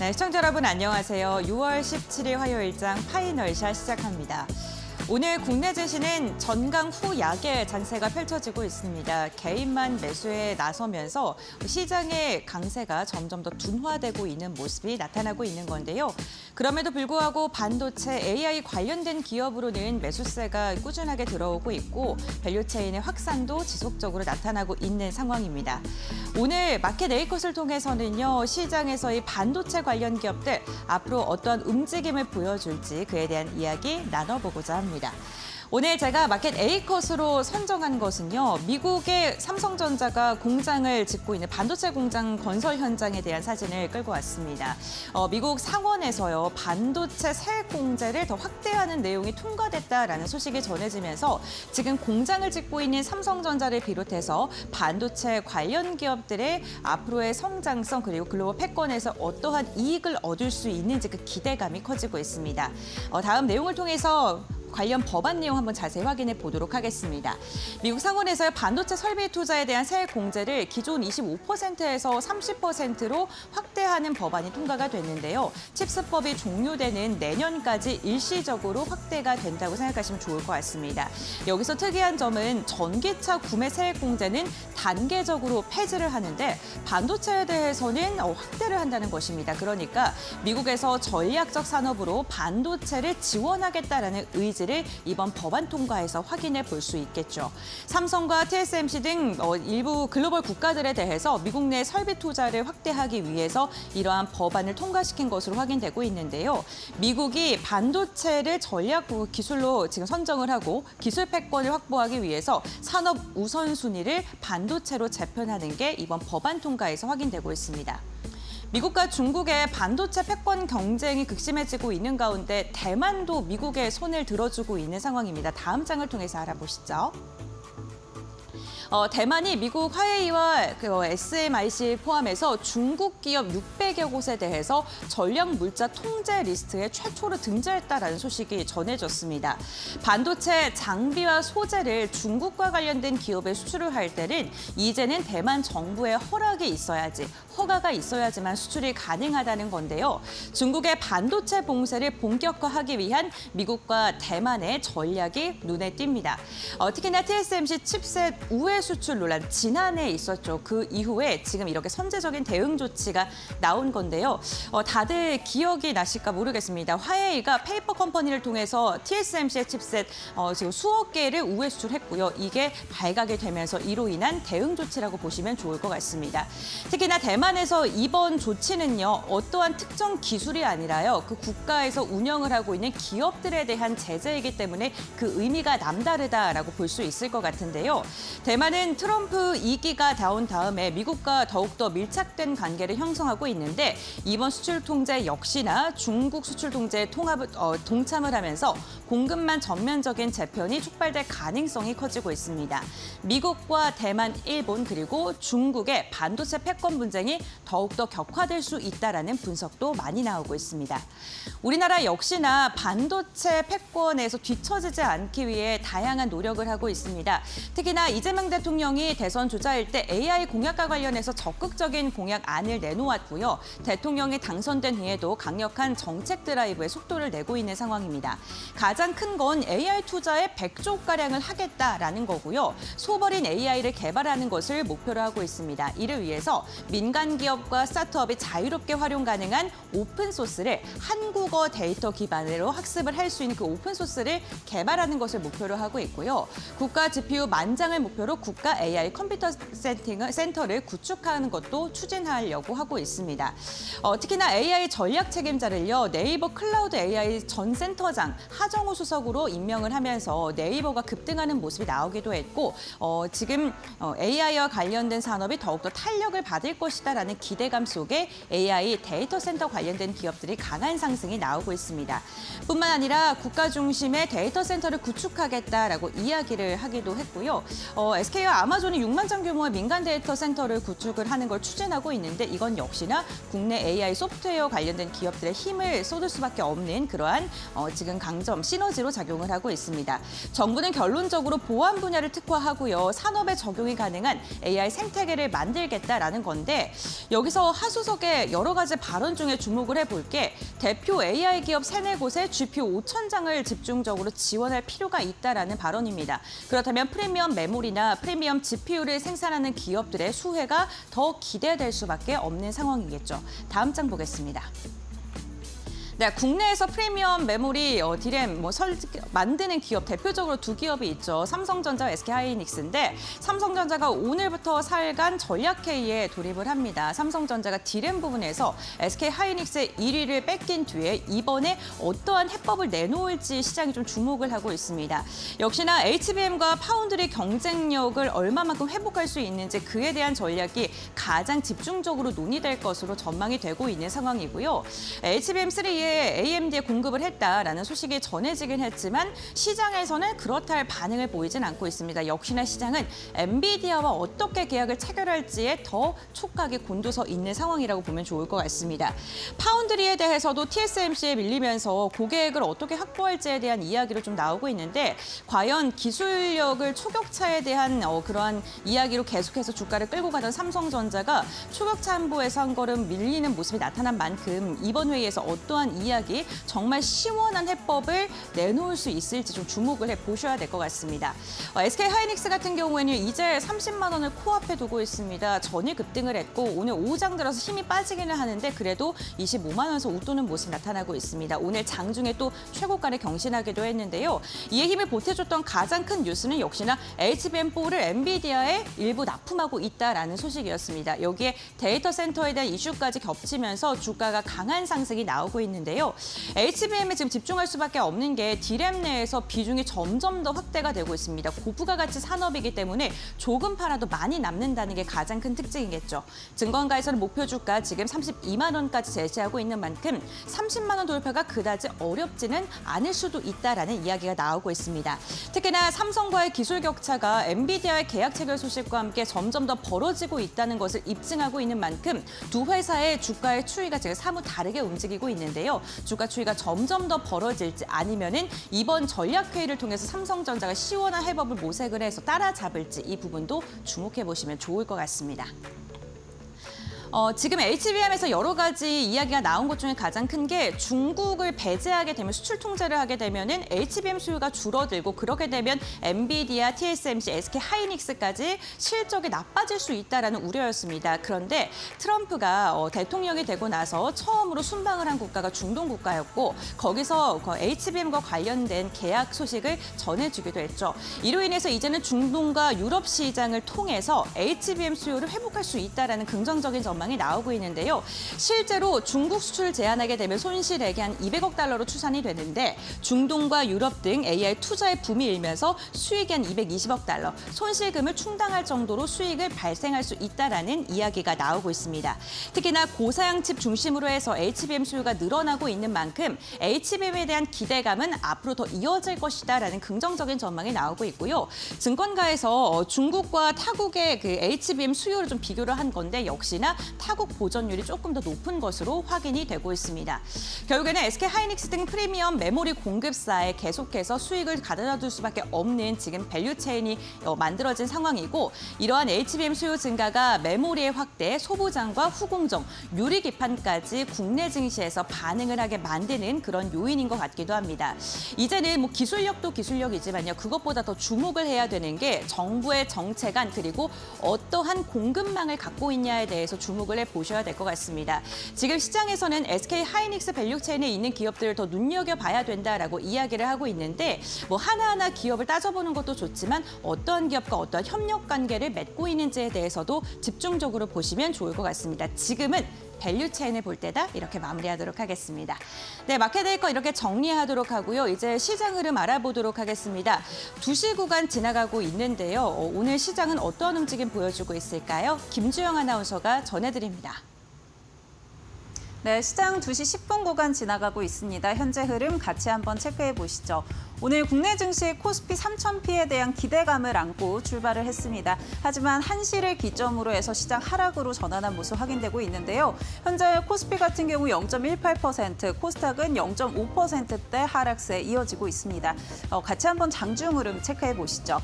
네, 시청자 여러분 안녕하세요. 6월 17일 화요일장 파이널샷 시작합니다. 오늘 국내 증시는 전강 후 약의 장세가 펼쳐지고 있습니다. 개인만 매수에 나서면서 시장의 강세가 점점 더 둔화되고 있는 모습이 나타나고 있는 건데요. 그럼에도 불구하고 반도체, AI 관련된 기업으로는 매수세가 꾸준하게 들어오고 있고 밸류체인의 확산도 지속적으로 나타나고 있는 상황입니다. 오늘 마켓 A컷을 통해서는요, 시장에서의 반도체 관련 기업들 앞으로 어떠한 움직임을 보여줄지 그에 대한 이야기 나눠보고자 합니다. 오늘 제가 마켓 A컷으로 선정한 것은요, 미국의 삼성전자가 공장을 짓고 있는 반도체 공장 건설 현장에 대한 사진을 끌고 왔습니다. 미국 상원에서요, 반도체 세액 공제를 더 확대하는 내용이 통과됐다라는 소식이 전해지면서 지금 공장을 짓고 있는 삼성전자를 비롯해서 반도체 관련 기업들의 앞으로의 성장성 그리고 글로벌 패권에서 어떠한 이익을 얻을 수 있는지 그 기대감이 커지고 있습니다. 다음 내용을 통해서 관련 법안 내용 한번 자세히 확인해 보도록 하겠습니다. 미국 상원에서의 반도체 설비 투자에 대한 세액 공제를 기존 25%에서 30%로 확대하는 법안이 통과가 됐는데요. 칩스법이 종료되는 내년까지 일시적으로 확대가 된다고 생각하시면 좋을 것 같습니다. 여기서 특이한 점은 전기차 구매 세액 공제는 단계적으로 폐지를 하는데 반도체에 대해서는 확대를 한다는 것입니다. 그러니까 미국에서 전략적 산업으로 반도체를 지원하겠다라는 의지를 이번 법안 통과에서 확인해 볼 수 있겠죠. 삼성과 TSMC 등 일부 글로벌 국가들에 대해서 미국 내 설비 투자를 확대하기 위해서 이러한 법안을 통과시킨 것으로 확인되고 있는데요. 미국이 반도체를 전략 기술로 지금 선정을 하고 기술 패권을 확보하기 위해서 산업 우선순위를 반도체로 재편하는 게 이번 법안 통과에서 확인되고 있습니다. 미국과 중국의 반도체 패권 경쟁이 극심해지고 있는 가운데 대만도 미국의 손을 들어주고 있는 상황입니다. 다음 장을 통해서 알아보시죠. 대만이 미국 화웨이와 SMIC 포함해서 중국 기업 600여 곳에 대해서 전략 물자 통제 리스트에 최초로 등재했다라는 소식이 전해졌습니다. 반도체 장비와 소재를 중국과 관련된 기업에 수출을 할 때는 이제는 대만 정부의 허락이 있어야지, 허가가 있어야지만 수출이 가능하다는 건데요. 중국의 반도체 봉쇄를 본격화하기 위한 미국과 대만의 전략이 눈에 띕니다. 특히나 TSMC 칩셋 우회 수출 논란 지난해 있었죠. 그 이후에 지금 이렇게 선제적인 대응 조치가 나온 건데요. 다들 기억이 나실까 모르겠습니다. 화웨이가 페이퍼 컴퍼니를 통해서 TSMC의 칩셋 지금 수억 개를 우회 수출했고요. 이게 발각이 되면서 이로 인한 대응 조치라고 보시면 좋을 것 같습니다. 특히나 대만에서 이번 조치는요, 어떠한 특정 기술이 아니라요, 그 국가에서 운영을 하고 있는 기업들에 대한 제재이기 때문에 그 의미가 남다르다라고 볼 수 있을 것 같은데요. 대만은 트럼프 2기가 나온 다음에 미국과 더욱더 밀착된 관계를 형성하고 있는데 이번 수출 통제 역시나 중국 수출 통제에 동참을 하면서 공급망 전면적인 재편이 촉발될 가능성이 커지고 있습니다. 미국과 대만, 일본 그리고 중국의 반도체 패권 분쟁이 더욱더 격화될 수 있다라는 분석도 많이 나오고 있습니다. 우리나라 역시나 반도체 패권에서 뒤처지지 않기 위해 다양한 노력을 하고 있습니다. 특히나 이재명 대통령이 대선 주자일 때 AI 공약과 관련해서 적극적인 공약안을 내놓았고요. 대통령이 당선된 후에도 강력한 정책 드라이브에 속도를 내고 있는 상황입니다. 가장 큰 건 AI 투자에 100조가량을 하겠다라는 거고요. 소버린 AI를 개발하는 것을 목표로 하고 있습니다. 이를 위해서 민간 기업과 스타트업이 자유롭게 활용 가능한 오픈소스를 한국어 데이터 기반으로 학습을 할 수 있는 그 오픈소스를 개발하는 것을 목표로 하고 있고요. 국가 GPU 만장을 목표로 국가 AI 컴퓨터 센터를 구축하는 것도 추진하려고 하고 있습니다. 특히나 AI 전략 책임자를요, 네이버 클라우드 AI 전 센터장 하정우 수석으로 임명을 하면서 네이버가 급등하는 모습이 나오기도 했고 지금 AI와 관련된 산업이 더욱더 탄력을 받을 것이다라는 기대감 속에 AI 데이터 센터 관련된 기업들이 강한 상승이 나오고 있습니다. 뿐만 아니라 국가 중심의 데이터 센터를 구축하겠다라고 이야기를 하기도 했고요. SK와 아마존이 6만 장 규모의 민간 데이터 센터를 구축을 하는 걸 추진하고 있는데 이건 역시나 국내 AI 소프트웨어 관련된 기업들의 힘을 쏟을 수밖에 없는 그러한 지금 강점, 시너지로 작용을 하고 있습니다. 정부는 결론적으로 보안 분야를 특화하고요. 산업에 적용이 가능한 AI 생태계를 만들겠다라는 건데 여기서 하수석의 여러 가지 발언 중에 주목을 해볼 게 대표 AI 기업 3-4곳에 GPU 5,000장을 집중적으로 지원할 필요가 있다라는 발언입니다. 그렇다면 프리미엄 메모리나 프리미엄 GPU를 생산하는 기업들의 수혜가 더 기대될 수밖에 없는 상황이겠죠. 다음 장 보겠습니다. 네, 국내에서 프리미엄 메모리, 디램 만드는 기업 대표적으로 두 기업이 있죠. 삼성전자와 SK하이닉스인데 삼성전자가 오늘부터 살간 전략회의에 돌입을 합니다. 삼성전자가 디램 부분에서 SK하이닉스의 1위를 뺏긴 뒤에 이번에 어떠한 해법을 내놓을지 시장이 좀 주목을 하고 있습니다. 역시나 HBM과 파운드리 경쟁력을 얼마만큼 회복할 수 있는지 그에 대한 전략이 가장 집중적으로 논의될 것으로 전망이 되고 있는 상황이고요. HBM3에 AMD에 공급을 했다라는 소식이 전해지긴 했지만 시장에서는 그렇다 할 반응을 보이진 않고 있습니다. 역시나 시장은 엔비디아와 어떻게 계약을 체결할지에 더 촉각이 곤두서 있는 상황이라고 보면 좋을 것 같습니다. 파운드리에 대해서도 TSMC에 밀리면서 고객을 어떻게 확보할지에 대한 이야기로 좀 나오고 있는데 과연 기술력을 초격차에 대한 그러한 이야기로 계속해서 주가를 끌고 가던 삼성전자가 초격차 한보에서 한 걸음 밀리는 모습이 나타난 만큼 이번 회의에서 어떠한 이야기, 정말 시원한 해법을 내놓을 수 있을지 좀 주목을 해보셔야 될 것 같습니다. SK하이닉스 같은 경우에는 이제 30만 원을 코앞에 두고 있습니다. 전일 급등을 했고 오늘 오장 들어서 힘이 빠지기는 하는데 그래도 25만 원에서 웃도는 모습이 나타나고 있습니다. 오늘 장중에 또 최고가를 경신하기도 했는데요. 이에 힘을 보태줬던 가장 큰 뉴스는 역시나 HBM4를 엔비디아에 일부 납품하고 있다라는 소식이었습니다. 여기에 데이터 센터에 대한 이슈까지 겹치면서 주가가 강한 상승이 나오고 있는데요. HBM에 지금 집중할 수밖에 없는 게 디램 내에서 비중이 점점 더 확대가 되고 있습니다. 고부가 가치 산업이기 때문에 조금 팔아도 많이 남는다는 게 가장 큰 특징이겠죠. 증권가에서는 목표 주가 지금 32만 원까지 제시하고 있는 만큼 30만 원 돌파가 그다지 어렵지는 않을 수도 있다라는 이야기가 나오고 있습니다. 특히나 삼성과의 기술 격차가 엔비디아의 계약 체결 소식과 함께 점점 더 벌어지고 있다는 것을 입증하고 있는 만큼 두 회사의 주가의 추이가 지금 사뭇 다르게 움직이고 있는데요. 주가 추이가 점점 더 벌어질지 아니면은 이번 전략회의를 통해서 삼성전자가 시원한 해법을 모색을 해서 따라잡을지 이 부분도 주목해 보시면 좋을 것 같습니다. 지금 HBM에서 여러 가지 이야기가 나온 것 중에 가장 큰 게 중국을 배제하게 되면 수출 통제를 하게 되면은 HBM 수요가 줄어들고 그렇게 되면 엔비디아, TSMC, SK하이닉스까지 실적이 나빠질 수 있다라는 우려였습니다. 그런데 트럼프가 대통령이 되고 나서 처음으로 순방을 한 국가가 중동 국가였고 거기서 HBM과 관련된 계약 소식을 전해주기도 했죠. 이로 인해서 이제는 중동과 유럽 시장을 통해서 HBM 수요를 회복할 수 있다라는 긍정적인 전망이 나오고 있는데요. 실제로 중국 수출을 제한하게 되면 손실액이 한 200억 달러로 추산이 되는데 중동과 유럽 등 AI 투자의 붐이 일면서 수익이 한 220억 달러, 손실금을 충당할 정도로 수익을 발생할 수 있다라는 이야기가 나오고 있습니다. 특히나 고사양 칩 중심으로 해서 HBM 수요가 늘어나고 있는 만큼 HBM에 대한 기대감은 앞으로 더 이어질 것이다라는 긍정적인 전망이 나오고 있고요. 증권가에서 중국과 타국의 그 HBM 수요를 좀 비교를 한 건데 역시나 타국 보전율이 조금 더 높은 것으로 확인이 되고 있습니다. 결국에는 SK하이닉스 등 프리미엄 메모리 공급사에 계속해서 수익을 가져다 둘 수밖에 없는 지금 밸류 체인이 만들어진 상황이고 이러한 HBM 수요 증가가 메모리의 확대, 소부장과 후공정, 유리 기판까지 국내 증시에서 반응을 하게 만드는 그런 요인인 것 같기도 합니다. 이제는 기술력도 기술력이지만요. 그것보다 더 주목을 해야 되는 게 정부의 정책안 그리고 어떠한 공급망을 갖고 있냐에 대해서 주목을 해보셔야 될 것 같습니다. 지금 시장에서는 SK하이닉스 밸류체인에 있는 기업들을 더 눈여겨봐야 된다라고 이야기를 하고 있는데 하나하나 기업을 따져보는 것도 좋지만 어떠한 기업과 어떠한 협력 관계를 맺고 있는지에 대해서도 집중적으로 보시면 좋을 것 같습니다. 지금은 밸류체인을 볼 때다 이렇게 마무리하도록 하겠습니다. 네, 마켓데이커 이렇게 정리하도록 하고요. 이제 시장 흐름 알아보도록 하겠습니다. 2시 구간 지나가고 있는데요. 오늘 시장은 어떠한 움직임 보여주고 있을까요? 김주영 아나운서가 전해드립니다. 네, 시장 2시 10분 구간 지나가고 있습니다. 현재 흐름 같이 한번 체크해 보시죠. 오늘 국내 증시 코스피 3,000피에 대한 기대감을 안고 출발을 했습니다. 하지만 1시를 기점으로 해서 시장 하락으로 전환한 모습 확인되고 있는데요. 현재 코스피 같은 경우 0.18%, 코스닥은 0.5%대 하락세 이어지고 있습니다. 같이 한번 장중 흐름 체크해 보시죠.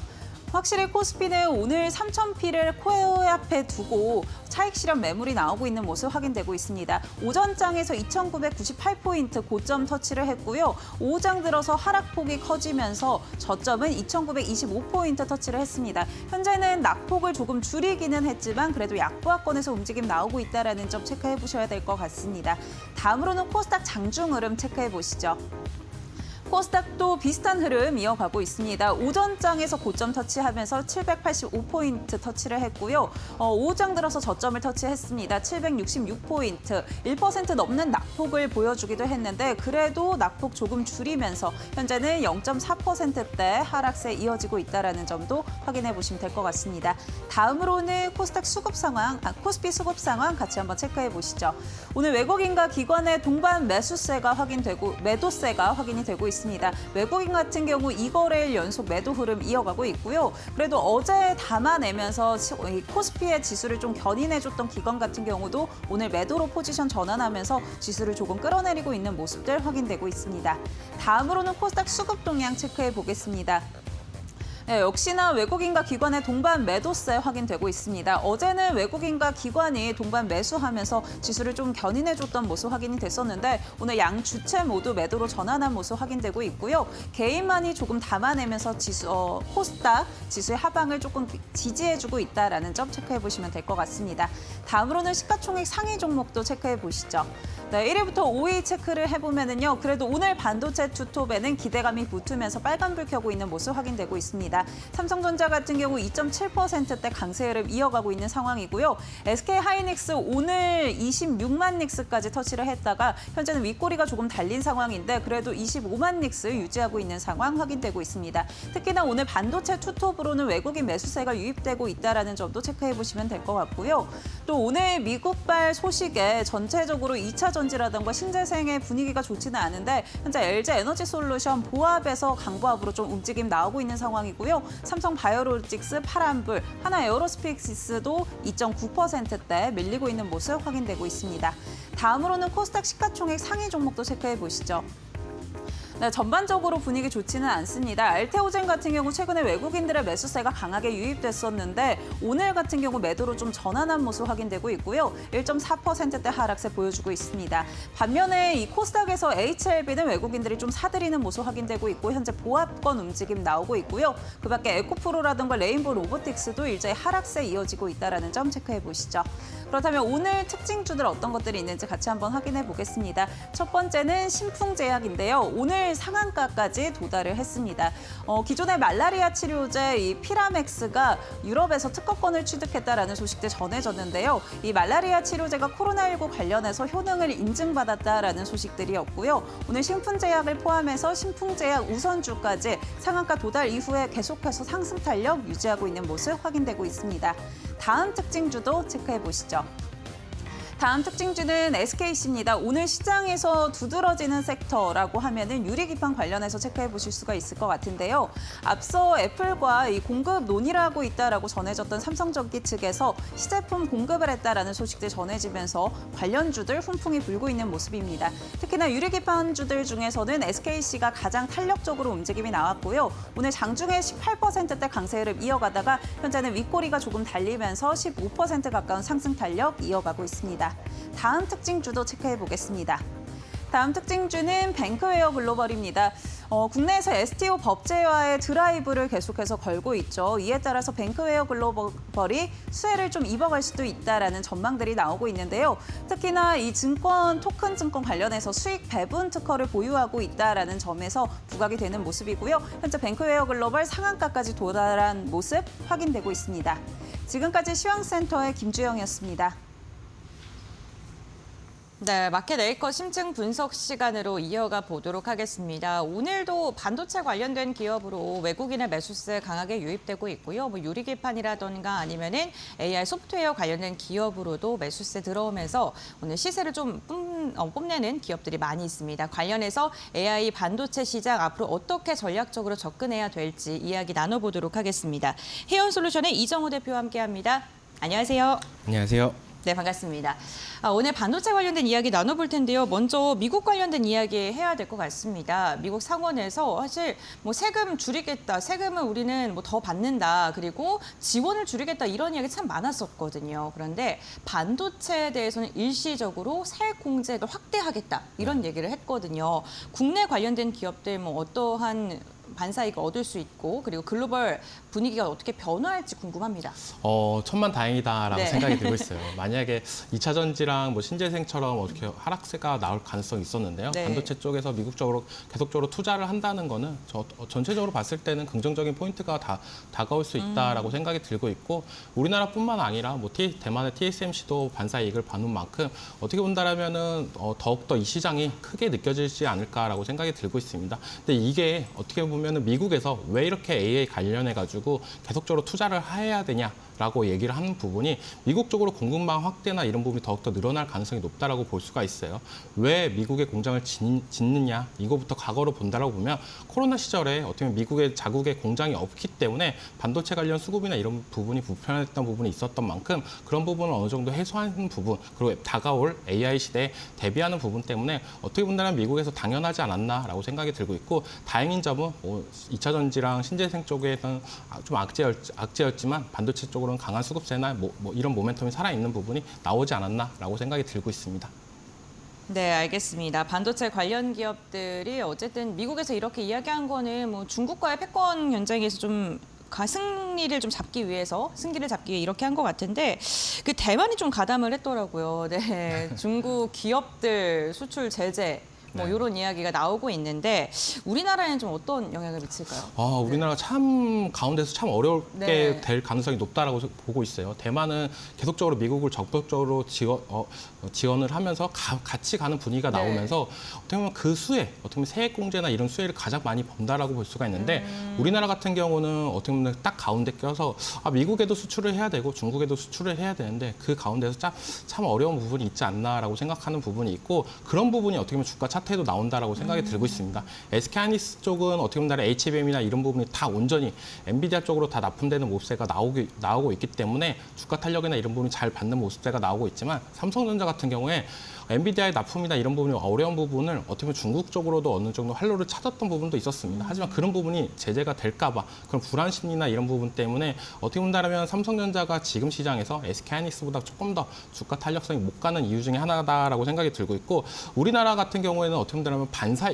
확실히 코스피는 오늘 3,000피를 코앞에 두고 차익 실현 매물이 나오고 있는 모습 확인되고 있습니다. 오전장에서 2,998포인트 고점 터치를 했고요. 오후장 들어서 하락폭이 커지면서 저점은 2,925포인트 터치를 했습니다. 현재는 낙폭을 조금 줄이기는 했지만 그래도 약보합권에서 움직임 나오고 있다는 점 체크해 보셔야 될 것 같습니다. 다음으로는 코스닥 장중 흐름 체크해 보시죠. 코스닥도 비슷한 흐름 이어가고 있습니다. 오전장에서 고점 터치하면서 785포인트 터치를 했고요. 오후장 들어서 저점을 터치했습니다. 766포인트, 1% 넘는 낙폭을 보여주기도 했는데 그래도 낙폭 조금 줄이면서 현재는 0.4%대 하락세 이어지고 있다는 점도 확인해 보시면 될 것 같습니다. 다음으로는 코스닥 수급 상황, 코스피 수급 상황 같이 한번 체크해 보시죠. 오늘 외국인과 기관의 동반 매수세가 확인되고 매도세가 확인이 되고 있습니다. 외국인 같은 경우 2거래일 연속 매도 흐름 이어가고 있고요. 그래도 어제 담아내면서 코스피의 지수를 좀 견인해줬던 기관 같은 경우도 오늘 매도로 포지션 전환하면서 지수를 조금 끌어내리고 있는 모습들 확인되고 있습니다. 다음으로는 코스닥 수급 동향 체크해 보겠습니다. 네, 역시나 외국인과 기관의 동반 매도세 확인되고 있습니다. 어제는 외국인과 기관이 동반 매수하면서 지수를 좀 견인해줬던 모습 확인이 됐었는데 오늘 양 주체 모두 매도로 전환한 모습 확인되고 있고요. 개인만이 조금 담아내면서 코스닥 지수의 하방을 조금 지지해주고 있다는 점 체크해 보시면 될 것 같습니다. 다음으로는 시가총액 상위 종목도 체크해 보시죠. 네, 1위부터 5위 체크를 해보면은요. 그래도 오늘 반도체 투톱에는 기대감이 붙으면서 빨간불 켜고 있는 모습 확인되고 있습니다. 삼성전자 같은 경우 2.7%대 강세 흐름 이어가고 있는 상황이고요. SK하이닉스 오늘 26만 닉스까지 터치를 했다가 현재는 윗꼬리가 조금 달린 상황인데 그래도 25만 닉스 유지하고 있는 상황 확인되고 있습니다. 특히나 오늘 반도체 투톱으로는 외국인 매수세가 유입되고 있다는 점도 체크해 보시면 될 것 같고요. 또 오늘 미국발 소식에 전체적으로 2차 전지라든가 신재생의 분위기가 좋지는 않은데 현재 LG 에너지솔루션 보합에서 강보합으로 좀 움직임 나오고 있는 상황이고요. 삼성 바이오로직스 파란불, 하나 에어로스페이스도 2.9%대 밀리고 있는 모습 확인되고 있습니다. 다음으로는 코스닥 시가총액 상위 종목도 체크해 보시죠. 네, 전반적으로 분위기 좋지는 않습니다. 알테오젠 같은 경우 최근에 외국인들의 매수세가 강하게 유입됐었는데 오늘 같은 경우 매도로 좀 전환한 모습 확인되고 있고요. 1.4%대 하락세 보여주고 있습니다. 반면에 이 코스닥에서 HLB는 외국인들이 좀 사들이는 모습 확인되고 있고 현재 보합권 움직임 나오고 있고요. 그밖에 에코프로라든가 레인보우 로보틱스도 일제히 하락세 이어지고 있다는 점 체크해 보시죠. 그렇다면 오늘 특징주들 어떤 것들이 있는지 같이 한번 확인해 보겠습니다. 첫 번째는 신풍제약인데요. 오늘 상한가까지 도달을 했습니다. 기존의 말라리아 치료제 이 피라맥스가 유럽에서 특허권을 취득했다라는 소식도 전해졌는데요. 이 말라리아 치료제가 코로나19 관련해서 효능을 인증받았다라는 소식들이었고요. 오늘 신풍제약을 포함해서 신풍제약 우선주까지 상한가 도달 이후에 계속해서 상승 탄력 유지하고 있는 모습 확인되고 있습니다. 다음 특징주도 체크해 보시죠. 다음 특징주는 SKC입니다. 오늘 시장에서 두드러지는 섹터라고 하면은 유리기판 관련해서 체크해 보실 수가 있을 것 같은데요. 앞서 애플과 이 공급 논의를 하고 있다라고 전해졌던 삼성전기 측에서 시제품 공급을 했다라는 소식들 전해지면서 관련주들 훈풍이 불고 있는 모습입니다. 특히나 유리기판주들 중에서는 SKC가 가장 탄력적으로 움직임이 나왔고요. 오늘 장중에 18%대 강세 흐름 이어가다가 현재는 윗꼬리가 조금 달리면서 15% 가까운 상승 탄력 이어가고 있습니다. 다음 특징주도 체크해 보겠습니다. 다음 특징주는 뱅크웨어 글로벌입니다. 국내에서 STO 법제화의 드라이브를 계속해서 걸고 있죠. 이에 따라서 뱅크웨어 글로벌이 수혜를 좀 입어갈 수도 있다라는 전망들이 나오고 있는데요. 특히나 이 증권, 토큰 증권 관련해서 수익 배분 특허를 보유하고 있다라는 점에서 부각이 되는 모습이고요. 현재 뱅크웨어 글로벌 상한가까지 도달한 모습 확인되고 있습니다. 지금까지 시황센터의 김주영이었습니다. 네, 마켓 에이커 심층 분석 시간으로 이어가 보도록 하겠습니다. 오늘도 반도체 관련된 기업으로 외국인의 매수세 강하게 유입되고 있고요. 뭐 유리기판이라던가 아니면은 AI 소프트웨어 관련된 기업으로도 매수세 들어오면서 오늘 시세를 좀 뽐내는 기업들이 많이 있습니다. 관련해서 AI 반도체 시장 앞으로 어떻게 전략적으로 접근해야 될지 이야기 나눠보도록 하겠습니다. 해온솔루션의 이정호 대표와 함께합니다. 안녕하세요. 안녕하세요. 네, 반갑습니다. 오늘 반도체 관련된 이야기 나눠볼 텐데요. 먼저 미국 관련된 이야기 해야 될 것 같습니다. 미국 상원에서 사실 뭐 세금 줄이겠다, 세금을 우리는 뭐 더 받는다, 그리고 지원을 줄이겠다 이런 이야기 참 많았었거든요. 그런데 반도체에 대해서는 일시적으로 세액 공제를 확대하겠다 이런 얘기를 했거든요. 국내 관련된 기업들 뭐 어떠한 반사이익을 얻을 수 있고 그리고 글로벌 분위기가 어떻게 변화할지 궁금합니다. 천만다행이다라고 네. 생각이 들고 있어요. 만약에 2차 전지랑 뭐 신재생처럼 어떻게 하락세가 나올 가능성이 있었는데요. 네. 반도체 쪽에서 미국 쪽으로 계속적으로 투자를 한다는 거는 전체적으로 봤을 때는 긍정적인 포인트가 다가올 수 있다라고 생각이 들고 있고 우리나라뿐만 아니라 뭐 대만의 TSMC도 반사이익을 받는 만큼 어떻게 본다라면은 더욱더 이 시장이 크게 느껴지지 않을까라고 생각이 들고 있습니다. 근데 이게 어떻게 보면은 미국에서 왜 이렇게 AI 관련해가지고 계속적으로 투자를 해야 되냐라고 얘기를 하는 부분이 미국 쪽으로 공급망 확대나 이런 부분이 더욱더 늘어날 가능성이 높다라고 볼 수가 있어요. 왜 미국에 공장을 짓느냐 이거부터 과거로 본다라고 보면 코로나 시절에 어떻게 보면 미국의 자국에 공장이 없기 때문에 반도체 관련 수급이나 이런 부분이 불편했던 부분이 있었던 만큼 그런 부분을 어느 정도 해소하는 부분 그리고 다가올 AI 시대에 대비하는 부분 때문에 어떻게 본다면 미국에서 당연하지 않았나라고 생각이 들고 있고 다행인 점은 2차 전지랑 신재생 쪽에서는 좀 악재였지만 반도체 쪽으로는 강한 수급세나 뭐 이런 모멘텀이 살아있는 부분이 나오지 않았나라고 생각이 들고 있습니다. 네, 알겠습니다. 반도체 관련 기업들이 어쨌든 미국에서 이렇게 이야기한 거는 뭐 중국과의 패권 경쟁에서 좀 승리를 좀 잡기 위해서 승기를 잡기 위해 이렇게 한 것 같은데 그 대만이 좀 가담을 했더라고요. 네, 중국 기업들 수출 제재 뭐 네. 이런 이야기가 나오고 있는데 우리나라에는 좀 어떤 영향을 미칠까요? 우리나라가 참 가운데서 참 어렵게 네. 될 가능성이 높다라고 보고 있어요. 대만은 계속적으로 미국을 적극적으로 지원을 하면서 같이 가는 분위기가 네. 나오면서 어떻게 보면 그 수혜, 어떻게 보면 세액 공제나 이런 수혜를 가장 많이 번다라고 볼 수가 있는데 우리나라 같은 경우는 어떻게 보면 딱 가운데 껴서 미국에도 수출을 해야 되고 중국에도 수출을 해야 되는데 그 가운데서 참 어려운 부분이 있지 않나라고 생각하는 부분이 있고 그런 부분이 어떻게 보면 주가 차트에도 나온다라고 생각이 들고 있습니다. SK 하이닉스 쪽은 어떻게 보면 HBM이나 이런 부분이 다 온전히 엔비디아 쪽으로 다 납품되는 모습세가 나오고 있기 때문에 주가 탄력이나 이런 부분이 잘 받는 모습세가 나오고 있지만 삼성전자 같은 경우에 엔비디아의 납품이나 이런 부분이 어려운 부분을 어떻게 보면 중국 쪽으로도 어느 정도 활로를 찾았던 부분도 있었습니다. 하지만 그런 부분이 제재가 될까 봐 그런 불안 심리나 이런 부분 때문에 어떻게 본다면 삼성전자가 지금 시장에서 SK하이닉스보다 조금 더 주가 탄력성이 못 가는 이유 중에 하나다라고 생각이 들고 있고 우리나라 같은 경우에는 어떻게 본다면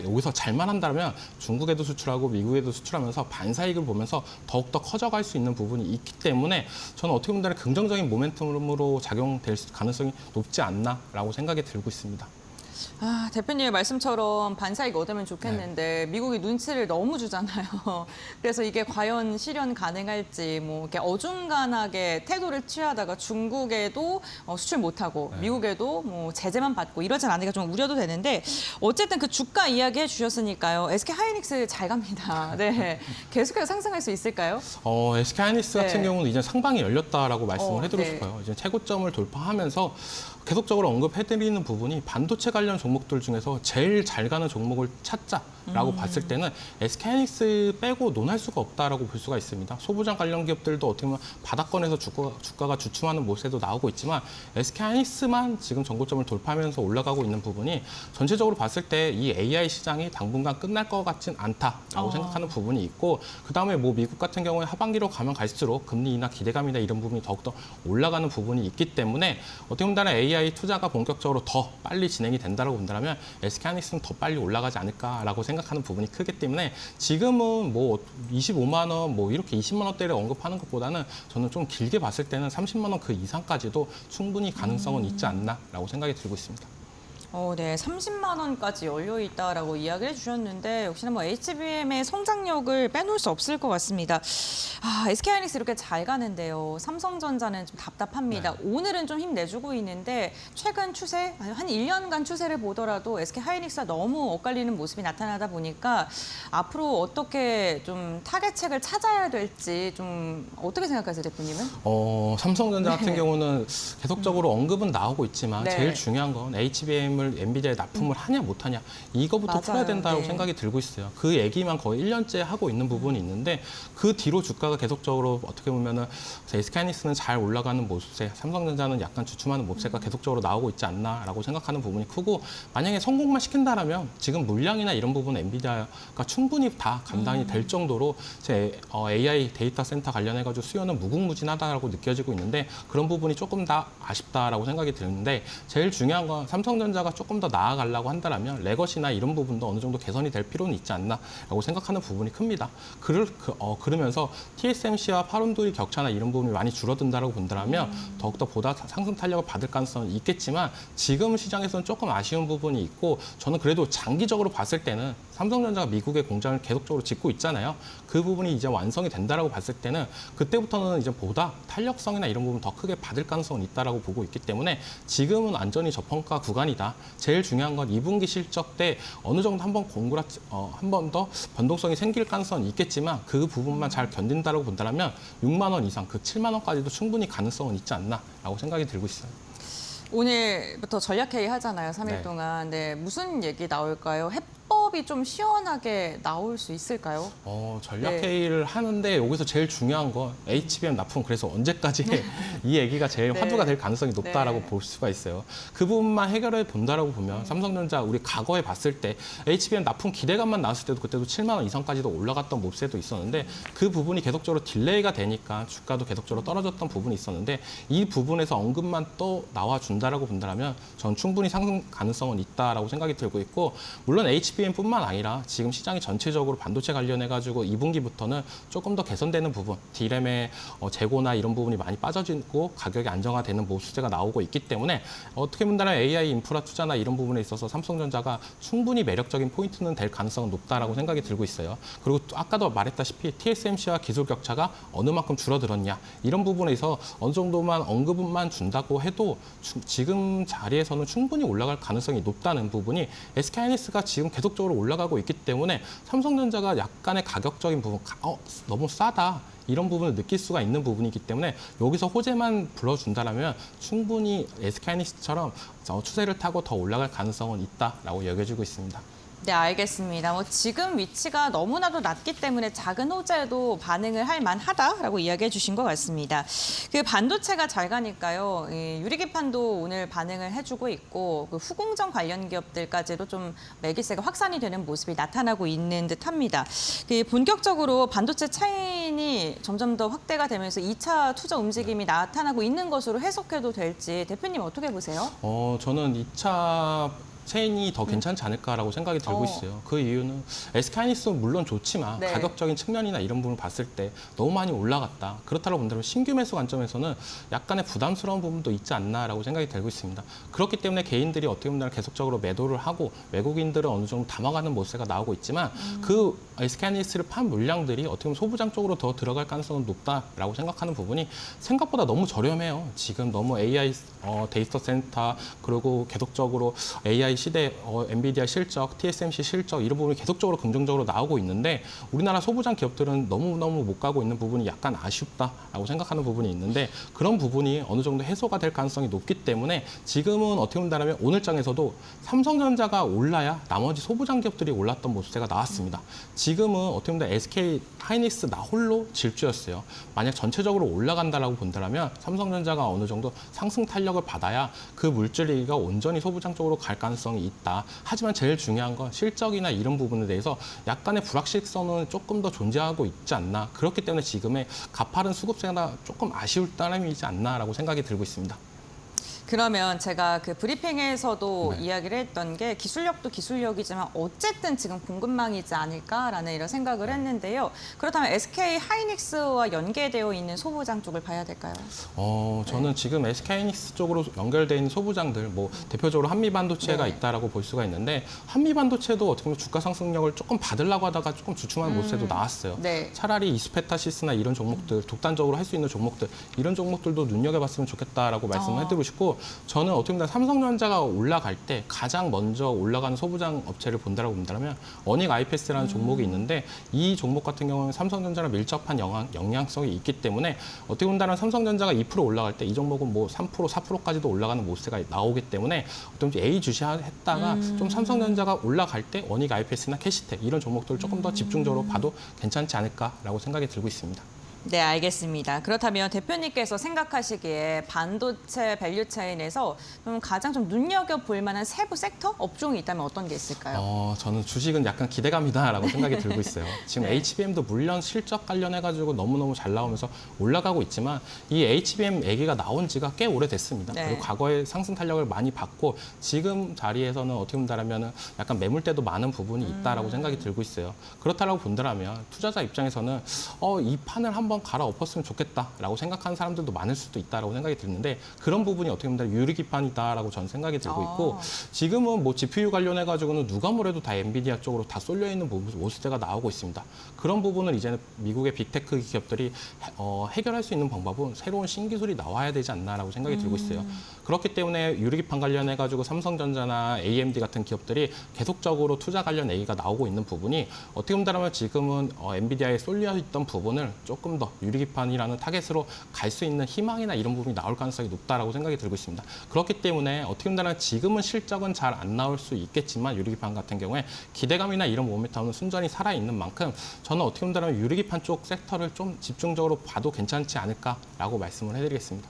여기서 잘만 한다면 중국에도 수출하고 미국에도 수출하면서 반사이익을 보면서 더욱더 커져갈 수 있는 부분이 있기 때문에 저는 어떻게 본다면 긍정적인 모멘텀으로 작용될 가능성이 높지 않나라고 생각이 들고 있습니다. 대표님의 말씀처럼 반사이익 얻으면 좋겠는데 미국이 눈치를 너무 주잖아요. 그래서 이게 과연 실현 가능할지 뭐 이렇게 어중간하게 태도를 취하다가 중국에도 수출 못하고 미국에도 뭐 제재만 받고 이러진 않으니까 좀 우려도 되는데 어쨌든 그 주가 이야기 해주셨으니까요. SK 하이닉스 잘 갑니다. 네, 계속해서 상승할 수 있을까요? SK 하이닉스 같은 네. 경우는 이제 상방이 열렸다라고 말씀을 해드리고 네. 싶어요. 이제 최고점을 돌파하면서 계속적으로 언급해드리는 부분이 반도체 관련 종목들 중에서 제일 잘 가는 종목을 찾자라고 봤을 때는 SK 하이닉스 빼고 논할 수가 없다라고 볼 수가 있습니다. 소부장 관련 기업들도 어떻게 보면 바닥권에서 주가가 주춤하는 모습도 나오고 있지만 SK 하이닉스만 지금 전고점을 돌파하면서 올라가고 있는 부분이 전체적으로 봤을 때 이 AI 시장이 당분간 끝날 것 같진 않다라고 생각하는 부분이 있고 그다음에 뭐 미국 같은 경우에 하반기로 가면 갈수록 금리 인하 기대감이나 이런 부분이 더욱더 올라가는 부분이 있기 때문에 어떻게 보면 AI 투자가 본격적으로 더 빨리 진행이 된다고 본다면 SK 하이닉스는 더 빨리 올라가지 않을까라고 생각하는 부분이 크기 때문에 지금은 뭐 25만 원, 뭐 이렇게 20만 원대를 언급하는 것보다는 저는 좀 길게 봤을 때는 30만 원 그 이상까지도 충분히 가능성은 있지 않나라고 생각이 들고 있습니다. 네, 30만 원까지 열려 있다라고 이야기를 해주셨는데 역시나 뭐 HBM의 성장력을 빼놓을 수 없을 것 같습니다. SK하이닉스 이렇게 잘 가는데요. 삼성전자는 좀 답답합니다. 오늘은 좀 힘내주고 있는데 최근 추세, 한 1년간 추세를 보더라도 SK하이닉스가 너무 엇갈리는 모습이 나타나다 보니까 앞으로 어떻게 좀 타겟책을 찾아야 될지 좀 어떻게 생각하세요, 대표님은? 삼성전자 같은 경우는 계속적으로 언급은 나오고 있지만 네. 제일 중요한 건 HBM을 엔비디아에 납품을 하냐 못하냐 이거부터 풀어야 맞아요. 된다고 네. 생각이 들고 있어요. 그 얘기만 거의 1년째 하고 있는 부분이 있는데 그 뒤로 주가가 계속적으로 어떻게 보면은 SK하이닉스는 잘 올라가는 모습세, 삼성전자는 약간 주춤하는 모습세가 계속적으로 나오고 있지 않나라고 생각하는 부분이 크고 만약에 성공만 시킨다라면 지금 물량이나 이런 부분 엔비디아가 충분히 다 감당이 될 정도로 제 AI 데이터 센터 관련해가지고 수요는 무궁무진하다라고 느껴지고 있는데 그런 부분이 조금 더 아쉽다라고 생각이 드는데 제일 중요한 건 삼성전자가 조금 더 나아가려고 한다면 레거시나 이런 부분도 어느 정도 개선이 될 필요는 있지 않나라고 생각하는 부분이 큽니다. 그러면서 TSMC와 파룬두리 격차나 이런 부분이 많이 줄어든다라고 본다면 더욱더 보다 상승 탄력을 받을 가능성은 있겠지만 지금 시장에서는 조금 아쉬운 부분이 있고 저는 그래도 장기적으로 봤을 때는 삼성전자가 미국의 공장을 계속적으로 짓고 있잖아요. 그 부분이 이제 완성이 된다라고 봤을 때는 그때부터는 이제 보다 탄력성이나 이런 부분 더 크게 받을 가능성은 있다라고 보고 있기 때문에 지금은 완전히 저평가 구간이다. 제일 중요한 건 2분기 실적 때 어느 정도 한번 한 번 더 변동성이 생길 가능성은 있겠지만 그 부분만 잘 견딘다라고 본다면 6만 원 이상, 그 7만 원까지도 충분히 가능성은 있지 않나라고 생각이 들고 있어요. 오늘부터 전략회의 하잖아요, 3일 네. 동안. 네, 무슨 얘기 나올까요? 해법이 좀 시원하게 나올 수 있을까요? 전략회의를 하는데 여기서 제일 중요한 건 HBM 납품 그래서 언제까지 이 얘기가 제일 네. 화두가 될 가능성이 높다라고 네. 볼 수가 있어요. 그 부분만 해결해 본다라고 보면 삼성전자 우리 과거에 봤을 때 HBM 납품 기대감만 나왔을 때도 그때도 7만 원 이상까지도 올라갔던 몹새도 있었는데 그 부분이 계속적으로 딜레이가 되니까 주가도 계속적으로 떨어졌던 부분이 있었는데 이 부분에서 언급만 또 나와준다라고 본다면 전 충분히 상승 가능성은 있다라고 생각이 들고 있고 물론 HBM뿐만 아니라 지금 시장이 전체적으로 반도체 관련해가지고 2분기부터는 조금 더 개선되는 부분, D램의 재고나 이런 부분이 많이 빠져지고 가격이 안정화되는 모습세가 나오고 있기 때문에 어떻게 본다면 AI 인프라 투자나 이런 부분에 있어서 삼성전자가 충분히 매력적인 포인트는 될 가능성은 높다라고 생각이 들고 있어요. 그리고 또 아까도 말했다시피 TSMC와 기술 격차가 어느 만큼 줄어들었냐 이런 부분에서 어느 정도만 언급만 준다고 해도 지금 자리에서는 충분히 올라갈 가능성이 높다는 부분이 SK하이닉스가 지금 계속적으로 올라가고 있기 때문에 삼성전자가 약간의 가격적인 부분, 너무 싸다. 이런 부분을 느낄 수가 있는 부분이기 때문에 여기서 호재만 불러준다면 충분히 SK하이닉스처럼 추세를 타고 더 올라갈 가능성은 있다라고 여겨지고 있습니다. 네, 알겠습니다. 지금 위치가 너무나도 낮기 때문에 작은 호재도 반응을 할 만하다라고 이야기해 주신 것 같습니다. 그 반도체가 잘 가니까요. 유리기판도 오늘 반응을 해주고 있고 그 후공정 관련 기업들까지도 좀 매기세가 확산이 되는 모습이 나타나고 있는 듯합니다. 그 본격적으로 반도체 체인이 점점 더 확대가 되면서 2차 투자 움직임이 나타나고 있는 것으로 해석해도 될지 대표님 어떻게 보세요? 저는 2차 체인이 더 괜찮지 않을까라고 생각이 들고 있어요. 그 이유는 SK하이닉스는 물론 좋지만 네. 가격적인 측면이나 이런 부분을 봤을 때 너무 많이 올라갔다. 그렇다고 본다면 신규 매수 관점에서는 약간의 부담스러운 부분도 있지 않나라고 생각이 들고 있습니다. 그렇기 때문에 개인들이 어떻게 보면 계속적으로 매도를 하고 외국인들은 어느 정도 담아가는 모습가 나오고 있지만 그 SK하이닉스를 판 물량들이 어떻게 보면 소부장 쪽으로 더 들어갈 가능성은 높다라고 생각하는 부분이 생각보다 너무 저렴해요. 지금 너무 AI 데이터 센터 그리고 계속적으로 AI 시대 엔비디아 실적, TSMC 실적 이런 부분이 계속적으로 긍정적으로 나오고 있는데 우리나라 소부장 기업들은 너무너무 못 가고 있는 부분이 약간 아쉽다라고 생각하는 부분이 있는데 그런 부분이 어느 정도 해소가 될 가능성이 높기 때문에 지금은 어떻게 본다면 오늘장에서도 삼성전자가 올라야 나머지 소부장 기업들이 올랐던 모습세가 나왔습니다. 지금은 어떻게 보면 SK 하이닉스 나 홀로 질주였어요. 만약 전체적으로 올라간다라고 본다면 삼성전자가 어느 정도 상승 탄력을 받아야 그 물줄기가 온전히 소부장 쪽으로 갈 가능성이 있다. 하지만 제일 중요한 건 실적이나 이런 부분에 대해서 약간의 불확실성은 조금 더 존재하고 있지 않나. 그렇기 때문에 지금의 가파른 수급세가 조금 아쉬울 따름이지 않나라고 생각이 들고 있습니다. 그러면 제가 그 브리핑에서도 네. 이야기를 했던 게 기술력도 기술력이지만 어쨌든 지금 공급망이지 않을까라는 이런 생각을 했는데요. 그렇다면 SK 하이닉스와 연계되어 있는 소부장 쪽을 봐야 될까요? 저는 지금 SK 하이닉스 쪽으로 연결되어 있는 소부장들, 뭐 대표적으로 한미반도체가 네. 있다라고 볼 수가 있는데 한미반도체도 어떻게 보면 주가 상승력을 조금 받으려고 하다가 조금 주춤한 모습도 나왔어요. 네. 차라리 이스페타시스나 이런 종목들, 독단적으로 할 수 있는 종목들, 이런 종목들도 눈여겨봤으면 좋겠다라고 말씀을 해드리고 싶고, 저는 어떻게 보면 삼성전자가 올라갈 때 가장 먼저 올라가는 소부장 업체를 본다라고 본다면 어닉 IPS라는 종목이 있는데, 이 종목 같은 경우는 삼성전자랑 밀접한 영향성이 있기 때문에 어떻게 본다면 삼성전자가 2% 올라갈 때 이 종목은 뭐 3%, 4%까지도 올라가는 모습가 나오기 때문에 어떤 A 주시했다가 좀 삼성전자가 올라갈 때 어닉 IPS나 캐시텍 이런 종목들을 조금 더 집중적으로 봐도 괜찮지 않을까라고 생각이 들고 있습니다. 네, 알겠습니다. 그렇다면 대표님께서 생각하시기에 반도체 밸류체인에서 가장 좀 눈여겨볼 만한 세부 섹터, 업종이 있다면 어떤 게 있을까요? 저는 주식은 약간 기대감이다라고 생각이 들고 있어요. 지금 네. HBM도 물론 실적 관련해가지고 너무너무 잘 나오면서 올라가고 있지만 이 HBM 얘기가 나온 지가 꽤 오래됐습니다. 네. 그리고 과거에 상승 탄력을 많이 받고 지금 자리에서는 어떻게 본다면 약간 매물대도 많은 부분이 있다라고 생각이 들고 있어요. 그렇다라고 본다면 투자자 입장에서는 이 판을 한번 갈아엎었으면 좋겠다라고 생각하는 사람들도 많을 수도 있다라고 생각이 드는데, 그런 부분이 어떻게 보면 유리기판이다라고 저는 생각이 들고 있고, 지금은 뭐 GPU 관련해가지고는 누가 뭐래도 다 엔비디아 쪽으로 다 쏠려 있는 모습대가 나오고 있습니다. 그런 부분을 이제는 미국의 빅테크 기업들이 해결할 수 있는 방법은 새로운 신기술이 나와야 되지 않나라고 생각이 들고 있어요. 그렇기 때문에 유리기판 관련해가지고 삼성전자나 AMD 같은 기업들이 계속적으로 투자 관련 얘기가 나오고 있는 부분이 어떻게 본다면 지금은 엔비디아에 쏠려 있던 부분을 조금 더 유리기판이라는 타겟으로 갈 수 있는 희망이나 이런 부분이 나올 가능성이 높다라고 생각이 들고 있습니다. 그렇기 때문에 어떻게 본다면 지금은 실적은 잘 안 나올 수 있겠지만 유리기판 같은 경우에 기대감이나 이런 모멘텀은 순전히 살아있는 만큼 저는 어떻게 본다면 유리기판 쪽 섹터를 좀 집중적으로 봐도 괜찮지 않을까라고 말씀을 해드리겠습니다.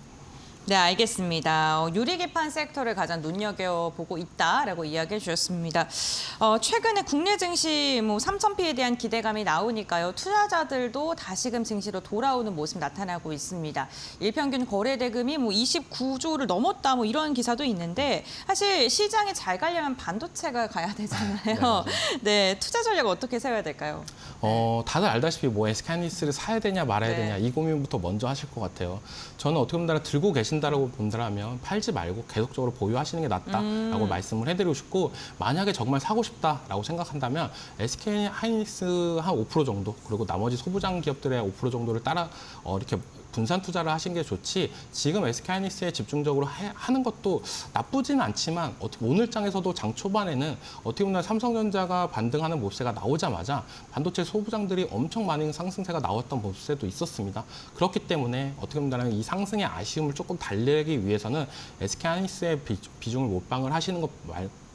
네, 알겠습니다. 유리기판 섹터를 가장 눈여겨보고 있다라고 이야기해 주셨습니다. 최근에 국내 증시 3,000피에 대한 기대감이 나오니까요. 투자자들도 다시금 증시로 돌아오는 모습 나타나고 있습니다. 일평균 거래 대금이 29조를 넘었다 이런 기사도 있는데, 사실 시장에 잘 가려면 반도체가 가야 되잖아요. 네, 투자 전략 어떻게 세워야 될까요? 다들 알다시피 뭐 SK하이닉스를 사야 되냐 말아야 네. 되냐 이 고민부터 먼저 하실 것 같아요. 저는 어떻게 보면 들고 계신다라고 본다면 팔지 말고 계속적으로 보유하시는 게 낫다라고 말씀을 해드리고 싶고, 만약에 정말 사고 싶다라고 생각한다면 SK하이닉스 한 5% 정도, 그리고 나머지 소부장 기업들의 5% 정도를 따라 이렇게 분산 투자를 하신 게 좋지, 지금 SK하이닉스에 집중적으로 하는 것도 나쁘지는 않지만 오늘 장에서도 장 초반에는 어떻게 보면 삼성전자가 반등하는 모습세가 나오자마자 반도체 소부장들이 엄청 많은 상승세가 나왔던 모습세도 있었습니다. 그렇기 때문에 어떻게 보면 이 상승의 아쉬움을 조금 달래기 위해서는 SK하이닉스의 비중을 몰빵을 하시는 것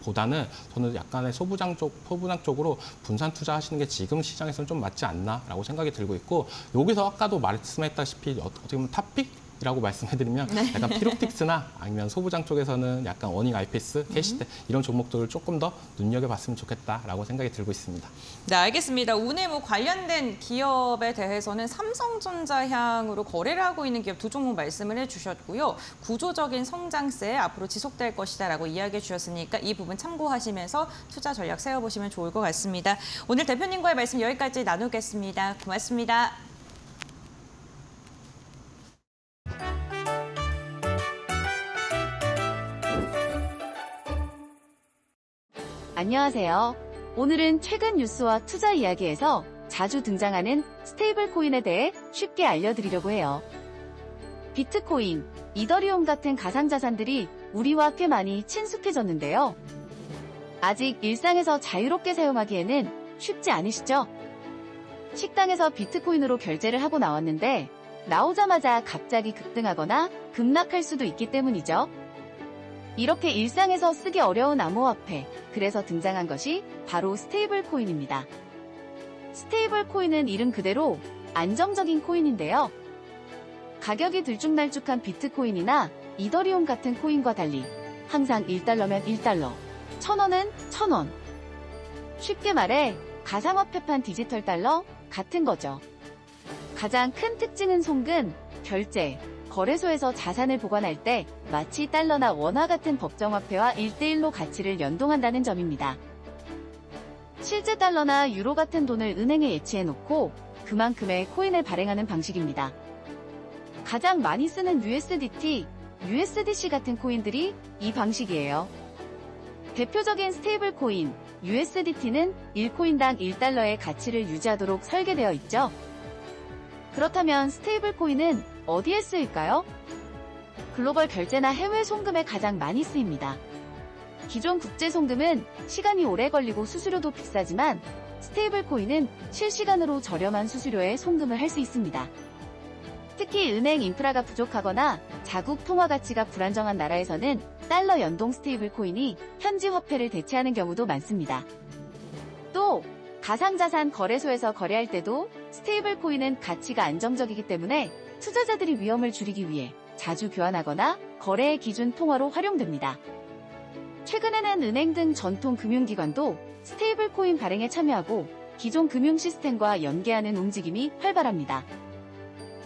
보다는 저는 약간의 소부장 쪽으로 분산 투자하시는 게 지금 시장에서는 좀 맞지 않나라고 생각이 들고 있고, 여기서 아까도 말씀했다시피 어떻게 보면 탑픽이라고 말씀해드리면 약간 피롭틱스나 아니면 소부장 쪽에서는 약간 어닝 IPS, 캐시텍 이런 종목들을 조금 더 눈여겨봤으면 좋겠다라고 생각이 들고 있습니다. 네, 알겠습니다. 오늘 관련된 기업에 대해서는 삼성전자향으로 거래를 하고 있는 기업 두 종목 말씀을 해주셨고요. 구조적인 성장세 앞으로 지속될 것이다라고 이야기해 주셨으니까 이 부분 참고하시면서 투자 전략 세워보시면 좋을 것 같습니다. 오늘 대표님과의 말씀 여기까지 나누겠습니다. 고맙습니다. 안녕하세요. 오늘은 최근 뉴스와 투자 이야기에서 자주 등장하는 스테이블 코인에 대해 쉽게 알려드리려고 해요. 비트코인, 이더리움 같은 가상자산들이 우리와 꽤 많이 친숙해졌는데요. 아직 일상에서 자유롭게 사용하기에는 쉽지 않으시죠? 식당에서 비트코인으로 결제를 하고 나왔는데 나오자마자 갑자기 급등하거나 급락할 수도 있기 때문이죠. 이렇게 일상에서 쓰기 어려운 암호화폐, 그래서 등장한 것이 바로 스테이블 코인입니다. 스테이블 코인은 이름 그대로 안정적인 코인인데요. 가격이 들쭉날쭉한 비트코인이나 이더리움 같은 코인과 달리 항상 1달러면 1달러, 1,000원은 1,000원. 쉽게 말해 가상화폐판 디지털 달러 같은 거죠. 가장 큰 특징은 송금, 결제, 거래소에서 자산을 보관할 때 마치 달러나 원화 같은 법정화폐와 1대1로 가치를 연동한다는 점입니다. 실제 달러나 유로 같은 돈을 은행에 예치해놓고 그만큼의 코인을 발행하는 방식입니다. 가장 많이 쓰는 USDT, USDC 같은 코인들이 이 방식이에요. 대표적인 스테이블 코인, USDT는 1코인당 1달러의 가치를 유지하도록 설계되어 있죠. 그렇다면 스테이블 코인은 어디에 쓰일까요? 글로벌 결제나 해외 송금에 가장 많이 쓰입니다. 기존 국제 송금은 시간이 오래 걸리고 수수료도 비싸지만 스테이블 코인은 실시간으로 저렴한 수수료에 송금을 할 수 있습니다. 특히 은행 인프라가 부족하거나 자국 통화 가치가 불안정한 나라에서는 달러 연동 스테이블 코인이 현지 화폐를 대체하는 경우도 많습니다. 또 가상자산 거래소에서 거래할 때도 스테이블 코인은 가치가 안정적이기 때문에 투자자들이 위험을 줄이기 위해 자주 교환하거나 거래의 기준 통화로 활용됩니다. 최근에는 은행 등 전통 금융기관도 스테이블 코인 발행에 참여하고 기존 금융 시스템과 연계하는 움직임이 활발합니다.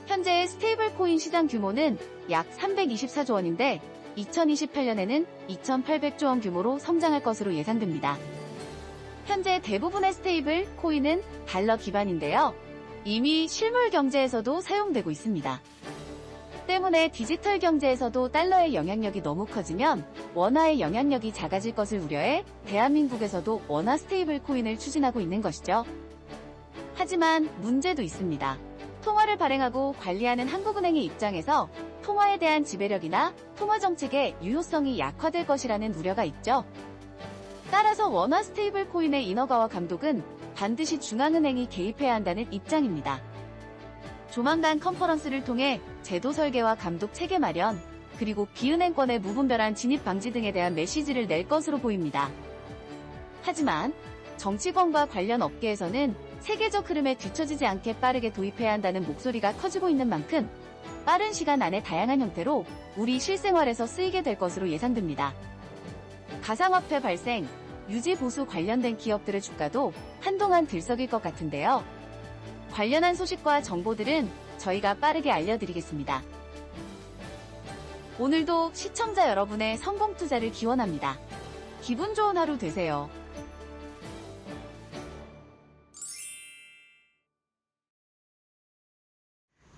현재 스테이블 코인 시장 규모는 약 324조 원인데 2028년에는 2,800조 원 규모로 성장할 것으로 예상됩니다. 현재 대부분의 스테이블 코인은 달러 기반인데요. 이미 실물 경제에서도 사용되고 있습니다. 때문에 디지털 경제에서도 달러의 영향력이 너무 커지면 원화의 영향력이 작아질 것을 우려해 대한민국에서도 원화 스테이블 코인을 추진하고 있는 것이죠. 하지만 문제도 있습니다. 통화를 발행하고 관리하는 한국은행의 입장에서 통화에 대한 지배력이나 통화 정책의 유효성이 약화될 것이라는 우려가 있죠. 따라서 원화 스테이블 코인의 인허가와 감독은 반드시 중앙은행이 개입해야 한다는 입장입니다. 조만간 컨퍼런스를 통해 제도 설계와 감독 체계 마련, 그리고 비은행권의 무분별한 진입 방지 등에 대한 메시지를 낼 것으로 보입니다. 하지만 정치권과 관련 업계에서는 세계적 흐름에 뒤처지지 않게 빠르게 도입해야 한다는 목소리가 커지고 있는 만큼 빠른 시간 안에 다양한 형태로 우리 실생활에서 쓰이게 될 것으로 예상됩니다. 가상화폐 발생, 유지 보수 관련된 기업들의 주가도 한동안 들썩일 것 같은데요. 관련한 소식과 정보들은 저희가 빠르게 알려드리겠습니다. 오늘도 시청자 여러분의 성공 투자를 기원합니다. 기분 좋은 하루 되세요.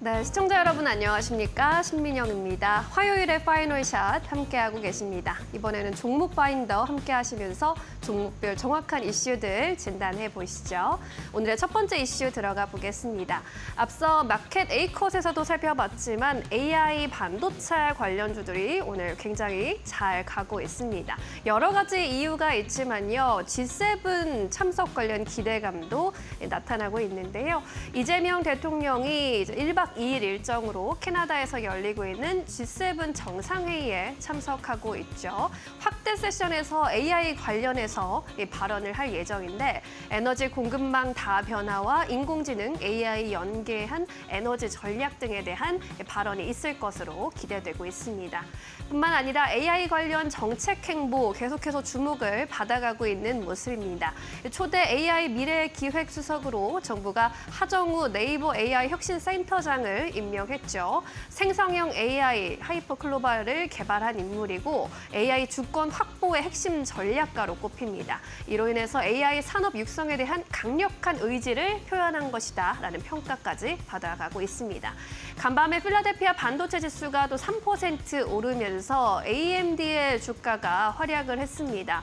네, 시청자 여러분 안녕하십니까? 신민영입니다. 화요일에 파이널샷 함께하고 계십니다. 이번에는 종목 파인더 함께하시면서 종목별 정확한 이슈들 진단해 보시죠. 오늘의 첫 번째 이슈 들어가 보겠습니다. 앞서 마켓 A컷에서도 살펴봤지만 AI 반도체 관련주들이 오늘 굉장히 잘 가고 있습니다. 여러 가지 이유가 있지만요. G7 참석 관련 기대감도 나타나고 있는데요. 이재명 대통령이 1박 2일 일정으로 캐나다에서 열리고 있는 G7 정상회의에 참석하고 있죠. 확대 세션에서 AI 관련해서 발언을 할 예정인데 에너지 공급망 다변화와 인공지능, AI 연계한 에너지 전략 등에 대한 발언이 있을 것으로 기대되고 있습니다. 뿐만 아니라 AI 관련 정책 행보 계속해서 주목을 받아가고 있는 모습입니다. 초대 AI 미래 기획 수석으로 정부가 하정우 네이버 AI 혁신센터장을 임명했죠. 생성형 AI 하이퍼클로바를 개발한 인물이고 AI 주권 확보의 핵심 전략가로 꼽힙니다. 이로 인해서 AI 산업 육성에 대한 강력한 의지를 표현한 것이다라는 평가까지 받아가고 있습니다. 간밤에 필라델피아 반도체 지수가 또 3% 오르면서 AMD의 주가가 활약을 했습니다.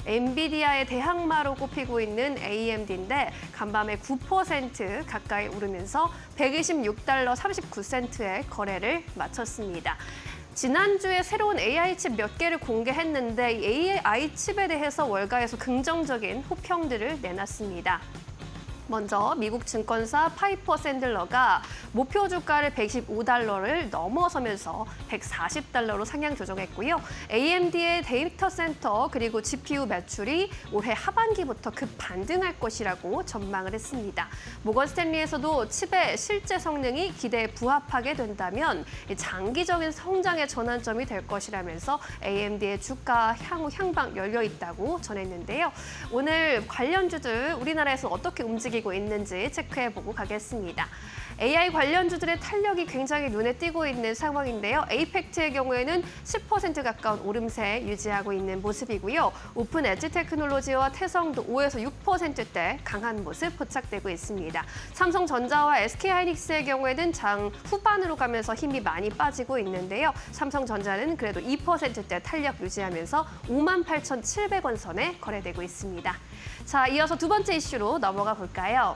엔비디아의 대항마로 꼽히고 있는 AMD인데 간밤에 9% 가까이 오르면서 126달러 39센트의 거래를 마쳤습니다. 지난주에 새로운 AI 칩 몇 개를 공개했는데 이 AI 칩에 대해서 월가에서 긍정적인 호평들을 내놨습니다. 먼저 미국 증권사 파이퍼 샌들러가 목표 주가를 115달러를 넘어서면서 140달러로 상향 조정했고요. AMD의 데이터 센터 그리고 GPU 매출이 올해 하반기부터 급 반등할 것이라고 전망을 했습니다. 모건 스탠리에서도 칩의 실제 성능이 기대에 부합하게 된다면 장기적인 성장의 전환점이 될 것이라면서 AMD의 주가 향후 향방 열려 있다고 전했는데요. 오늘 관련주들 우리나라에서 어떻게 움직이고 있는지 체크해보고 가겠습니다. AI 관련주들의 탄력이 굉장히 눈에 띄고 있는 상황인데요. 에이펙트의 경우에는 10% 가까운 오름세 유지하고 있는 모습이고요. 오픈 엣지 테크놀로지와 태성도 5에서 6%대 강한 모습 포착되고 있습니다. 삼성전자와 SK하이닉스의 경우에는 장 후반으로 가면서 힘이 많이 빠지고 있는데요. 삼성전자는 그래도 2%대 탄력 유지하면서 58,700원 선에 거래되고 있습니다. 자, 이어서 두 번째 이슈로 넘어가 볼까요?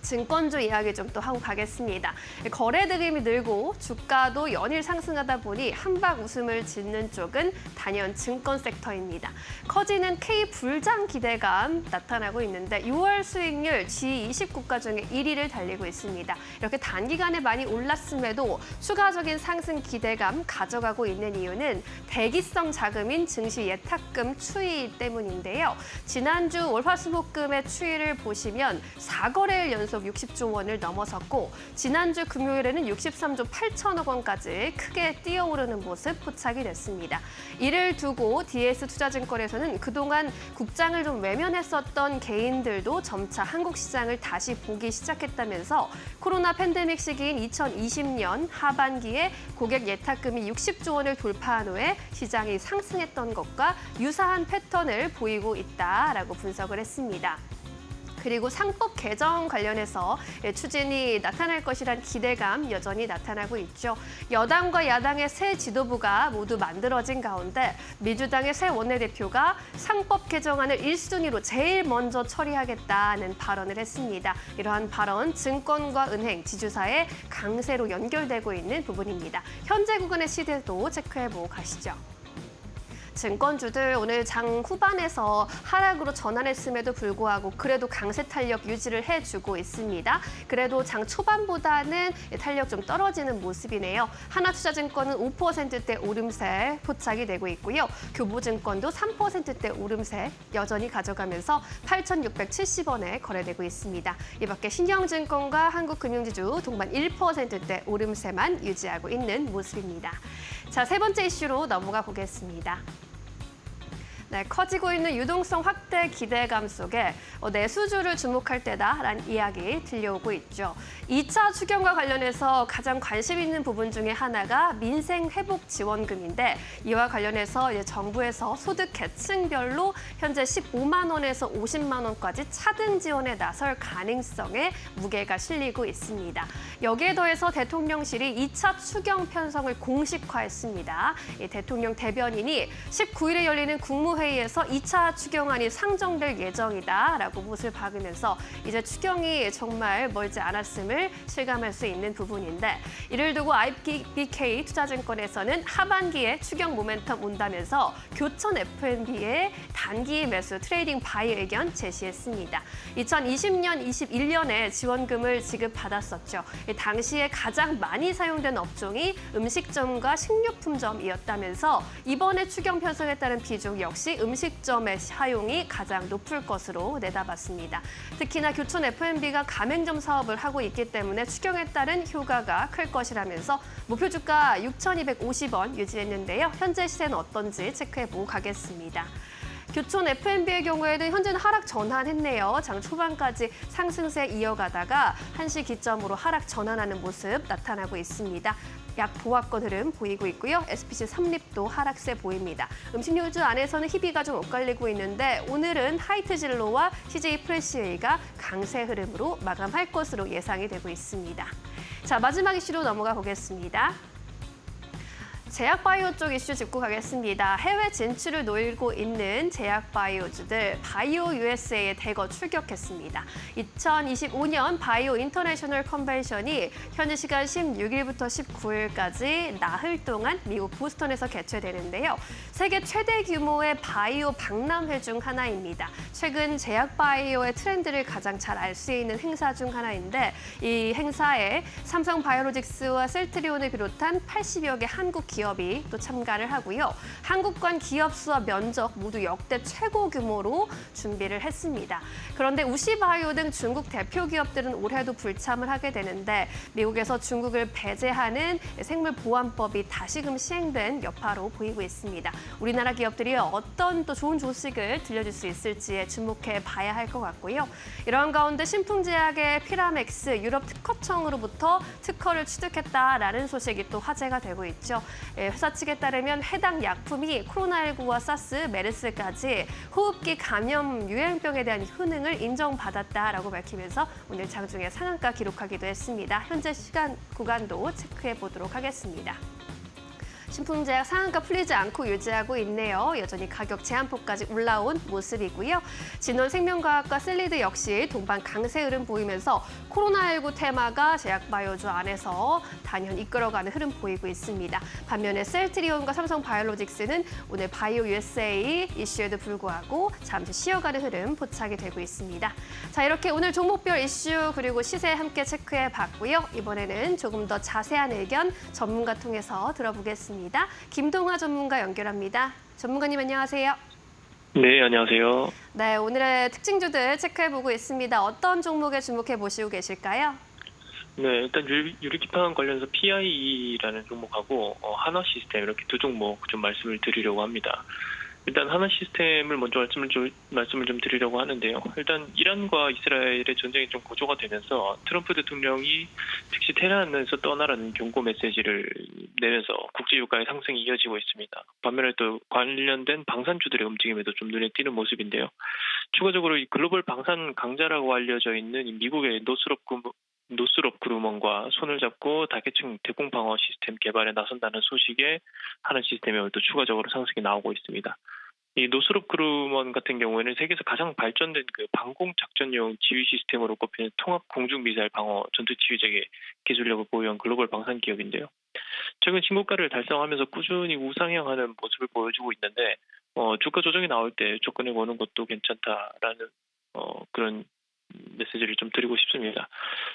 증권주 이야기 좀 또 하고 가겠습니다. 거래 대금이 늘고 주가도 연일 상승하다 보니 한박 웃음을 짓는 쪽은 단연 증권 섹터입니다. 커지는 K 불장 기대감 나타나고 있는데 6월 수익률 G20 국가 중에 1위를 달리고 있습니다. 이렇게 단기간에 많이 올랐음에도 추가적인 상승 기대감 가져가고 있는 이유는 대기성 자금인 증시 예탁금 추이 때문인데요. 지난주 월화수목금의 추이를 보시면 4거래일 연속 60조 원을 넘어섰고 지난주 금요일에는 63조 8천억 원까지 크게 뛰어오르는 모습 포착이 됐습니다. 이를 두고 DS투자증권에서는 그동안 국장을 좀 외면했었던 개인들도 점차 한국 시장을 다시 보기 시작했다면서 코로나 팬데믹 시기인 2020년 하반기에 고객 예탁금이 60조 원을 돌파한 후에 시장이 상승했던 것과 유사한 패턴을 보이고 있다라고 분석을 했습니다. 그리고 상법 개정 관련해서 추진이 나타날 것이란 기대감 여전히 나타나고 있죠. 여당과 야당의 새 지도부가 모두 만들어진 가운데 민주당의 새 원내대표가 상법 개정안을 1순위로 제일 먼저 처리하겠다는 발언을 했습니다. 이러한 발언, 증권과 은행, 지주사의 강세로 연결되고 있는 부분입니다. 현재 구간의 시대도 체크해보고 가시죠. 증권주들 오늘 장 후반에서 하락으로 전환했음에도 불구하고 그래도 강세 탄력 유지를 해주고 있습니다. 그래도 장 초반보다는 탄력 좀 떨어지는 모습이네요. 하나투자증권은 5%대 오름세 포착이 되고 있고요. 교보증권도 3%대 오름세 여전히 가져가면서 8,670원에 거래되고 있습니다. 이 밖에 신영증권과 한국금융지주 동반 1%대 오름세만 유지하고 있는 모습입니다. 자, 세 번째 이슈로 넘어가 보겠습니다. 네, 커지고 있는 유동성 확대 기대감 속에 내수주를 주목할 때다라는 이야기 들려오고 있죠. 2차 추경과 관련해서 가장 관심 있는 부분 중에 하나가 민생회복지원금인데 이와 관련해서 이제 정부에서 소득 계층별로 현재 15만 원에서 50만 원까지 차등 지원에 나설 가능성에 무게가 실리고 있습니다. 여기에 더해서 대통령실이 2차 추경 편성을 공식화했습니다. 이 대통령 대변인이 19일에 열리는 국무회의에서 2차 추경안이 상정될 예정이다라고 못을 박으면서 이제 추경이 정말 멀지 않았음을 실감할 수 있는 부분인데 이를 두고 IBK 투자증권에서는 하반기에 추경 모멘텀 온다면서 교천 F&B의 단기 매수 트레이딩 바이 의견 제시했습니다. 2020년, 21년에 지원금을 지급받았었죠. 당시에 가장 많이 사용된 업종이 음식점과 식료품점이었다면서 이번에 추경 편성에 따른 비중 역시 음식점의 사용이 가장 높을 것으로 내다봤습니다. 특히나 교촌 F&B가 가맹점 사업을 하고 있기 때문에 추경에 따른 효과가 클 것이라면서 목표 주가 6,250원 유지했는데요. 현재 시세는 어떤지 체크해보고 가겠습니다. 교촌 F&B의 경우에는 현재는 하락 전환했네요. 장 초반까지 상승세 이어가다가 한시 기점으로 하락 전환하는 모습 나타나고 있습니다. 약 보합권 흐름 보이고 있고요. SPC 삼립도 하락세 보입니다. 음식료주 안에서는 희비가 좀 엇갈리고 있는데 오늘은 하이트진로와 CJ 프레시웨이가 강세 흐름으로 마감할 것으로 예상이 되고 있습니다. 자, 마지막 이슈로 넘어가 보겠습니다. 제약바이오 쪽 이슈 짚고 가겠습니다. 해외 진출을 노리고 있는 제약바이오주들 바이오 USA에 대거 출격했습니다. 2025년 바이오 인터내셔널 컨벤션이 현지 시간 16일부터 19일까지 나흘 동안 미국 보스턴에서 개최되는데요. 세계 최대 규모의 바이오 박람회 중 하나입니다. 최근 제약바이오의 트렌드를 가장 잘 알 수 있는 행사 중 하나인데 이 행사에 삼성바이오로직스와 셀트리온을 비롯한 80여 개 한국 기업이 또 참가를 하고요. 한국관 기업 수와 면적 모두 역대 최고 규모로 준비를 했습니다. 그런데 우시바이오 등 중국 대표 기업들은 올해도 불참을 하게 되는데 미국에서 중국을 배제하는 생물보안법이 다시금 시행된 여파로 보이고 있습니다. 우리나라 기업들이 어떤 또 좋은 소식을 들려줄 수 있을지에 주목해 봐야 할 것 같고요. 이런 가운데 신풍제약의 피라맥스 유럽 특허청으로부터 특허를 취득했다라는 소식이 또 화제가 되고 있죠. 회사 측에 따르면 해당 약품이 코로나19와 사스, 메르스까지 호흡기 감염 유행병에 대한 효능을 인정받았다라고 밝히면서 오늘 장중에 상한가 기록하기도 했습니다. 현재 시간 구간도 체크해 보도록 하겠습니다. 신풍제약 상한가 풀리지 않고 유지하고 있네요. 여전히 가격 제한폭까지 올라온 모습이고요. 진원생명과학과 셀리드 역시 동반 강세 흐름 보이면서 코로나19 테마가 제약바이오주 안에서 단연 이끌어가는 흐름 보이고 있습니다. 반면에 셀트리온과 삼성바이오로직스는 오늘 바이오 USA 이슈에도 불구하고 잠시 쉬어가는 흐름 포착이 되고 있습니다. 자, 이렇게 오늘 종목별 이슈 그리고 시세 함께 체크해 봤고요. 이번에는 조금 더 자세한 의견 전문가 통해서 들어보겠습니다. 김동화 전문가 연결합니다. 전문가님 안녕하세요. 네, 안녕하세요. 네, 오늘의 특징주들 체크해보고 있습니다. 어떤 종목에 주목해 보시고 계실까요? 네, 일단 유리기판 관련해서 PI라는 종목하고 한화시스템 이렇게 두 종목 좀 말씀을 드리려고 합니다. 일단 한화시스템을 먼저 말씀을 좀 드리려고 하는데요. 일단 이란과 이스라엘의 전쟁이 좀 고조가 되면서 트럼프 대통령이 즉시 테헤란에서 떠나라는 경고 메시지를 내면서 국제 유가의 상승이 이어지고 있습니다. 반면에 또 관련된 방산주들의 움직임에도 좀 눈에 띄는 모습인데요. 추가적으로 이 글로벌 방산 강자라고 알려져 있는 이 미국의 노스롭 그루먼과 손을 잡고 다계층 대공 방어 시스템 개발에 나선다는 소식에 한화시스템에 또 추가적으로 상승이 나오고 있습니다. 이 노스롭 그루먼 같은 경우에는 세계에서 가장 발전된 그 방공 작전용 지휘 시스템으로 꼽히는 통합 공중 미사일 방어 전투 지휘적의 기술력을 보유한 글로벌 방산 기업인데요. 최근 신고가를 달성하면서 꾸준히 우상향하는 모습을 보여주고 있는데 주가 조정이 나올 때 접근해 보는 것도 괜찮다라는 그런 메시지를 좀 드리고 싶습니다.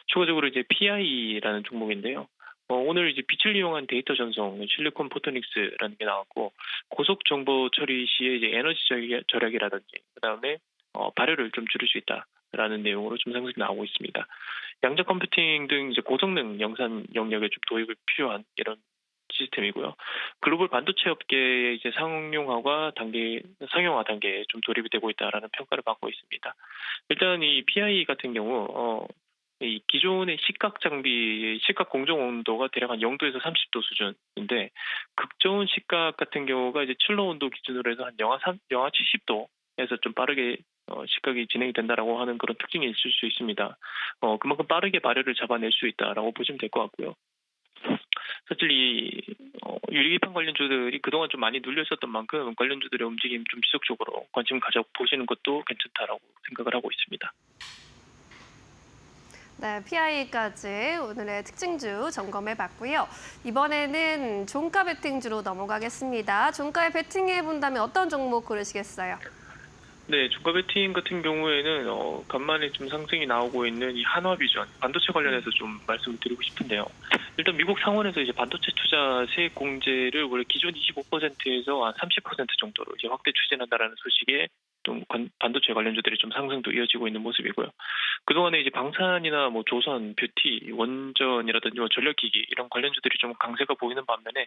추가적으로 이제 PI라는 종목인데요. 오늘 이제 빛을 이용한 데이터 전송, 실리콘 포토닉스라는 게 나왔고, 고속 정보 처리 시에 이제 에너지 절약이라든지, 그 다음에 발열을 좀 줄일 수 있다라는 내용으로 좀 상승이 나오고 있습니다. 양자 컴퓨팅 등 이제 고성능 영상 영역에 좀 도입을 필요한 이런 시스템이고요. 글로벌 반도체 업계의 이제 상용화 단계에 좀 돌입이 되고 있다라는 평가를 받고 있습니다. 일단 이 PI 같은 경우 이 기존의 식각 장비, 식각 공정 온도가 대략 한 0도에서 30도 수준인데 극저온 식각 같은 경우가 이제 칠러 온도 기준으로 해서 한 영하 70도에서 좀 빠르게 식각이 진행이 된다라고 하는 그런 특징이 있을 수 있습니다. 그만큼 빠르게 발열을 잡아낼 수 있다라고 보시면 될 것 같고요. 사실 이 유리기판 관련주들이 그동안 좀 많이 눌려 있었던 만큼 관련주들의 움직임 좀 지속적으로 관심 가져 보시는 것도 괜찮다라고 생각을 하고 있습니다. 네, PI까지 오늘의 특징주 점검해 봤고요. 이번에는 종가 베팅주로 넘어가겠습니다. 종가에 베팅해 본다면 어떤 종목 고르시겠어요? 네, 주가 베팅 같은 경우에는 간만에 좀 상승이 나오고 있는 이 한화비전 반도체 관련해서 좀 말씀을 드리고 싶은데요. 일단 미국 상원에서 이제 반도체 투자 세액 공제를 원래 기존 25%에서 한 30% 정도로 이제 확대 추진한다라는 소식에 좀 반도체 관련주들이 좀 상승도 이어지고 있는 모습이고요. 그동안에 이제 방산이나 뭐 조선, 뷰티, 원전이라든지 전력기기 이런 관련주들이 좀 강세가 보이는 반면에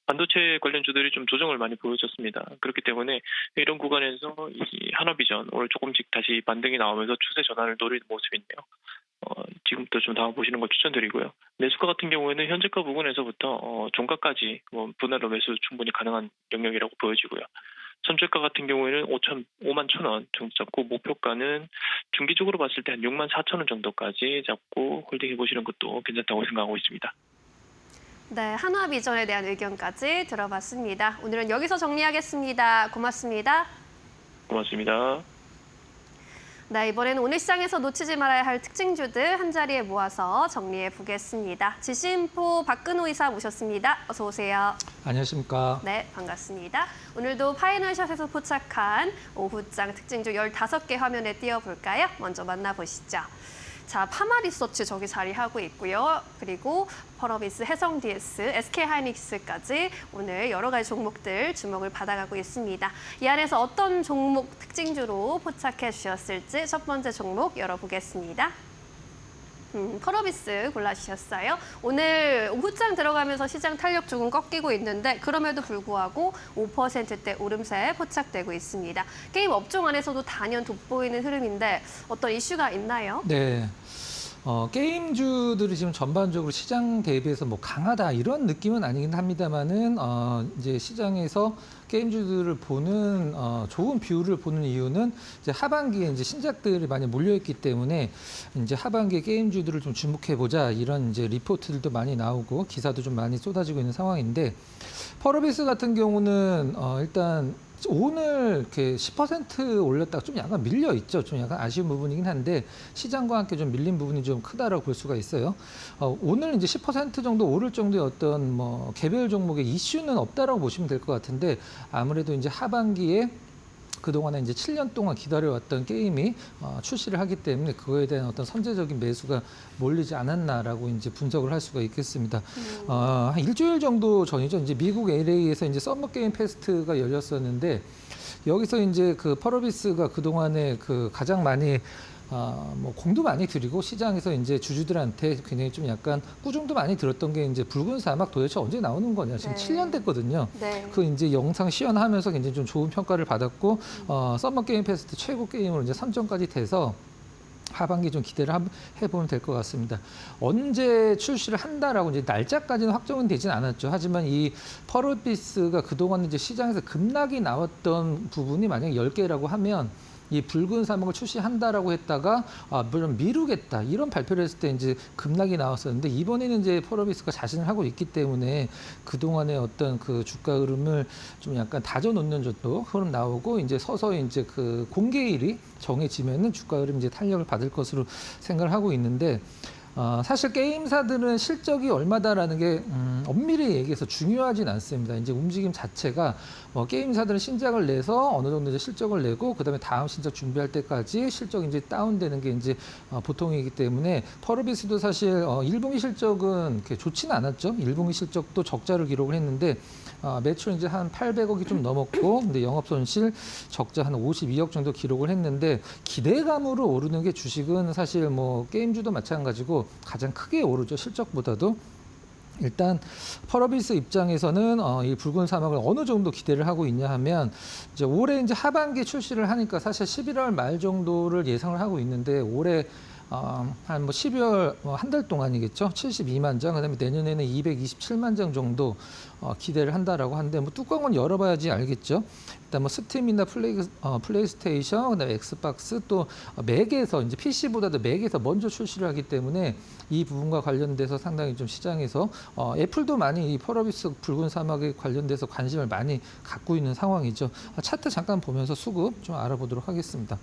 반도체 관련주들이 좀 조정을 많이 보여줬습니다. 그렇기 때문에 이런 구간에서 이 한화비전 오늘 조금씩 다시 반등이 나오면서 추세 전환을 노리는 모습인데요. 지금부터 좀 담아보시는 걸 추천드리고요. 매수가 같은 경우에는 현재가 부근에서부터 종가까지 분할로 매수 충분히 가능한 영역이라고 보여지고요. 선출가 같은 경우에는 5만 1,000원 정도 잡고 목표가는 중기적으로 봤을 때 한 6만 4천 원 정도까지 잡고 홀딩해 보시는 것도 괜찮다고 생각하고 있습니다. 네, 한화비전에 대한 의견까지 들어봤습니다. 오늘은 여기서 정리하겠습니다. 고맙습니다. 고맙습니다. 네, 이번에는 오늘 시장에서 놓치지 말아야 할 특징주들 한자리에 모아서 정리해 보겠습니다. 지신포 박근호 이사 모셨습니다. 어서 오세요. 안녕하십니까. 네, 반갑습니다. 오늘도 파이널샷에서 포착한 오후장 특징주 15개 화면에 띄워볼까요? 먼저 만나보시죠. 자, 파마리서치 저기 자리하고 있고요. 그리고 펄어비스, 해성DS, SK하이닉스까지 오늘 여러 가지 종목들 주목을 받아가고 있습니다. 이 안에서 어떤 종목 특징주로 포착해 주셨을지 첫 번째 종목 열어보겠습니다. 펄어비스 골라주셨어요. 오늘 오후장 들어가면서 시장 탄력 조금 꺾이고 있는데 그럼에도 불구하고 5%대 오름세 포착되고 있습니다. 게임 업종 안에서도 단연 돋보이는 흐름인데 어떤 이슈가 있나요? 네. 게임주들이 지금 전반적으로 시장 대비해서 뭐 강하다 이런 느낌은 아니긴 합니다만은 이제 시장에서 게임주들을 보는 좋은 비율을 보는 이유는 이제 하반기에 이제 신작들이 많이 몰려있기 때문에 이제 하반기에 게임주들을 좀 주목해 보자 이런 이제 리포트들도 많이 나오고 기사도 좀 많이 쏟아지고 있는 상황인데 펄어비스 같은 경우는 일단 오늘 이렇게 10% 올렸다가 좀 약간 밀려 있죠. 좀 약간 아쉬운 부분이긴 한데 시장과 함께 좀 밀린 부분이 좀 크다라고 볼 수가 있어요. 오늘 이제 10% 정도 오를 정도의 어떤 뭐 개별 종목의 이슈는 없다라고 보시면 될 것 같은데 아무래도 이제 하반기에 그동안에 이제 7년 동안 기다려왔던 게임이 출시를 하기 때문에 그거에 대한 어떤 선제적인 매수가 몰리지 않았나라고 이제 분석을 할 수가 있겠습니다. 한 일주일 정도 전이죠. 이제 미국 LA에서 이제 서머 게임 페스트가 열렸었는데 여기서 이제 그 펄어비스가 그동안에 그 가장 많이 뭐 공도 많이 들이고 시장에서 이제 주주들한테 굉장히 좀 약간 꾸중도 많이 들었던 게 이제 붉은 사막 도대체 언제 나오는 거냐 지금 네. 7년 됐거든요. 네. 그 이제 영상 시연하면서 굉장히 좀 좋은 평가를 받았고 서머 게임 페스트 최고 게임으로 이제 선정까지 돼서 하반기 좀 기대를 해보면 될 것 같습니다. 언제 출시를 한다라고 이제 날짜까지는 확정은 되진 않았죠. 하지만 이 펄어비스가 그동안 이제 시장에서 급락이 나왔던 부분이 만약에 10개라고 하면 이 붉은 사막을 출시한다라고 했다가 물론 미루겠다 이런 발표를 했을 때 이제 급락이 나왔었는데 이번에는 이제 펄어비스가 자신을 하고 있기 때문에 그동안의 어떤 그 주가 흐름을 좀 약간 다져놓는 정도 흐름 나오고 이제 서서히 이제 그 공개일이 정해지면은 주가 흐름 이제 탄력을 받을 것으로 생각을 하고 있는데 사실 게임사들은 실적이 얼마다라는 게 엄밀히 얘기해서 중요하진 않습니다. 이제 움직임 자체가 게임사들은 신작을 내서 어느 정도 이제 실적을 내고 그다음에 다음 신작 준비할 때까지 실적이 이제 다운되는 게 이제 보통이기 때문에 펄어비스도 사실 1분기 실적은 그렇게 좋지는 않았죠. 1분기 실적도 적자를 기록을 했는데 매출 이제 한 800억이 좀 넘었고 근데 영업 손실 적자 한 52억 정도 기록을 했는데 기대감으로 오르는 게 주식은 사실 뭐 게임주도 마찬가지고 가장 크게 오르죠. 실적보다도. 일단 펄어비스 입장에서는 이 붉은 사막을 어느 정도 기대를 하고 있냐 하면 이제 올해 이제 하반기 출시를 하니까 사실 11월 말 정도를 예상을 하고 있는데 올해 한 뭐 12월 한 달 동안이겠죠. 72만 장, 그다음에 내년에는 227만 장 정도 기대를 한다라고 하는데 뭐 뚜껑은 열어봐야지 알겠죠. 일단 뭐 스팀이나 플레이스테이션, 그다음에 엑스박스 또 맥에서 이제 PC보다도 맥에서 먼저 출시를 하기 때문에 이 부분과 관련돼서 상당히 좀 시장에서 애플도 많이 이 펄어비스 붉은 사막에 관련돼서 관심을 많이 갖고 있는 상황이죠. 차트 잠깐 보면서 수급 좀 알아보도록 하겠습니다.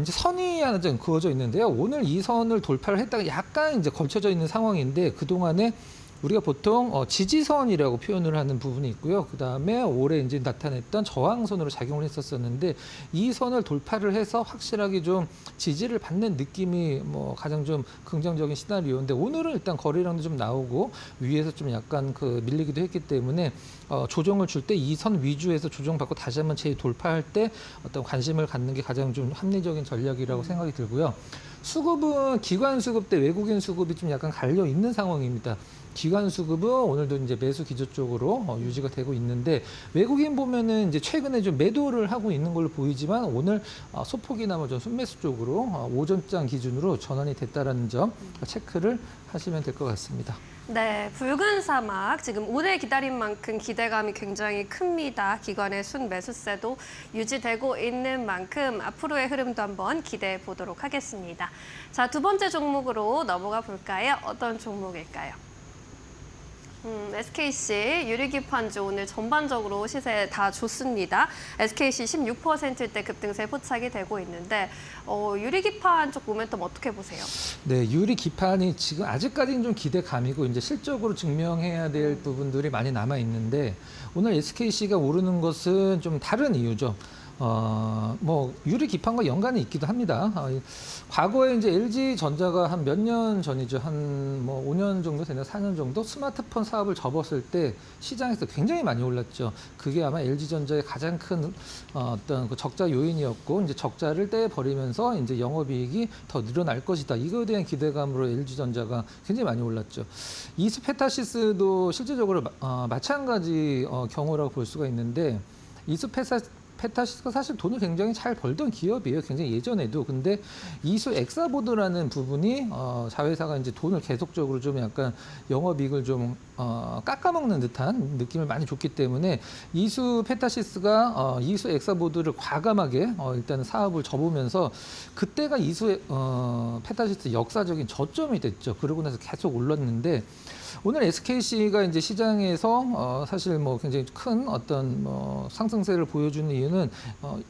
이제 선이 하나 좀 그어져 있는데요. 오늘 이 선을 돌파를 했다가 약간 이제 걸쳐져 있는 상황인데 그동안에 우리가 보통 지지선이라고 표현을 하는 부분이 있고요. 그 다음에 올해 이제 나타냈던 저항선으로 작용을 했었었는데 이 선을 돌파를 해서 확실하게 좀 지지를 받는 느낌이 뭐 가장 좀 긍정적인 시나리오인데 오늘은 일단 거래량도 좀 나오고 위에서 좀 약간 그 밀리기도 했기 때문에 조정을 줄 때 이 선 위주에서 조정받고 다시 한번 재돌파할 때 어떤 관심을 갖는 게 가장 좀 합리적인 전략이라고 생각이 들고요. 수급은 기관 수급 대 외국인 수급이 좀 약간 갈려 있는 상황입니다. 기관 수급은 오늘도 이제 매수 기조 쪽으로 유지가 되고 있는데 외국인 보면은 이제 최근에 좀 매도를 하고 있는 걸로 보이지만 오늘 소폭이나마 좀 순매수 쪽으로 오전장 기준으로 전환이 됐다라는 점 체크를 하시면 될 것 같습니다. 네, 붉은 사막 지금 오래 기다린 만큼 기대감이 굉장히 큽니다. 기관의 순매수세도 유지되고 있는 만큼 앞으로의 흐름도 한번 기대해 보도록 하겠습니다. 자, 두 번째 종목으로 넘어가 볼까요? 어떤 종목일까요? SKC 유리기판주 오늘 전반적으로 시세 다 좋습니다. SKC 16%대 급등세 포착이 되고 있는데 유리기판 쪽 모멘텀 어떻게 보세요? 네, 유리기판이 지금 아직까지는 좀 기대감이고 이제 실적으로 증명해야 될 부분들이 많이 남아 있는데 오늘 SKC가 오르는 것은 좀 다른 이유죠. 뭐 유리 기판과 연관이 있기도 합니다. 과거에 이제 LG 전자가 한 몇 년 전이죠, 한 뭐 5년 정도 되나 4년 정도 스마트폰 사업을 접었을 때 시장에서 굉장히 많이 올랐죠. 그게 아마 LG 전자의 가장 큰 어떤 그 적자 요인이었고, 이제 적자를 떼버리면서 이제 영업이익이 더 늘어날 것이다. 이거에 대한 기대감으로 LG 전자가 굉장히 많이 올랐죠. 이스페타시스도 실제적으로 마찬가지 경우라고 볼 수가 있는데, 이스페타시스가 사실 돈을 굉장히 잘 벌던 기업이에요. 굉장히 예전에도. 근데 이수 엑사보드라는 부분이 자회사가 이제 돈을 계속적으로 좀 약간 영업이익을 좀 깎아먹는 듯한 느낌을 많이 줬기 때문에 이수 페타시스가 이수 엑사보드를 과감하게 일단 사업을 접으면서 그때가 이수 페타시스 역사적인 저점이 됐죠. 그러고 나서 계속 올랐는데, 오늘 SKC가 이제 시장에서 사실 뭐 굉장히 큰 어떤 뭐 상승세를 보여주는 이유는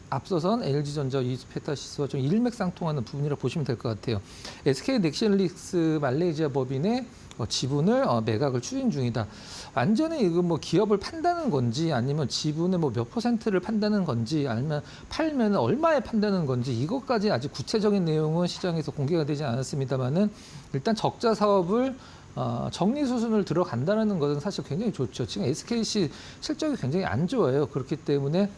앞서선 LG전자, 이스페타시스와 좀 일맥상통하는 부분이라고 보시면 될 것 같아요. SK 넥실릭스 말레이시아 법인의 지분을 매각을 추진 중이다. 완전히 이거 뭐 기업을 판다는 건지, 아니면 지분의 뭐 몇 %를 판다는 건지, 아니면 팔면 얼마에 판다는 건지, 이것까지 아직 구체적인 내용은 시장에서 공개가 되지 않았습니다만은, 일단 적자 사업을 정리 수순을 들어간다는 것은 사실 굉장히 좋죠. 지금 SKC 실적이 굉장히 안 좋아요. 그렇기 때문에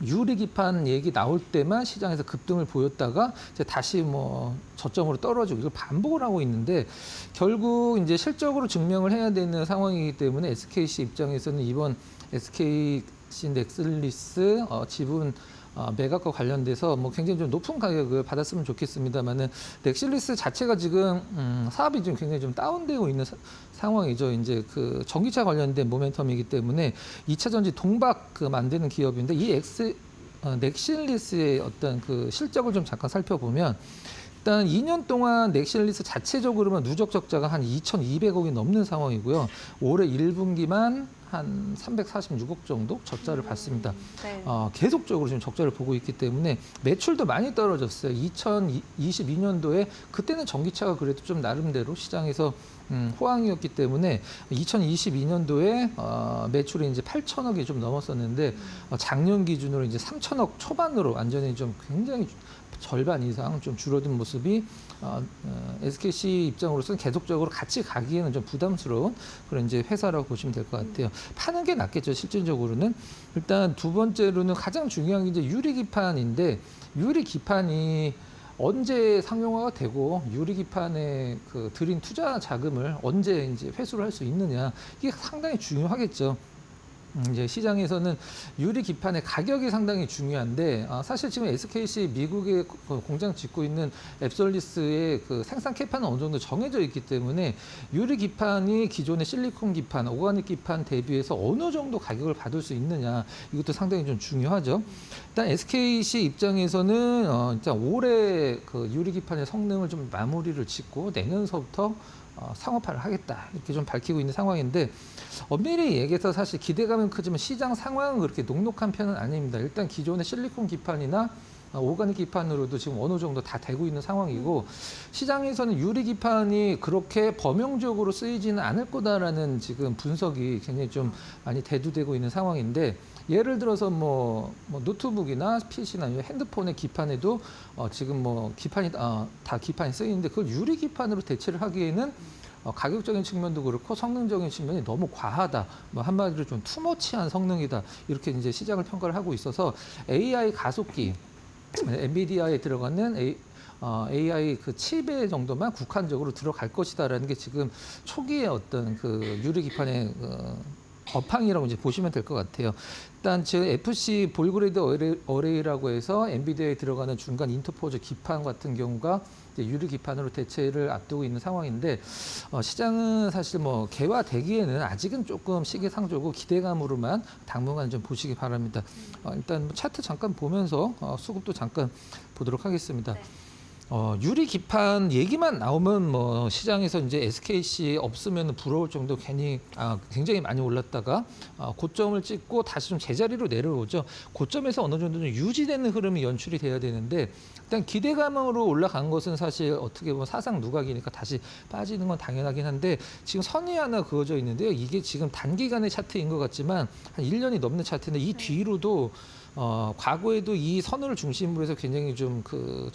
유리기판 얘기 나올 때만 시장에서 급등을 보였다가 이제 다시 뭐 저점으로 떨어지고, 이걸 반복을 하고 있는데, 결국 이제 실적으로 증명을 해야 되는 상황이기 때문에 SKC 입장에서는 이번 SKC 넥슬리스 지분 매각과 관련돼서 뭐 굉장히 좀 높은 가격을 받았으면 좋겠습니다만은, 넥실리스 자체가 지금 사업이 좀 굉장히 좀 다운되고 있는 상황이죠. 이제 그 전기차 관련된 모멘텀이기 때문에 2차 전지 동박 그 만드는 기업인데, 이 넥실리스의 어떤 그 실적을 좀 잠깐 살펴보면, 일단 2년 동안 넥실리스 자체적으로만 누적 적자가 한 2,200억이 넘는 상황이고요. 올해 1분기만 한 346억 정도 적자를 봤습니다. 네. 계속적으로 지금 적자를 보고 있기 때문에 매출도 많이 떨어졌어요. 2022년도에 그때는 전기차가 그래도 좀 나름대로 시장에서 호황이었기 때문에 2022년도에 매출이 이제 8천억이 좀 넘었었는데, 작년 기준으로 이제 3천억 초반으로 완전히 좀 굉장히 절반 이상 좀 줄어든 모습이 SKC 입장으로서는 계속적으로 같이 가기에는 좀 부담스러운 그런 이제 회사라고 보시면 될 것 같아요. 파는 게 낫겠죠, 실질적으로는. 일단 두 번째로는 가장 중요한 게 이제 유리기판인데, 유리기판이 언제 상용화가 되고 유리기판에 그 들인 투자 자금을 언제 이제 회수를 할 수 있느냐, 이게 상당히 중요하겠죠. 이제 시장에서는 유리 기판의 가격이 상당히 중요한데, 사실 지금 SKC 미국에 공장 짓고 있는 앱솔리스의 그 생산 캐파는 어느 정도 정해져 있기 때문에, 유리 기판이 기존의 실리콘 기판, 오가닉 기판 대비해서 어느 정도 가격을 받을 수 있느냐, 이것도 상당히 좀 중요하죠. 일단 SKC 입장에서는 일단 올해 그 유리 기판의 성능을 좀 마무리를 짓고 내년서부터 상업화를 하겠다, 이렇게 좀 밝히고 있는 상황인데, 엄밀히 얘기해서 사실 기대감은 크지만 시장 상황은 그렇게 녹록한 편은 아닙니다. 일단 기존의 실리콘 기판이나 오가닉 기판으로도 지금 어느 정도 다 되고 있는 상황이고, 시장에서는 유리 기판이 그렇게 범용적으로 쓰이지는 않을 거다라는 지금 분석이 굉장히 좀 많이 대두되고 있는 상황인데, 예를 들어서 뭐 노트북이나 PC나 핸드폰의 기판에도 지금 뭐 기판이 다 기판이 쓰이는데, 그걸 유리 기판으로 대체를 하기에는 가격적인 측면도 그렇고 성능적인 측면이 너무 과하다, 뭐 한마디로 좀 투머치한 성능이다, 이렇게 이제 시장을 평가를 하고 있어서, AI 가속기, 엔비디아에 들어가는 AI 그 칩의 정도만 국한적으로 들어갈 것이다라는 게 지금 초기의 어떤 그 유리 기판의 업황이라고 이제 보시면 될 것 같아요. 일단 지금 FC 볼그레이드 어레이라고 해서 엔비디아에 들어가는 중간 인터포즈 기판 같은 경우가 이제 유리 기판으로 대체를 앞두고 있는 상황인데, 시장은 사실 뭐 개화되기에는 아직은 조금 시기상조고 기대감으로만 당분간 좀 보시기 바랍니다. 일단 차트 잠깐 보면서 수급도 잠깐 보도록 하겠습니다. 네. 유리 기판 얘기만 나오면 뭐 시장에서 이제 SKC 없으면 부러울 정도 굉장히 많이 올랐다가 고점을 찍고 다시 좀 제자리로 내려오죠. 고점에서 어느 정도 좀 유지되는 흐름이 연출이 돼야 되는데, 일단 기대감으로 올라간 것은 사실 어떻게 보면 사상 누각이니까 다시 빠지는 건 당연하긴 한데, 지금 선이 하나 그어져 있는데요. 이게 지금 단기간의 차트인 것 같지만 한 1년이 넘는 차트인데, 이 뒤로도 과거에도 이 선을 중심으로 해서 굉장히 좀 그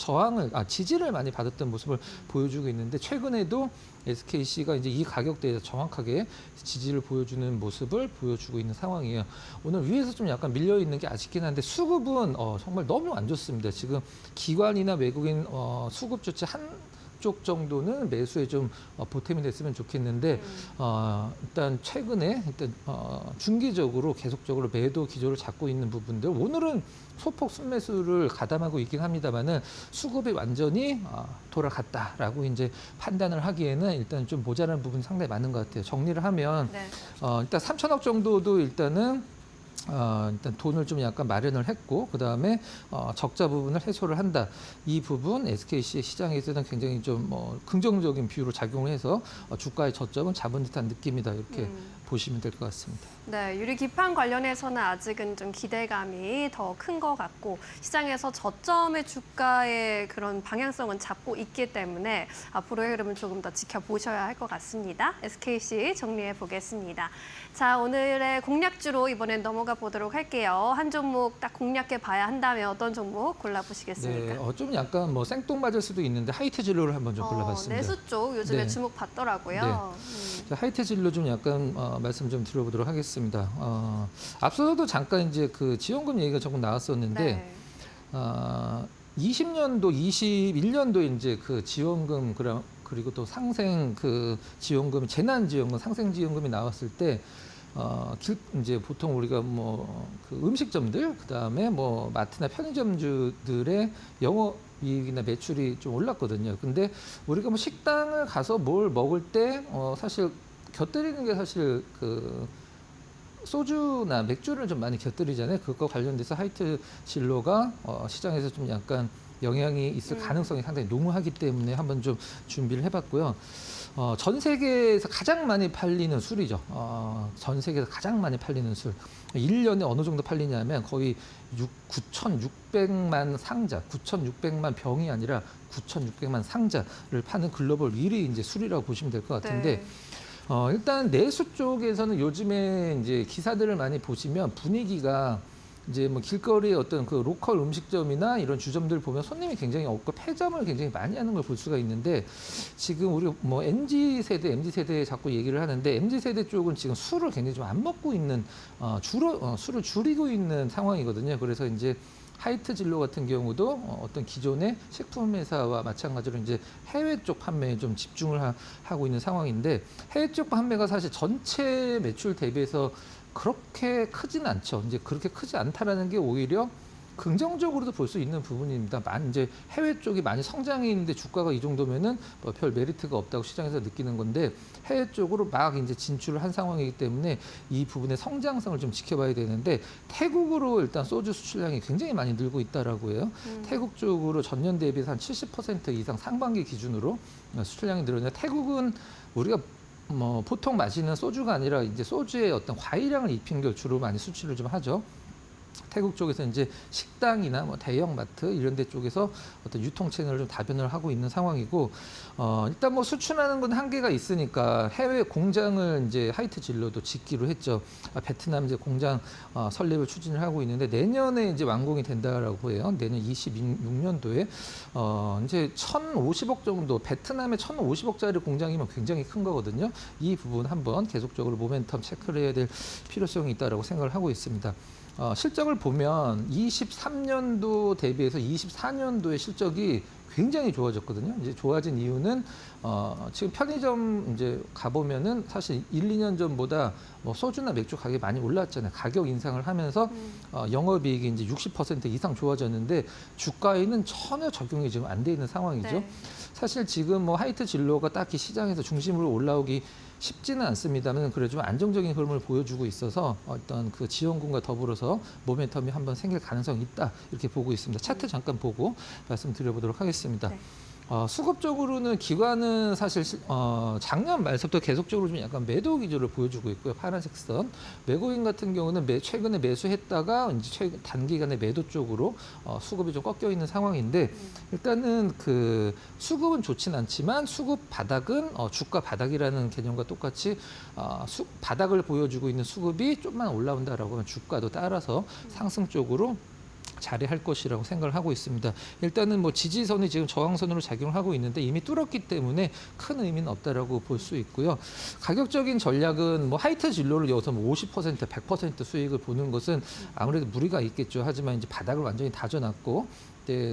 지지를 많이 받았던 모습을 보여주고 있는데 최근에도 SKC가 이제 이 가격대에서 정확하게 지지를 보여주는 모습을 보여주고 있는 상황이에요. 오늘 위에서 좀 약간 밀려 있는 게 아쉽긴 한데 수급은 정말 너무 안 좋습니다. 지금 기관이나 외국인 수급 조치 한쪽 정도는 매수에 좀 보탬이 됐으면 좋겠는데 일단 최근에 중기적으로 계속적으로 매도 기조를 잡고 있는 부분들 오늘은 소폭 순매수를 가담하고 있긴 합니다만은 수급이 완전히 돌아갔다라고 이제 판단을 하기에는 일단 좀 모자란 부분이 상당히 많은 것 같아요. 정리를 하면 네. 일단 3천억 정도도 일단 돈을 좀 약간 마련을 했고 그다음에 적자 부분을 해소를 한다. 이 부분 SKC의 시장에서는 굉장히 좀 긍정적인 비율로 작용을 해서 주가의 저점은 잡은 듯한 느낌이다. 이렇게 보시면 될 것 같습니다. 네, 유리 기판 관련해서는 아직은 좀 기대감이 더 큰 것 같고 시장에서 저점의 주가의 그런 방향성은 잡고 있기 때문에 앞으로의 흐름은 조금 더 지켜보셔야 할 것 같습니다. SKC 정리해 보겠습니다. 자, 오늘의 공략주로 이번엔 넘어가 보도록 할게요. 한 종목 딱 공략해 봐야 한다면 어떤 종목 골라보시겠습니까? 네, 좀 약간 생뚱맞을 수도 있는데 하이트 진로를 한번 좀 골라봤습니다. 내수 쪽 요즘에 네. 주목 받더라고요. 자, 하이트 진로 좀 약간 말씀 좀 드려보도록 하겠습니다. 앞서도 잠깐 이제 그 지원금 얘기가 조금 나왔었는데 네. 20년도, 21년도 이제 그 지원금 그리고 또 상생 그 지원금, 재난 지원금, 상생 지원금이 나왔을 때 이제 보통 우리가 그 음식점들, 그다음에 마트나 편의점주들의 영업이익이나 매출이 좀 올랐거든요. 근데 우리가 식당을 가서 뭘 먹을 때 사실 곁들이는 게 사실 그 소주나 맥주를 좀 많이 곁들이잖아요. 그것과 관련돼서 하이트 진로가 시장에서 좀 약간 영향이 있을 가능성이 상당히 농후하기 때문에 한번 좀 준비를 해봤고요. 전 세계에서 가장 많이 팔리는 술이죠. 전 세계에서 가장 많이 팔리는 술. 1년에 어느 정도 팔리냐면 거의 9,600만 상자, 9,600만 병이 아니라 9,600만 상자를 파는 글로벌 1위 이제 술이라고 보시면 될 것 같은데 네. 일단 내수 쪽에서는 요즘에 이제 기사들을 많이 보시면 분위기가 이제 길거리의 어떤 그 로컬 음식점이나 이런 주점들 보면 손님이 굉장히 없고 폐점을 굉장히 많이 하는 걸 볼 수가 있는데 지금 우리 MZ세대 자꾸 얘기를 하는데 MZ세대 쪽은 지금 술을 굉장히 좀 안 먹고 있는 주로 술을 줄이고 있는 상황이거든요. 그래서 이제 하이트 진로 같은 경우도 어떤 기존의 식품 회사와 마찬가지로 이제 해외 쪽 판매에 좀 집중을 하고 있는 상황인데 해외 쪽 판매가 사실 전체 매출 대비해서 그렇게 크지는 않죠. 이제 그렇게 크지 않다라는 게 오히려 긍정적으로도 볼 수 있는 부분입니다. 이제 해외 쪽이 많이 성장해 있는데 주가가 이 정도면은 별 메리트가 없다고 시장에서 느끼는 건데 해외 쪽으로 막 이제 진출을 한 상황이기 때문에 이 부분의 성장성을 좀 지켜봐야 되는데 태국으로 일단 소주 수출량이 굉장히 많이 늘고 있다라고 해요. 태국 쪽으로 전년 대비해서 한 70% 이상 상반기 기준으로 수출량이 늘었는데 태국은 우리가 보통 마시는 소주가 아니라 이제 소주의 어떤 과일량을 입힌 걸 주로 많이 수출을 좀 하죠. 태국 쪽에서 이제 식당이나 대형마트 이런 데 쪽에서 어떤 유통 채널을 좀 다변을 하고 있는 상황이고 일단 수출하는 건 한계가 있으니까 해외 공장을 이제 하이트 진로도 짓기로 했죠. 베트남 이제 공장 설립을 추진을 하고 있는데 내년에 이제 완공이 된다라고 해요. 내년 26년도에 이제 1,050억 정도 베트남에 1,050억짜리 공장이면 굉장히 큰 거거든요. 이 부분 한번 계속적으로 모멘텀 체크를 해야 될 필요성이 있다라고 생각을 하고 있습니다. 실적을 보면 23년도 대비해서 24년도의 실적이 굉장히 좋아졌거든요. 이제 좋아진 이유는 지금 편의점 이제 가보면은 사실 1, 2년 전보다 소주나 맥주 가격이 많이 올랐잖아요. 가격 인상을 하면서 영업이익이 이제 60% 이상 좋아졌는데 주가에는 전혀 적용이 지금 안 돼 있는 상황이죠. 네. 사실 지금 하이트 진로가 딱히 시장에서 중심으로 올라오기 쉽지는 않습니다만 그래도 좀 안정적인 흐름을 보여주고 있어서 어떤 그 지원금과 더불어서 모멘텀이 한번 생길 가능성이 있다 이렇게 보고 있습니다. 차트 잠깐 보고 말씀드려보도록 하겠습니다. 네. 수급적으로는 기관은 사실 작년 말부터 계속적으로 좀 약간 매도 기조를 보여주고 있고요. 파란색 선. 외국인 같은 경우는 최근에 매수했다가 이제 최근 단기간에 매도 쪽으로 수급이 좀 꺾여 있는 상황인데 일단은 그 수급은 좋진 않지만 수급 바닥은 주가 바닥이라는 개념과 똑같이 바닥을 보여주고 있는 수급이 좀만 올라온다라고 하면 주가도 따라서 상승 쪽으로 자리할 것이라고 생각을 하고 있습니다. 일단은 뭐 지지선이 지금 저항선으로 작용을 하고 있는데 이미 뚫었기 때문에 큰 의미는 없다라고 볼 수 있고요. 가격적인 전략은 뭐 하이트 진로를 여기서 뭐 50%, 100% 수익을 보는 것은 아무래도 무리가 있겠죠. 하지만 이제 바닥을 완전히 다져놨고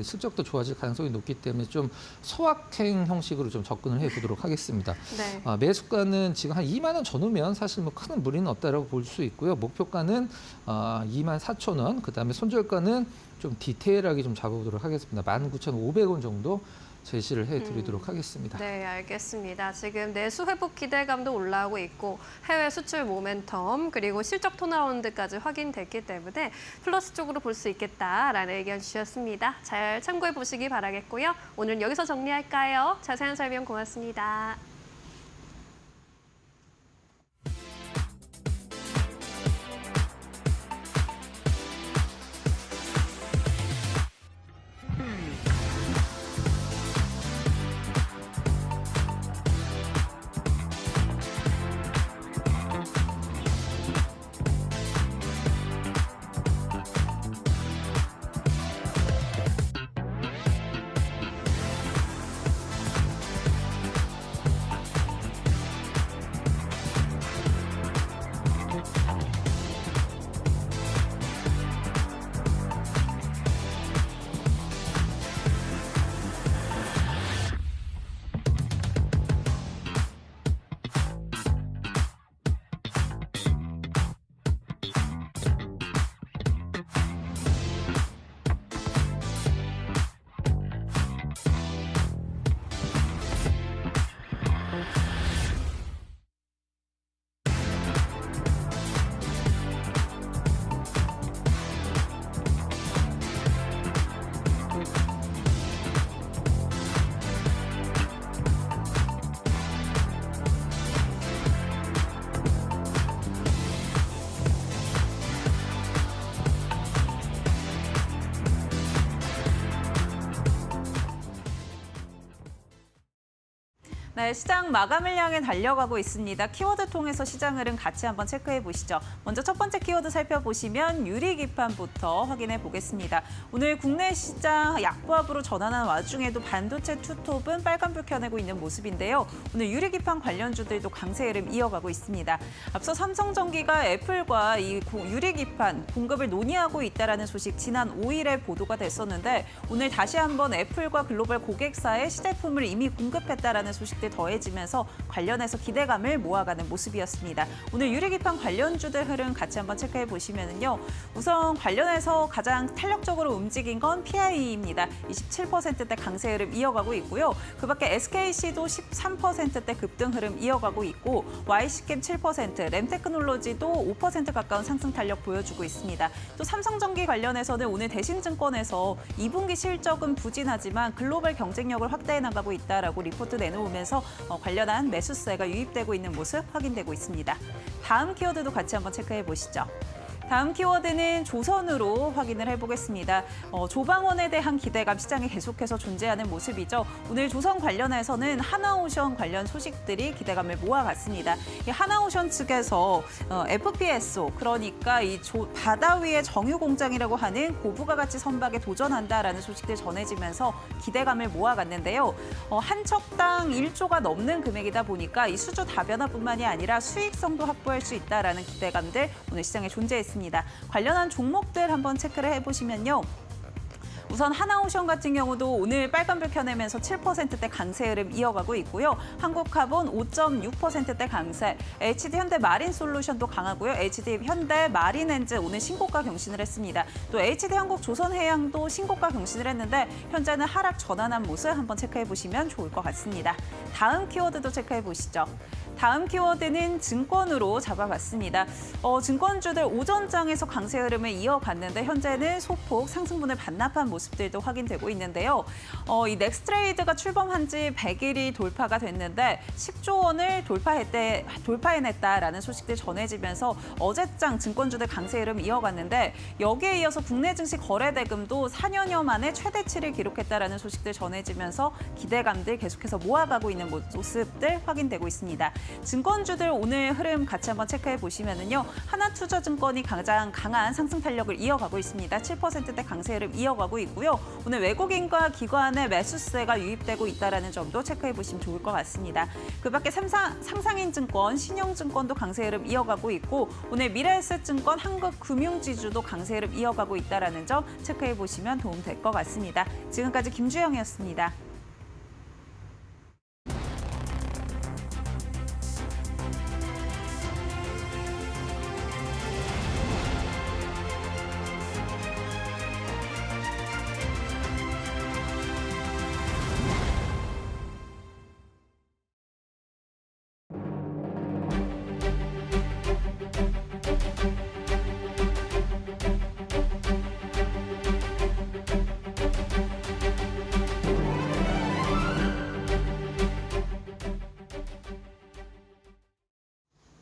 실적도 좋아질 가능성이 높기 때문에 좀 소확행 형식으로 좀 접근을 해보도록 하겠습니다. 네. 매수가는 지금 한 2만 원 전후면 사실 뭐 큰 무리는 없다라고 볼 수 있고요. 목표가는 2만 4천 원, 그다음에 손절가는 좀 디테일하게 좀 잡아보도록 하겠습니다. 19,500원 정도 제시를 해드리도록 하겠습니다. 네, 알겠습니다. 지금 내수 회복 기대감도 올라오고 있고 해외 수출 모멘텀 그리고 실적 톤아웃까지 확인됐기 때문에 플러스 쪽으로 볼 수 있겠다라는 의견 주셨습니다. 잘 참고해 보시기 바라겠고요. 오늘 여기서 정리할까요? 자세한 설명 고맙습니다. 네, 시장 마감을 향해 달려가고 있습니다. 키워드 통해서 시장 흐름 같이 한번 체크해 보시죠. 먼저 첫 번째 키워드 살펴보시면 유리기판부터 확인해 보겠습니다. 오늘 국내 시장 약보합으로 전환한 와중에도 반도체 투톱은 빨간불 켜내고 있는 모습인데요. 오늘 유리기판 관련주들도 강세 흐름 이어가고 있습니다. 앞서 삼성전기가 애플과 이 유리기판 공급을 논의하고 있다는 소식 지난 5일에 보도가 됐었는데 오늘 다시 한번 애플과 글로벌 고객사에 시제품을 이미 공급했다라는 소식들 더해지면서 관련해서 기대감을 모아가는 모습이었습니다. 오늘 유리기판 관련주들 흐름 같이 한번 체크해 보시면은요. 우선 관련해서 가장 탄력적으로 움직인 건 PIE입니다. 27%대 강세 흐름 이어가고 있고요. 그밖에 SKC도 13%대 급등 흐름 이어가고 있고 YC캠 7%, 램테크놀로지도 5% 가까운 상승 탄력 보여주고 있습니다. 또 삼성전기 관련해서는 오늘 대신증권에서 2분기 실적은 부진하지만 글로벌 경쟁력을 확대해 나가고 있다라고 리포트 내놓으면서 관련한 매수세가 유입되고 있는 모습 확인되고 있습니다. 다음 키워드도 같이 한번 체크해 보시죠. 다음 키워드는 조선으로 확인을 해보겠습니다. 조방원에 대한 기대감 시장에 계속해서 존재하는 모습이죠. 오늘 조선 관련해서는 하나오션 관련 소식들이 기대감을 모아갔습니다. 이 하나오션 측에서 FPSO, 그러니까 이 바다 위의 정유 공장이라고 하는 고부가 가치 선박에 도전한다라는 소식들 전해지면서 기대감을 모아갔는데요. 한 척당 1조가 넘는 금액이다 보니까 이 수주 다변화뿐만이 아니라 수익성도 확보할 수 있다라는 기대감들 오늘 시장에 존재했습니다. 관련한 종목들 한번 체크를 해보시면요. 우선 하나오션 같은 경우도 오늘 빨간불 켜내면서 7%대 강세 흐름 이어가고 있고요. 한국카본 5.6%대 강세, HD 현대 마린솔루션도 강하고요. HD 현대 마린엔즈 오늘 신고가 경신을 했습니다. 또 HD 한국 조선해양도 신고가 경신을 했는데 현재는 하락 전환한 모습 한번 체크해 보시면 좋을 것 같습니다. 다음 키워드도 체크해 보시죠. 다음 키워드는 증권으로 잡아봤습니다. 증권주들 오전장에서 강세 흐름을 이어갔는데 현재는 소폭 상승분을 반납한 모습들도 확인되고 있는데요. 이 넥스트레이드가 출범한 지 100일이 돌파가 됐는데 10조 원을 돌파해냈다라는 소식들 전해지면서 어제장 증권주들 강세 흐름 이어갔는데 여기에 이어서 국내 증시 거래 대금도 4년여 만에 최대치를 기록했다라는 소식들 전해지면서 기대감들 계속해서 모아가고 있는 모습들 확인되고 있습니다. 증권주들 오늘 흐름 같이 한번 체크해 보시면은요. 하나투자증권이 가장 강한 상승 탄력을 이어가고 있습니다. 7%대 강세 흐름 이어가고 있고요. 오늘 외국인과 기관의 매수세가 유입되고 있다는 점도 체크해 보시면 좋을 것 같습니다. 그밖에 상상인증권, 신용증권도 강세 흐름 이어가고 있고 오늘 미래에셋증권, 한국금융지주도 강세 흐름 이어가고 있다는 점 체크해 보시면 도움 될 것 같습니다. 지금까지 김주영이었습니다.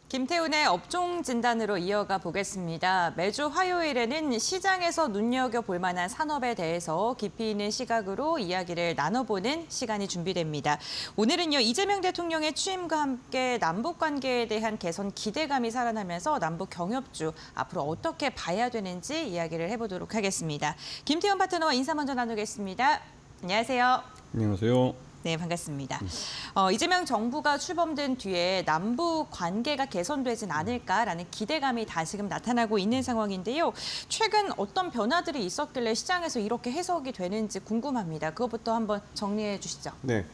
김태훈의 업종 진단으로 이어가 보겠습니다. 매주 화요일에는 시장에서 눈여겨볼 만한 산업에 대해서 깊이 있는 시각으로 이야기를 나눠보는 시간이 준비됩니다. 오늘은요, 이재명 대통령의 취임과 함께 남북관계에 대한 개선 기대감이 살아나면서 남북 경협주 앞으로 어떻게 봐야 되는지 이야기를 해보도록 하겠습니다. 김태훈 파트너와 인사 먼저 나누겠습니다. 안녕하세요. 안녕하세요. 네, 반갑습니다. 이재명 정부가 출범된 뒤에 남북 관계가 개선되진 않을까라는 기대감이 다시금 나타나고 있는 상황인데요. 최근 어떤 변화들이 있었길래 시장에서 이렇게 해석이 되는지 궁금합니다. 그것부터 한번 정리해 주시죠. 네,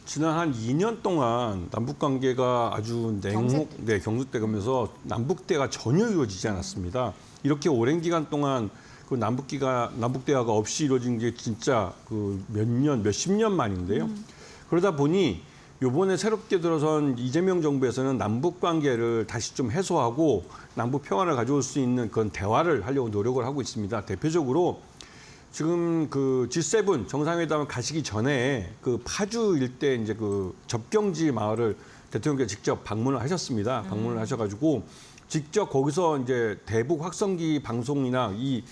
지난 한 2년 동안 남북 관계가 아주 경색돼가면서 남북대화가 전혀 이루어지지 않았습니다. 이렇게 오랜 기간 동안 그 남북 대화가 없이 이루어진 게 진짜 그 몇십 년 만인데요. 그러다 보니 이번에 새롭게 들어선 이재명 정부에서는 남북 관계를 다시 좀 해소하고 남북 평화를 가져올 수 있는 그런 대화를 하려고 노력을 하고 있습니다. 대표적으로 지금 그 G7 정상회담을 가시기 전에 그 파주 일대 이제 그 접경지 마을을 대통령께서 직접 방문을 하셨습니다. 방문을 하셔가지고 직접 거기서 이제 대북 확성기 방송이나 이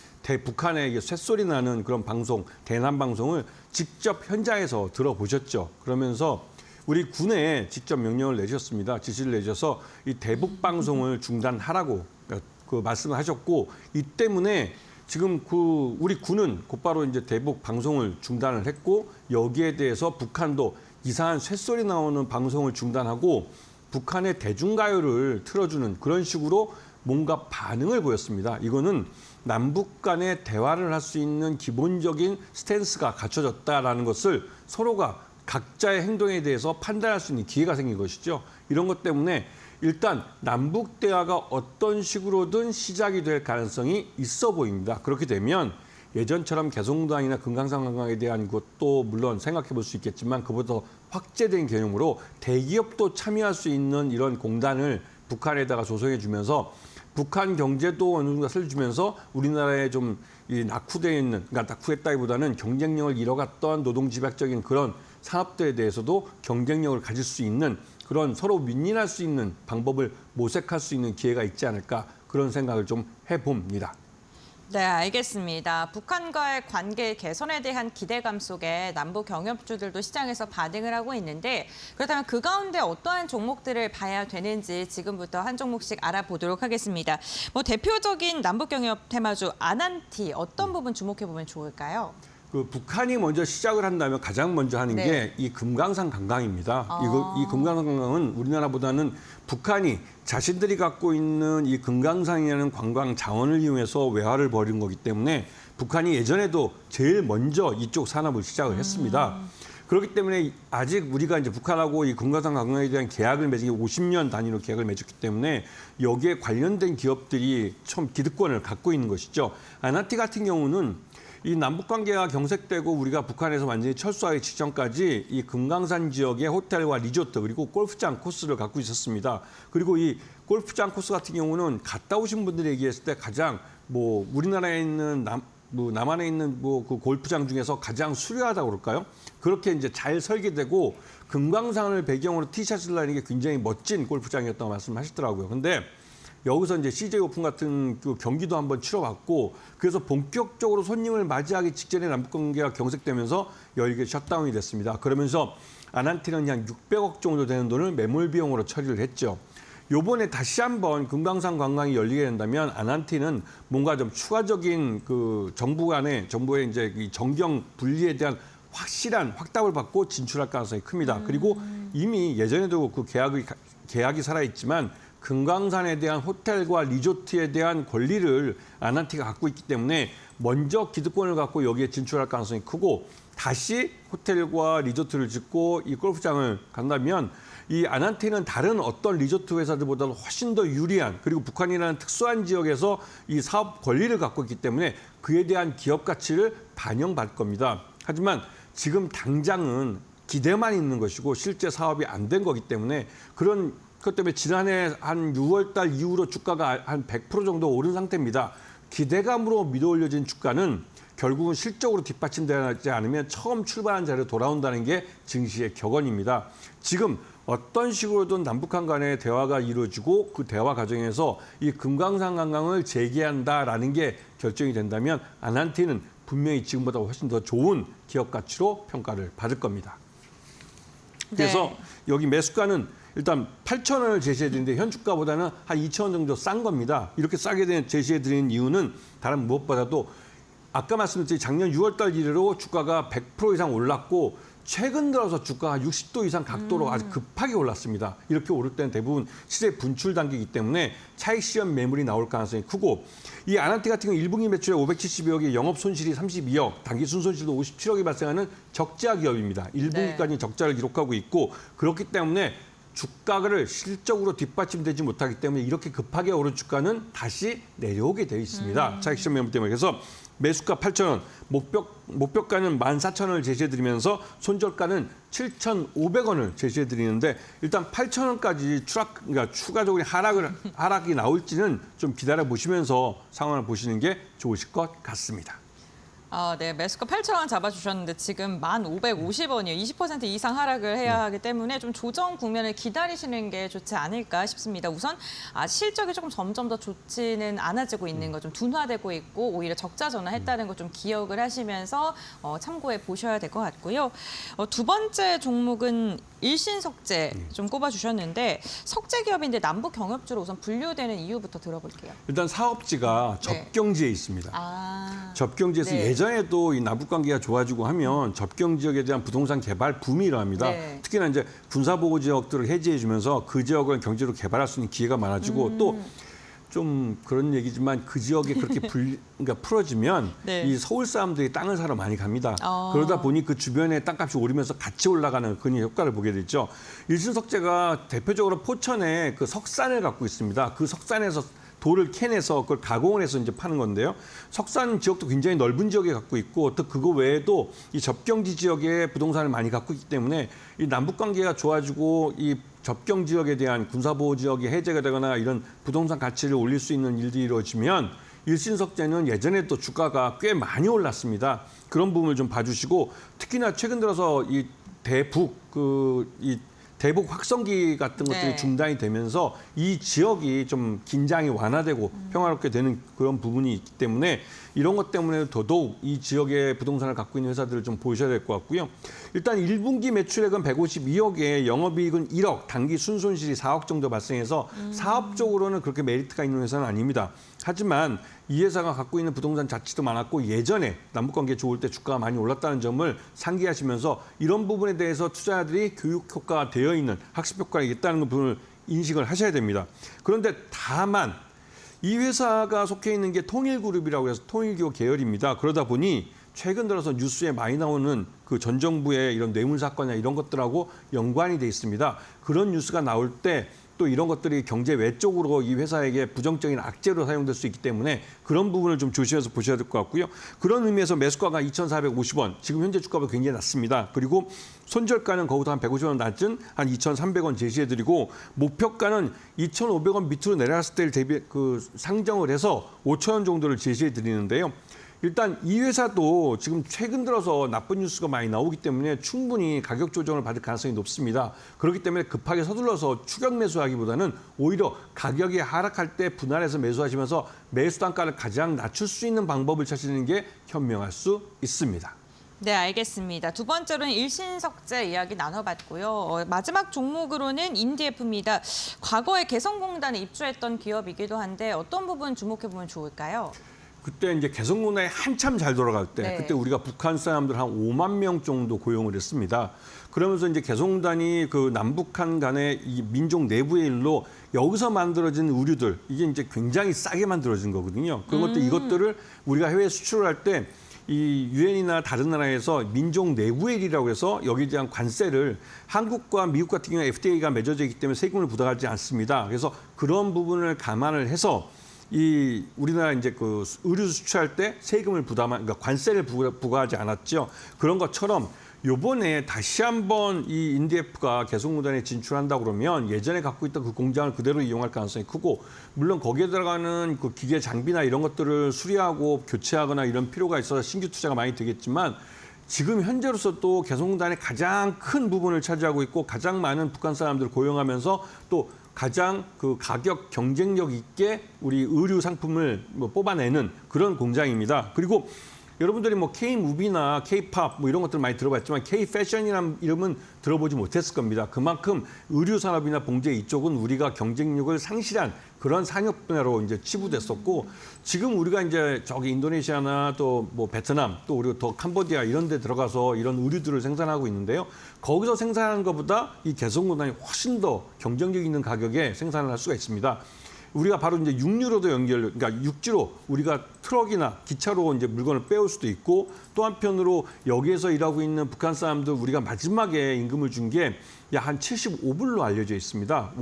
북한의 쇳소리 나는 그런 방송, 대남 방송을 직접 현장에서 들어보셨죠. 그러면서 우리 군에 직접 명령을 내셨습니다. 지시를 내셔서 이 대북 방송을 중단하라고 그 말씀을 하셨고, 이 때문에 지금 그 우리 군은 곧바로 이제 대북 방송을 중단을 했고, 여기에 대해서 북한도 이상한 쇳소리 나오는 방송을 중단하고 북한의 대중가요를 틀어주는 그런 식으로 뭔가 반응을 보였습니다. 이거는 남북 간의 대화를 할 수 있는 기본적인 스탠스가 갖춰졌다라는 것을 서로가 각자의 행동에 대해서 판단할 수 있는 기회가 생긴 것이죠. 이런 것 때문에 일단 남북 대화가 어떤 식으로든 시작이 될 가능성이 있어 보입니다. 그렇게 되면 예전처럼 개성공단이나 금강산 관광에 대한 것도 물론 생각해 볼 수 있겠지만 그보다 더 확대된 개념으로 대기업도 참여할 수 있는 이런 공단을 북한에다가 조성해 주면서 북한 경제도 어느 정도 살려주면서 우리나라에 좀 이 낙후되어 있는, 그러니까 낙후했다기보다는 경쟁력을 잃어갔던 노동집약적인 그런 산업들에 대해서도 경쟁력을 가질 수 있는 그런 서로 윈윈할 수 있는 방법을 모색할 수 있는 기회가 있지 않을까 그런 생각을 좀 해봅니다. 네, 알겠습니다. 북한과의 관계 개선에 대한 기대감 속에 남북 경협주들도 시장에서 반응을 하고 있는데 그렇다면 그 가운데 어떠한 종목들을 봐야 되는지 지금부터 한 종목씩 알아보도록 하겠습니다. 대표적인 남북 경협 테마주 아난티 어떤 부분 주목해보면 좋을까요? 그 북한이 먼저 시작을 한다면 가장 먼저 하는 게 이 금강산 관광입니다. 이 금강산 관광은 우리나라보다는 북한이 자신들이 갖고 있는 이 금강산이라는 관광 자원을 이용해서 외화를 벌인 거기 때문에 북한이 예전에도 제일 먼저 이쪽 산업을 시작을 했습니다. 그렇기 때문에 아직 우리가 이제 북한하고 이 금강산 관광에 대한 계약을 맺은 게 50년 단위로 계약을 맺었기 때문에 여기에 관련된 기업들이 좀 기득권을 갖고 있는 것이죠. 아난티 같은 경우는 이 남북 관계가 경색되고 우리가 북한에서 완전히 철수하기 직전까지 이 금강산 지역의 호텔과 리조트 그리고 골프장 코스를 갖고 있었습니다. 그리고 이 골프장 코스 같은 경우는 갔다 오신 분들이 얘기했을 때 가장 우리나라에 있는 남한에 있는 그 골프장 중에서 가장 수려하다고 그럴까요? 그렇게 이제 잘 설계되고 금강산을 배경으로 티샷을 나는 게 굉장히 멋진 골프장이었다고 말씀하시더라고요. 근데 여기서 이제 CJ 오픈 같은 그 경기도 한번 치러봤고 그래서 본격적으로 손님을 맞이하기 직전에 남북 관계가 경색되면서 열게 셧다운이 됐습니다. 그러면서 아난티는 한 600억 정도 되는 돈을 매몰 비용으로 처리를 했죠. 요번에 다시 한번 금강산 관광이 열리게 된다면 아난티는 뭔가 좀 추가적인 그 정부의 이제 이 정경 분리에 대한 확실한 확답을 받고 진출할 가능성이 큽니다. 그리고 이미 예전에도 그 계약이 살아있지만 금강산에 대한 호텔과 리조트에 대한 권리를 아난티가 갖고 있기 때문에 먼저 기득권을 갖고 여기에 진출할 가능성이 크고 다시 호텔과 리조트를 짓고 이 골프장을 간다면 이 아난티는 다른 어떤 리조트 회사들보다도 훨씬 더 유리한 그리고 북한이라는 특수한 지역에서 이 사업 권리를 갖고 있기 때문에 그에 대한 기업 가치를 반영받을 겁니다. 하지만 지금 당장은 기대만 있는 것이고 실제 사업이 안 된 거기 때문에 그것 때문에 지난해 한 6월 달 이후로 주가가 한 100% 정도 오른 상태입니다. 기대감으로 밀어올려진 주가는 결국은 실적으로 뒷받침되지 않으면 처음 출발한 자리로 돌아온다는 게 증시의 격언입니다. 지금 어떤 식으로든 남북한 간의 대화가 이루어지고 그 대화 과정에서 이 금강산 관광을 재개한다라는 게 결정이 된다면 아난티는 분명히 지금보다 훨씬 더 좋은 기업 가치로 평가를 받을 겁니다. 그래서 여기 매수가는 일단 8,000원을 제시해드리는데 현 주가보다는 한 2,000원 정도 싼 겁니다. 이렇게 싸게 제시해드리는 이유는 다른 무엇보다도 아까 말씀드린 작년 6월 달 이래로 주가가 100% 이상 올랐고 최근 들어서 주가가 60도 이상 각도로 아주 급하게 올랐습니다. 이렇게 오를 때는 대부분 시세 분출 단계이기 때문에 차익 실현 매물이 나올 가능성이 크고 이 아난티 같은 경우 1분기 매출에 572억의 영업 손실이 32억, 단기 순손실도 57억이 발생하는 적자 기업입니다. 1분기까지 적자를 기록하고 있고 그렇기 때문에 주가를 실적으로 뒷받침되지 못하기 때문에 이렇게 급하게 오른 주가는 다시 내려오게 되어 있습니다. 차익 실현 매물 때문에. 그래서 매수가 8,000원, 목표가는 14,000원을 제시해드리면서 손절가는 7,500원을 제시해드리는데 일단 8,000원까지 그러니까 추가적으로 하락이 나올지는 좀 기다려보시면서 상황을 보시는 게 좋으실 것 같습니다. 네, 매수가 8,000원 잡아주셨는데 지금 1,550원이에요. 20% 이상 하락을 해야 하기 때문에 좀 조정 국면을 기다리시는 게 좋지 않을까 싶습니다. 우선 실적이 조금 점점 더 좋지는 않아지고 있는 거 좀 둔화되고 있고 오히려 적자 전환했다는 거 좀 기억을 하시면서 참고해 보셔야 될 것 같고요. 두 번째 종목은 일신석재 좀 꼽아주셨는데 석재 기업인데 남북 경협주로 우선 분류되는 이유부터 들어볼게요. 일단 사업지가 접경지에 있습니다. 접경지에서 네. 예전에도 이 남북 관계가 좋아지고 하면 접경 지역에 대한 부동산 개발 붐이 일어납니다. 네. 특히나 이제 군사보호 지역들을 해제해주면서 그 지역을 경제로 개발할 수 있는 기회가 많아지고 또 좀 그런 얘기지만 그 지역에 그렇게 그러니까 풀어지면 네. 이 서울 사람들이 땅을 사러 많이 갑니다. 그러다 보니 그 주변에 땅값이 오르면서 같이 올라가는 그런 효과를 보게 됐죠. 일신석재가 대표적으로 포천에 그 석산을 갖고 있습니다. 그 석산에서 돌을 캐내서 그걸 가공을 해서 이제 파는 건데요. 석산 지역도 굉장히 넓은 지역에 갖고 있고 또 그거 외에도 이 접경지 지역에 부동산을 많이 갖고 있기 때문에 이 남북 관계가 좋아지고 이 접경 지역에 대한 군사보호 지역이 해제가 되거나 이런 부동산 가치를 올릴 수 있는 일들이 이루어지면 일신석재는 예전에 또 주가가 꽤 많이 올랐습니다. 그런 부분을 좀 봐주시고 특히나 최근 들어서 이 대북 확성기 같은 것들이 중단이 되면서 이 지역이 좀 긴장이 완화되고 평화롭게 되는 그런 부분이 있기 때문에 이런 것 때문에 더더욱 이 지역의 부동산을 갖고 있는 회사들을 좀 보셔야 될 것 같고요. 일단 1분기 매출액은 152억에 영업이익은 1억, 단기 순손실이 4억 정도 발생해서 사업적으로는 그렇게 메리트가 있는 회사는 아닙니다. 하지만 이 회사가 갖고 있는 부동산 자치도 많았고 예전에 남북관계 좋을 때 주가가 많이 올랐다는 점을 상기하시면서 이런 부분에 대해서 투자자들이 교육 효과가 되어 있는 학습 효과가 있다는 부분을 인식을 하셔야 됩니다. 그런데 다만 이 회사가 속해 있는 게 통일그룹이라고 해서 통일기업 계열입니다. 그러다 보니 최근 들어서 뉴스에 많이 나오는 그 전 정부의 이런 뇌물 사건이나 이런 것들하고 연관이 돼 있습니다. 그런 뉴스가 나올 때 또 이런 것들이 경제 외적으로 이 회사에게 부정적인 악재로 사용될 수 있기 때문에 그런 부분을 좀 조심해서 보셔야 될 것 같고요. 그런 의미에서 매수가가 2,450원, 지금 현재 주가보다 굉장히 낮습니다. 그리고 손절가는 거기서 한 150원 낮은 한 2,300원 제시해드리고 목표가는 2,500원 밑으로 내려갔을 때를 대비 상정을 해서 5,000원 정도를 제시해드리는데요. 일단 이 회사도 지금 최근 들어서 나쁜 뉴스가 많이 나오기 때문에 충분히 가격 조정을 받을 가능성이 높습니다. 그렇기 때문에 급하게 서둘러서 추격 매수하기보다는 오히려 가격이 하락할 때 분할해서 매수하시면서 매수 단가를 가장 낮출 수 있는 방법을 찾으시는 게 현명할 수 있습니다. 네, 알겠습니다. 두 번째로는 일신석재 이야기 나눠봤고요. 마지막 종목으로는 인디에프입니다. 과거에 개성공단에 입주했던 기업이기도 한데 어떤 부분 주목해보면 좋을까요? 그때 이제 개성공단이 한참 잘 돌아갈 때 네. 그때 우리가 북한 사람들 한 5만 명 정도 고용을 했습니다. 그러면서 이제 개성공단이 그 남북한 간의 이 민족 내부의 일로 여기서 만들어진 의류들 이게 이제 굉장히 싸게 만들어진 거거든요. 그런 것들 이것들을 우리가 해외 수출을 할 때 이 유엔이나 다른 나라에서 민족 내부의 일이라고 해서 여기에 대한 관세를 한국과 미국 같은 경우에 FTA가 맺어져 있기 때문에 세금을 부담하지 않습니다. 그래서 그런 부분을 감안을 해서 이 우리나라 이제 그 의류 수출할 때 세금을 그러니까 관세를 부과하지 않았죠. 그런 것처럼 요번에 다시 한번 이 인디에프가 개성공단에 진출한다 그러면 예전에 갖고 있던 그 공장을 그대로 이용할 가능성이 크고 물론 거기에 들어가는 그 기계 장비나 이런 것들을 수리하고 교체하거나 이런 필요가 있어서 신규 투자가 많이 되겠지만 지금 현재로서도 개성공단의 가장 큰 부분을 차지하고 있고 가장 많은 북한 사람들을 고용하면서 또 가장 그 가격 경쟁력 있게 우리 의류 상품을 뽑아내는 그런 공장입니다. 그리고 여러분들이 뭐 K-무비나 K-팝 뭐 이런 것들 많이 들어봤지만 K-패션이라는 이름은 들어보지 못했을 겁니다. 그만큼 의류 산업이나 봉제 이쪽은 우리가 경쟁력을 상실한 그런 산업 분야로 이제 치부됐었고 지금 우리가 이제 저기 인도네시아나 또 뭐 베트남 또 우리가 더 캄보디아 이런 데 들어가서 이런 의류들을 생산하고 있는데요. 거기서 생산하는 것보다 이 개성공단이 훨씬 더 경쟁력 있는 가격에 생산을 할 수가 있습니다. 우리가 바로 이제 육류로도 그러니까 육지로 우리가 트럭이나 기차로 이제 물건을 빼올 수도 있고 또 한편으로 여기에서 일하고 있는 북한 사람들 우리가 마지막에 임금을 준 게 약 한 75불로 알려져 있습니다.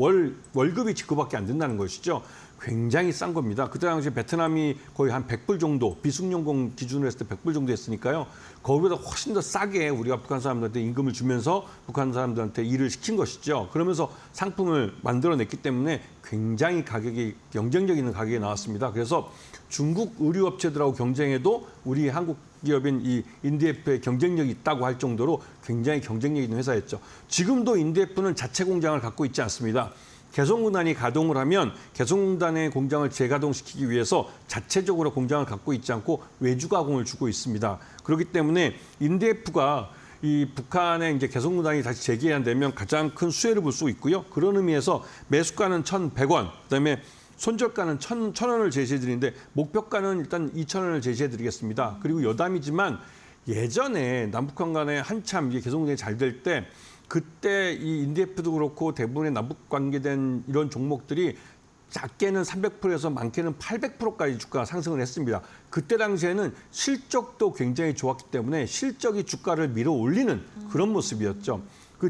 월급이 그거밖에 안 된다는 것이죠. 굉장히 싼 겁니다. 그때 당시 베트남이 거의 한 100불 정도 비숙련공 기준으로 했을 때 100불 정도 했으니까요. 거기보다 훨씬 더 싸게 우리가 북한 사람들한테 임금을 주면서 북한 사람들한테 일을 시킨 것이죠. 그러면서 상품을 만들어냈기 때문에 굉장히 가격이 경쟁력 있는 가격에 나왔습니다. 그래서 중국 의류업체들하고 경쟁해도 우리 한국 기업인 이 인디에프의 경쟁력이 있다고 할 정도로 굉장히 경쟁력 있는 회사였죠. 지금도 인디에프는 자체 공장을 갖고 있지 않습니다. 개성공단이 가동을 하면 개성공단의 공장을 재가동시키기 위해서 자체적으로 공장을 갖고 있지 않고 외주 가공을 주고 있습니다. 그렇기 때문에 인디에프가 이 북한의 이제 개성공단이 다시 재개한다면 가장 큰 수혜를 볼 수 있고요. 그런 의미에서 매수가는 1,100원, 그다음에 손절가는 1,000원을 제시해드리는데 목표가는 일단 2,000원을 제시해드리겠습니다. 그리고 여담이지만 예전에 남북한 간에 한참 이게 개성공단이 잘 될 때 그때 이 인디에프도 그렇고 대부분의 남북 관계된 이런 종목들이 작게는 300%에서 많게는 800%까지 주가가 상승을 했습니다. 그때 당시에는 실적도 굉장히 좋았기 때문에 실적이 주가를 밀어 올리는 그런 모습이었죠.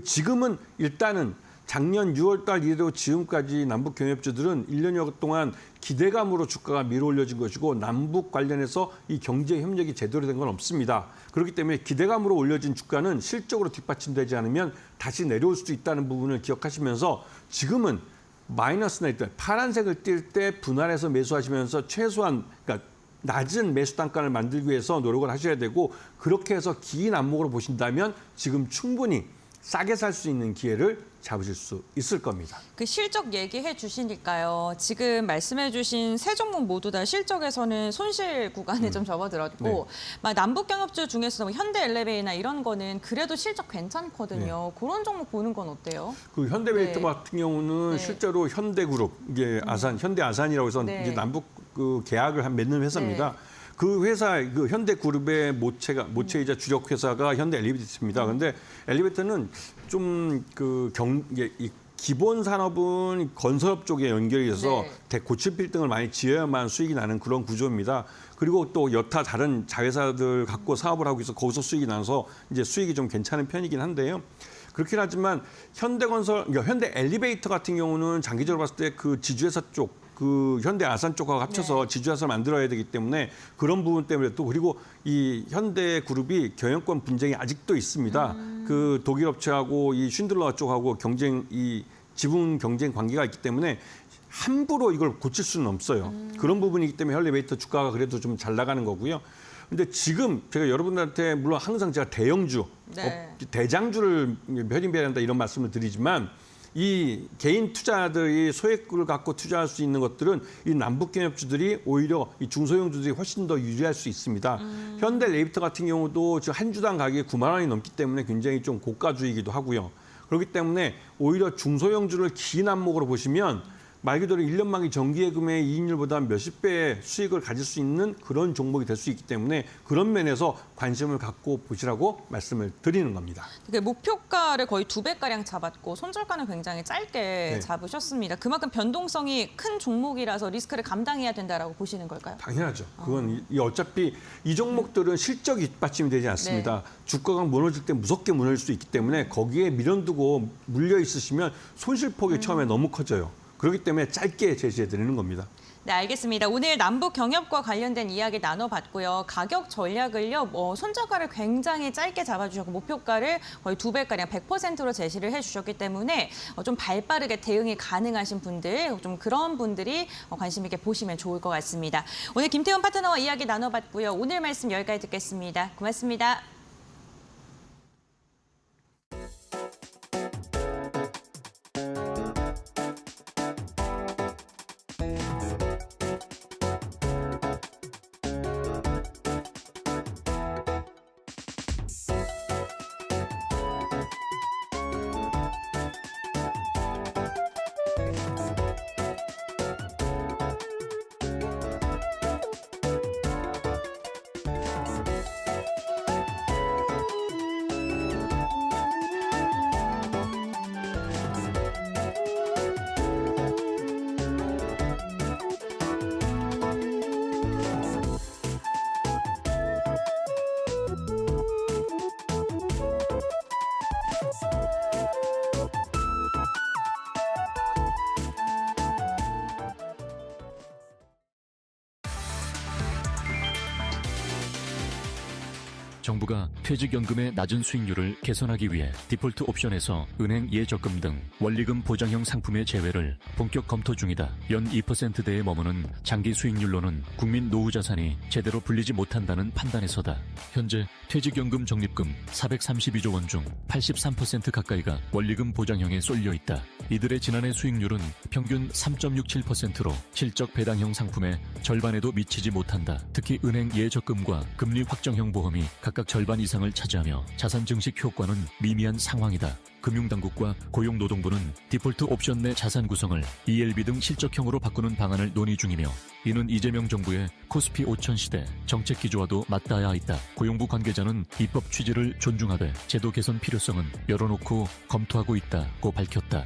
지금은 일단은 작년 6월 달 이래로 지금까지 남북 경협주들은 1년여 동안 기대감으로 주가가 밀어 올려진 것이고 남북 관련해서 이 경제 협력이 제대로 된 건 없습니다. 그렇기 때문에 기대감으로 올려진 주가는 실적으로 뒷받침되지 않으면 다시 내려올 수도 있다는 부분을 기억하시면서 지금은 마이너스나 있던 파란색을 띌 때 분할해서 매수하시면서 최소한 그러니까 낮은 매수 단가를 만들기 위해서 노력을 하셔야 되고 그렇게 해서 긴 안목으로 보신다면 지금 충분히 싸게 살 수 있는 기회를 잡으실 수 있을 겁니다. 그 실적 얘기해 주시니까요. 지금 말씀해 주신 세 종목 모두 다 실적에서는 손실 구간에 좀 접어들었고 네. 막 남북 경협주 중에서 뭐 현대엘리베이나 이런 거는 그래도 실적 괜찮거든요. 그런 종목 보는 건 어때요? 그 현대베이터 네. 같은 경우는 네. 실제로 현대그룹 이게 현대아산이라고 해서 네. 이제 남북 그 계약을 맺는 회사입니다. 네. 그 회사 그 현대그룹의 모체이자 주력 회사가 현대엘리베이터입니다. 그런데 엘리베이터는 좀 이 기본 산업은 건설업 쪽에 연결이 돼서 네. 고칠 빌딩을 많이 지어야만 수익이 나는 그런 구조입니다. 그리고 또 여타 다른 자회사들 갖고 사업을 하고 있어 거기서 수익이 나서 이제 수익이 좀 괜찮은 편이긴 한데요. 그렇긴 하지만 그러니까 현대 엘리베이터 같은 경우는 장기적으로 봤을 때 그 지주회사 쪽, 그 현대 아산 쪽하고 합쳐서 지주회사를 만들어야 되기 때문에 그런 부분 때문에 또 그리고 이 현대 그룹이 경영권 분쟁이 아직도 있습니다. 그 독일 업체하고 이 쉰들러 쪽하고 이 지분 경쟁 관계가 있기 때문에 함부로 이걸 고칠 수는 없어요. 그런 부분이기 때문에 엘리베이터 주가가 그래도 좀 잘 나가는 거고요. 근데 지금 제가 여러분들한테 물론 항상 제가 대형주, 대장주를 편입해야 한다 이런 말씀을 드리지만 이 개인 투자들이 소액을 갖고 투자할 수 있는 것들은 이 남북경협주들이 오히려 이 중소형주들이 훨씬 더 유리할 수 있습니다. 현대 엘리베이터 같은 경우도 지금 한 주당 가격이 9만 원이 넘기 때문에 굉장히 좀 고가주이기도 하고요. 그렇기 때문에 오히려 중소형주를 긴 안목으로 보시면 말 그대로 1년 만기 정기예금의 이익률보다 몇십 배의 수익을 가질 수 있는 그런 종목이 될 수 있기 때문에 그런 면에서 관심을 갖고 보시라고 말씀을 드리는 겁니다. 목표가를 거의 2배가량 잡았고 손절가는 굉장히 짧게 잡으셨습니다. 그만큼 변동성이 큰 종목이라서 리스크를 감당해야 된다라고 보시는 걸까요? 당연하죠. 그건 어차피 이 종목들은 실적이 뒷받침이 되지 않습니다. 주가가 무너질 때 무섭게 무너질 수 있기 때문에 거기에 미련 두고 물려 있으시면 손실폭이 처음에 너무 커져요. 그렇기 때문에 짧게 제시해 드리는 겁니다. 네, 알겠습니다. 오늘 남북 경협과 관련된 이야기 나눠봤고요. 가격 전략을요, 손절가를 굉장히 짧게 잡아주셨고 목표가를 거의 2배가량 100%로 제시를 해주셨기 때문에 좀 발빠르게 대응이 가능하신 분들, 좀 그런 분들이 관심 있게 보시면 좋을 것 같습니다. 오늘 김태훈 파트너와 이야기 나눠봤고요. 오늘 말씀 여기까지 듣겠습니다. 고맙습니다. 정부가 퇴직연금의 낮은 수익률을 개선하기 위해 디폴트 옵션에서 은행 예적금 등 원리금 보장형 상품의 제외를 본격 검토 중이다. 연 2%대에 머무는 장기 수익률로는 국민 노후 자산이 제대로 불리지 못한다는 판단에서다. 현재 퇴직연금 적립금 432조 원 중 83% 가까이가 원리금 보장형에 쏠려 있다. 이들의 지난해 수익률은 평균 3.67%로 실적 배당형 상품의 절반에도 미치지 못한다. 특히 은행 예적금과 금리 확정형 보험이 각각 절반 이상을 차지하며 자산 증식 효과는 미미한 상황이다. 금융당국과 고용노동부는 디폴트 옵션 내 자산 구성을 ELB 등 실적형으로 바꾸는 방안을 논의 중이며 이는 이재명 정부의 코스피 5000 시대 정책 기조와도 맞닿아 있다. 고용부 관계자는 입법 취지를 존중하되 제도 개선 필요성은 열어놓고 검토하고 있다고 밝혔다.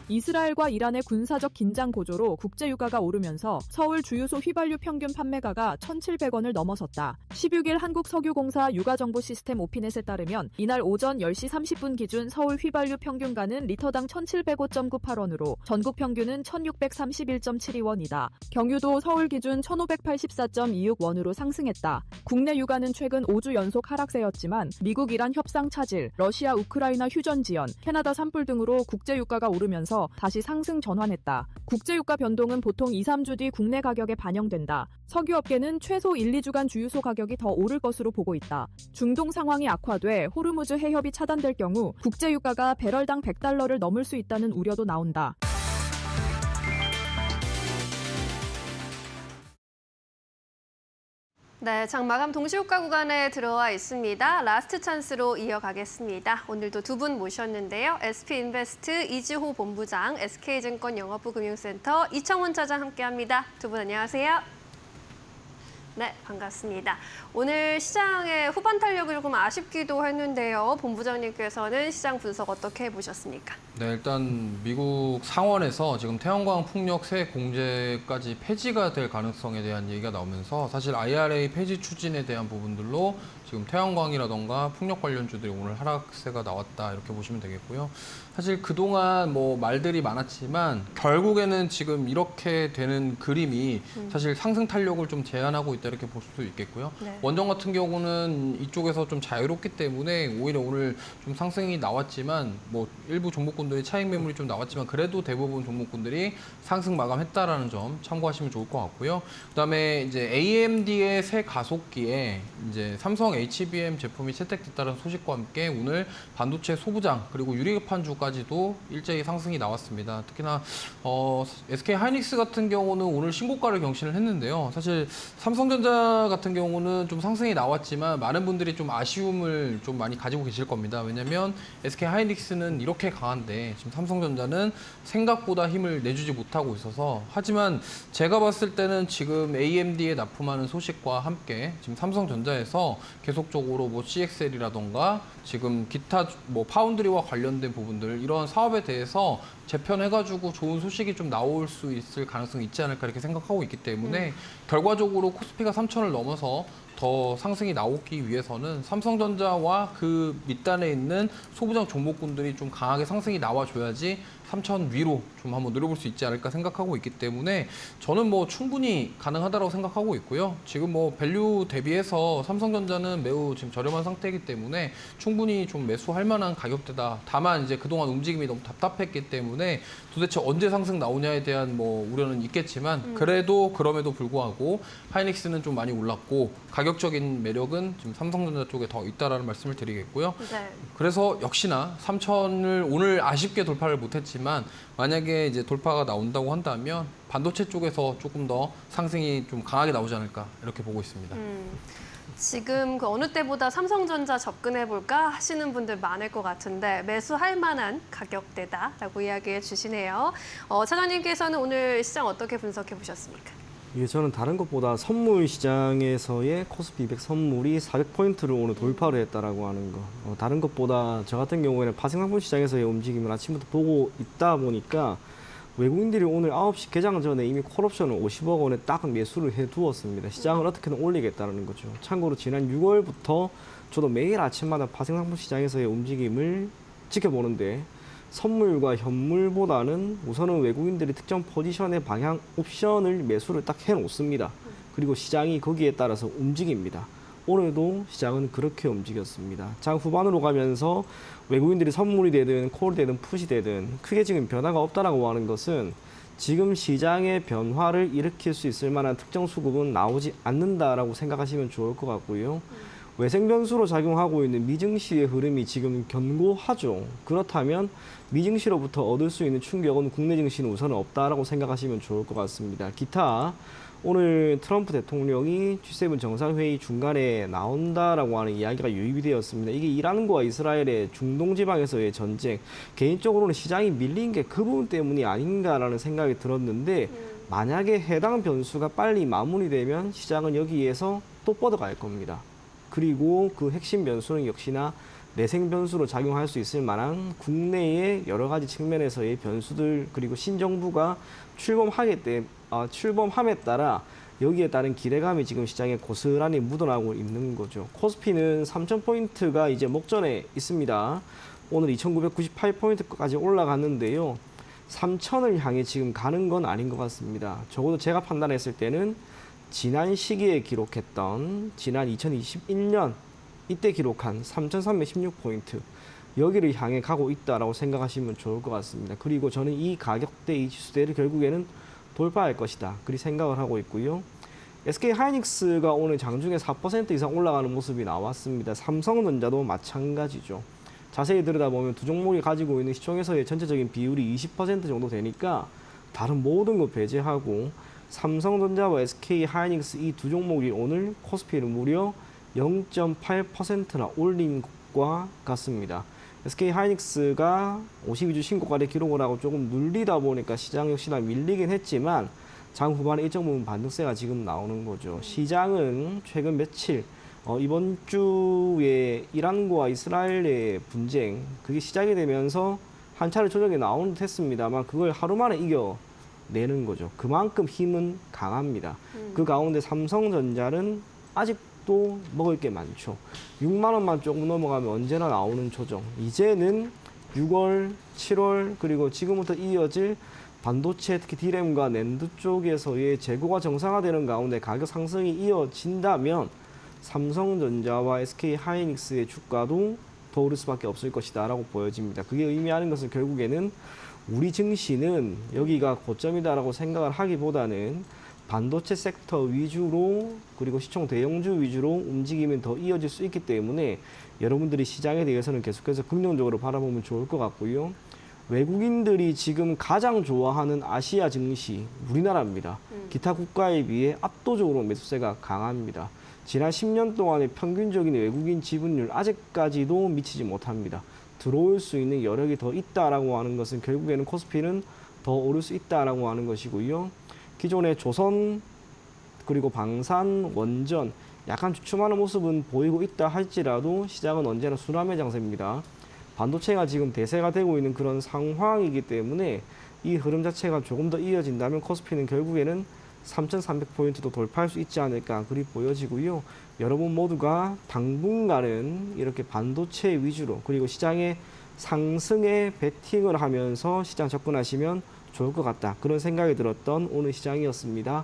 이스라엘과 이란의 군사적 긴장 고조로 국제유가가 오르면서 서울 주유소 휘발유 평균 판매가가 1,700원을 넘어섰다. 16일 한국석유공사 유가정보 시스템 오피넷에 따르면 이날 오전 10시 30분 기준 서울 휘발유 평균가는 리터당 1,705.98원으로 전국 평균은 1,631.72원이다. 경유도 서울 기준 1,584.26원으로 상승했다. 국내 유가는 최근 5주 연속 하락세였지만 미국 이란 협상 차질, 러시아 우크라이나 휴전 지연, 캐나다 산불 등으로 국제유가가 오르면서 다시 상승 전환했다. 국제유가 변동은 보통 2, 3주 뒤 국내 가격에 반영된다. 석유업계는 최소 1, 2주간 주유소 가격이 더 오를 것으로 보고 있다. 중동 상황이 악화돼 호르무즈 해협이 차단될 경우 국제유가가 배럴당 $100를 넘을 수 있다는 우려도 나온다. 네, 장 마감 동시효과 구간에 들어와 있습니다. 라스트 찬스로 이어가겠습니다. 오늘도 두 분 모셨는데요. SP인베스트 이지호 본부장, SK증권 영업부 금융센터 이청훈 차장 함께합니다. 두 분 안녕하세요. 네, 반갑습니다. 오늘 시장의 후반 탄력이 조금 아쉽기도 했는데요. 본부장님께서는 시장 분석 어떻게 해보셨습니까? 네, 일단 미국 상원에서 지금 태양광 풍력 세액 공제까지 폐지가 될 가능성에 대한 얘기가 나오면서 사실 IRA 폐지 추진에 대한 부분들로 지금 태양광이라던가 풍력 관련주들이 오늘 하락세가 나왔다 이렇게 보시면 되겠고요. 사실 그동안 뭐 말들이 많았지만 결국에는 지금 이렇게 되는 그림이 사실 상승 탄력을 좀 제한하고 있다 이렇게 볼 수도 있겠고요. 네. 원전 같은 경우는 이쪽에서 좀 자유롭기 때문에 오히려 오늘 좀 상승이 나왔지만 뭐 일부 종목군들이 차익 매물이 좀 나왔지만 그래도 대부분 종목군들이 상승 마감했다라는 점 참고하시면 좋을 것 같고요. 그다음에 이제 AMD의 새 가속기에 이제 삼성 HBM 제품이 채택됐다는 소식과 함께 오늘 반도체 소부장 그리고 유리판주까지도 일제히 상승이 나왔습니다. 특히나 SK 하이닉스 같은 경우는 오늘 신고가를 경신을 했는데요. 사실 삼성전자 같은 경우는 좀 상승이 나왔지만 많은 분들이 좀 아쉬움을 좀 많이 가지고 계실 겁니다. 왜냐하면 SK 하이닉스는 이렇게 강한데 지금 삼성전자는 생각보다 힘을 내주지 못하고 있어서 하지만 제가 봤을 때는 지금 AMD에 납품하는 소식과 함께 지금 삼성전자에서 계속적으로 뭐 CXL이라던가 지금 기타 뭐 파운드리와 관련된 부분들 이런 사업에 대해서 재편해가지고 좋은 소식이 좀 나올 수 있을 가능성이 있지 않을까 이렇게 생각하고 있기 때문에 결과적으로 코스피가 3,000을 넘어서 더 상승이 나오기 위해서는 삼성전자와 그 밑단에 있는 소부장 종목군들이 좀 강하게 상승이 나와줘야지 3,000 위로 좀 한번 노려볼 수 있지 않을까 생각하고 있기 때문에 저는 뭐 충분히 가능하다고 생각하고 있고요. 지금 뭐 밸류 대비해서 삼성전자는 매우 지금 저렴한 상태이기 때문에 충분히 좀 매수할 만한 가격대다. 다만 이제 그동안 움직임이 너무 답답했기 때문에 도대체 언제 상승 나오냐에 대한 뭐 우려는 있겠지만 그래도 그럼에도 불구하고 하이닉스는 좀 많이 올랐고 가격적인 매력은 지금 삼성전자 쪽에 더 있다라는 말씀을 드리겠고요. 네. 그래서 역시나 3,000을 오늘 아쉽게 돌파를 못했지만 만약에 이제 돌파가 나온다고 한다면 반도체 쪽에서 조금 더 상승이 좀 강하게 나오지 않을까 이렇게 보고 있습니다. 지금 그 어느 때보다 삼성전자 접근해볼까 하시는 분들 많을 것 같은데 매수할 만한 가격대다라고 이야기해 주시네요. 차장님께서는 오늘 시장 어떻게 분석해 보셨습니까? 예, 저는 다른 것보다 선물 시장에서의 코스피 200 선물이 400포인트를 오늘 돌파를 했다라고 하는 거. 다른 것보다 저 같은 경우에는 파생상품 시장에서의 움직임을 아침부터 보고 있다 보니까 외국인들이 오늘 9시 개장 전에 이미 콜옵션을 50억 원에 딱 매수를 해두었습니다. 시장을 어떻게든 올리겠다는 거죠. 참고로 지난 6월부터 저도 매일 아침마다 파생상품 시장에서의 움직임을 지켜보는데 선물과 현물보다는 우선은 외국인들이 특정 포지션의 방향 옵션을 매수를 딱 해놓습니다. 그리고 시장이 거기에 따라서 움직입니다. 오늘도 시장은 그렇게 움직였습니다. 장 후반으로 가면서 외국인들이 선물이 되든 콜이 되든 풋이 되든 크게 지금 변화가 없다라고 하는 것은 지금 시장의 변화를 일으킬 수 있을 만한 특정 수급은 나오지 않는다라고 생각하시면 좋을 것 같고요. 외생 변수로 작용하고 있는 미증시의 흐름이 지금 견고하죠. 그렇다면 미증시로부터 얻을 수 있는 충격은 국내 증시는 우선 없다라고 생각하시면 좋을 것 같습니다. 기타 오늘 트럼프 대통령이 G7 정상회의 중간에 나온다라고 하는 이야기가 유입이 되었습니다. 이게 이란과 이스라엘의 중동 지방에서의 전쟁, 개인적으로는 시장이 밀린 게 그 부분 때문이 아닌가라는 생각이 들었는데 만약에 해당 변수가 빨리 마무리되면 시장은 여기에서 또 뻗어갈 겁니다. 그리고 그 핵심 변수는 역시나 내생 변수로 작용할 수 있을 만한 국내의 여러 가지 측면에서의 변수들 그리고 신정부가 출범함에 따라 여기에 따른 기대감이 지금 시장에 고스란히 묻어나고 있는 거죠. 코스피는 3,000포인트가 이제 목전에 있습니다. 오늘 2,998포인트까지 올라갔는데요. 3,000을 향해 지금 가는 건 아닌 것 같습니다. 적어도 제가 판단했을 때는 지난 시기에 기록했던 지난 2021년 이때 기록한 3,316포인트 여기를 향해 가고 있다라고 생각하시면 좋을 것 같습니다. 그리고 저는 이 가격대 이 지수대를 결국에는 돌파할 것이다. 그리 생각을 하고 있고요. SK 하이닉스가 오늘 장중에 4% 이상 올라가는 모습이 나왔습니다. 삼성전자도 마찬가지죠. 자세히 들여다보면 두 종목이 가지고 있는 시총에서의 전체적인 비율이 20% 정도 되니까 다른 모든 거 배제하고 삼성전자와 SK 하이닉스 이 두 종목이 오늘 코스피를 무려 0.8%나 올린 것과 같습니다. SK 하이닉스가 52주 신고가를 기록을 하고 조금 눌리다 보니까 시장 역시나 밀리긴 했지만 장 후반에 일정 부분 반등세가 지금 나오는 거죠. 시장은 최근 며칠 이번 주에 이란과 이스라엘의 분쟁 그게 시작이 되면서 한 차례 조정이 나오는 듯 했습니다만 그걸 하루 만에 이겨내는 거죠. 그만큼 힘은 강합니다. 그 가운데 삼성전자는 아직도 먹을 게 많죠. 6만 원만 조금 넘어가면 언제나 나오는 조정. 이제는 6월, 7월 그리고 지금부터 이어질 반도체 특히 D램과 낸드 쪽에서의 재고가 정상화되는 가운데 가격 상승이 이어진다면 삼성전자와 SK하이닉스의 주가도 더 오를 수밖에 없을 것이다라고 보여집니다. 그게 의미하는 것은 결국에는 우리 증시는 여기가 고점이다라고 생각을 하기보다는 반도체 섹터 위주로 그리고 시총 대형주 위주로 움직임이 더 이어질 수 있기 때문에 여러분들이 시장에 대해서는 계속해서 긍정적으로 바라보면 좋을 것 같고요. 외국인들이 지금 가장 좋아하는 아시아 증시 우리나라입니다. 기타 국가에 비해 압도적으로 매수세가 강합니다. 지난 10년 동안의 평균적인 외국인 지분율 아직까지도 미치지 못합니다. 들어올 수 있는 여력이 더 있다라고 하는 것은 결국에는 코스피는 더 오를 수 있다라고 하는 것이고요. 기존의 조선 그리고 방산, 원전 약간 주춤하는 모습은 보이고 있다 할지라도 시장은 언제나 순환의 장세입니다. 반도체가 지금 대세가 되고 있는 그런 상황이기 때문에 이 흐름 자체가 조금 더 이어진다면 코스피는 결국에는 3,300포인트도 돌파할 수 있지 않을까 그리 보여지고요. 여러분 모두가 당분간은 이렇게 반도체 위주로 그리고 시장의 상승에 베팅을 하면서 시장 접근하시면 좋을 것 같다. 그런 생각이 들었던 오늘 시장이었습니다.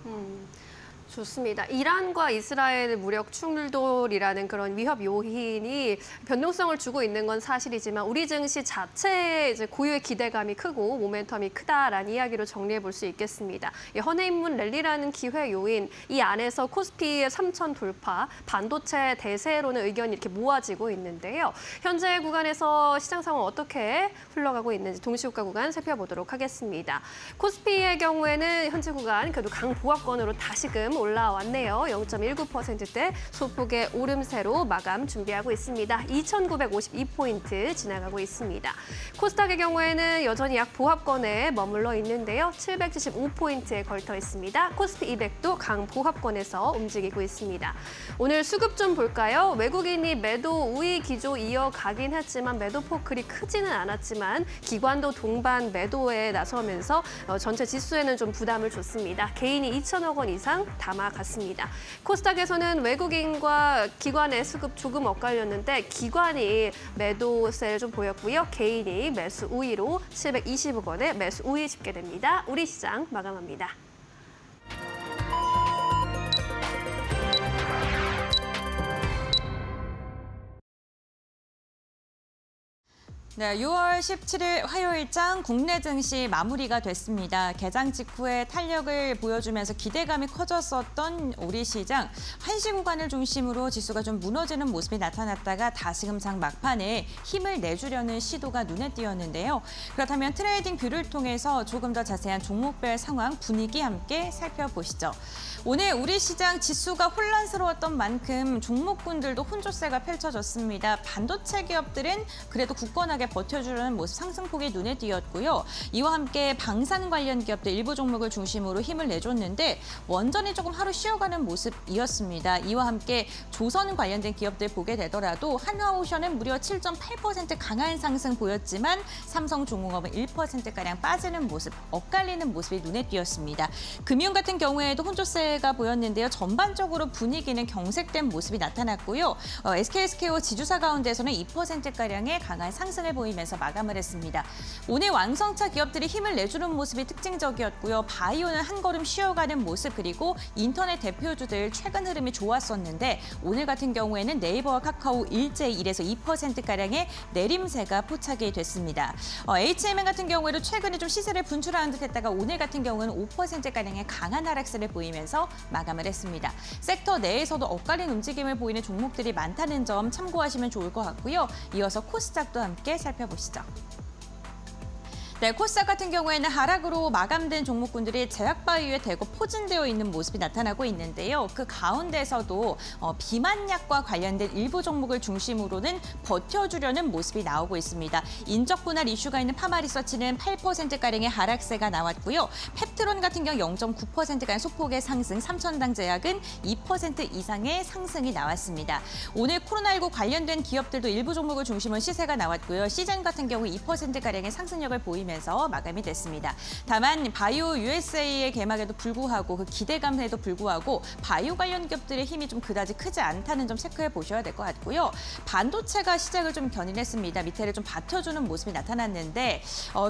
좋습니다. 이란과 이스라엘 무력 충돌이라는 그런 위협 요인이 변동성을 주고 있는 건 사실이지만 우리 증시 자체에 이제 고유의 기대감이 크고 모멘텀이 크다라는 이야기로 정리해 볼 수 있겠습니다. 이 허네인문 랠리라는 기회 요인, 이 안에서 코스피의 3,000 돌파, 반도체 대세로는 의견이 이렇게 모아지고 있는데요. 현재 구간에서 시장 상황 어떻게 흘러가고 있는지 동시효과 구간 살펴보도록 하겠습니다. 코스피의 경우에는 현재 구간 그래도 강보합권으로 다시금 올라왔네요. 0.19%대 소폭의 오름세로 마감 준비하고 있습니다. 2,952포인트 지나가고 있습니다. 코스닥의 경우에는 여전히 약 보합권에 머물러 있는데요. 775포인트에 걸터 있습니다. 코스피 200도 강보합권에서 움직이고 있습니다. 오늘 수급 좀 볼까요? 외국인이 매도 우위 기조 이어가긴 했지만 매도폭 그리 크지는 않았지만 기관도 동반 매도에 나서면서 전체 지수에는 좀 부담을 줬습니다. 개인이 2천억 원 이상 담아갔습니다. 코스닥에서는 외국인과 기관의 수급 조금 엇갈렸는데 기관이 매도세를 좀 보였고요. 개인이 매수 우위로 720억 원의 매수 우위 집계됩니다. 우리 시장 마감합니다. 네, 6월 17일 화요일장 국내 증시 마무리가 됐습니다. 개장 직후에 탄력을 보여주면서 기대감이 커졌었던 우리 시장, 한시 구간을 중심으로 지수가 좀 무너지는 모습이 나타났다가 다시금 장 막판에 힘을 내주려는 시도가 눈에 띄었는데요. 그렇다면 트레이딩 뷰를 통해서 조금 더 자세한 종목별 상황, 분위기 함께 살펴보시죠. 오늘 우리 시장 지수가 혼란스러웠던 만큼 종목군들도 혼조세가 펼쳐졌습니다. 반도체 기업들은 그래도 굳건하게 버텨주려는 모습 상승폭이 눈에 띄었고요. 이와 함께 방산 관련 기업들 일부 종목을 중심으로 힘을 내줬는데 원전이 조금 하루 쉬어가는 모습이었습니다. 이와 함께 조선 관련된 기업들 보게 되더라도 한화오션은 무려 7.8% 강한 상승 보였지만 삼성중공업은 1%가량 빠지는 모습, 엇갈리는 모습이 눈에 띄었습니다. 금융 같은 경우에도 혼조세가 보였는데요. 전반적으로 분위기는 경색된 모습이 나타났고요. SK스퀘어 지주사 가운데서는 2%가량의 강한 상승을 보이면서 마감을 했습니다. 오늘 왕성차 기업들이 힘을 내주는 모습이 특징적이었고요. 바이오는 한 걸음 쉬어가는 모습 그리고 인터넷 대표주들 최근 흐름이 좋았었는데 오늘 같은 경우에는 네이버와 카카오 일제히 1에서 2%가량의 내림세가 포착이 됐습니다. HMN 같은 경우에도 최근에 좀 시세를 분출하는 듯 했다가 오늘 같은 경우는 5%가량의 강한 하락세를 보이면서 마감을 했습니다. 섹터 내에서도 엇갈린 움직임을 보이는 종목들이 많다는 점 참고하시면 좋을 것 같고요. 이어서 코스닥도 함께 살펴보시죠. 네, 코스닥 같은 경우에는 하락으로 마감된 종목군들이 제약바이오에 대거 포진되어 있는 모습이 나타나고 있는데요. 그 가운데서도 비만약과 관련된 일부 종목을 중심으로는 버텨주려는 모습이 나오고 있습니다. 인적 분할 이슈가 있는 파마리서치는 8%가량의 하락세가 나왔고요. 펩트론 같은 경우 0.9%가량 소폭의 상승, 삼천당 제약은 2% 이상의 상승이 나왔습니다. 오늘 코로나19 관련된 기업들도 일부 종목을 중심으로 시세가 나왔고요. 시젠 같은 경우 2%가량의 상승력을 보이면서 마감이 됐습니다. 다만 바이오 USA의 개막에도 불구하고 그 기대감에도 불구하고 바이오 관련 기업들의 힘이 좀 그다지 크지 않다는 점 체크해 보셔야 될 것 같고요. 반도체가 시장을 좀 견인했습니다. 밑에를 좀 받쳐주는 모습이 나타났는데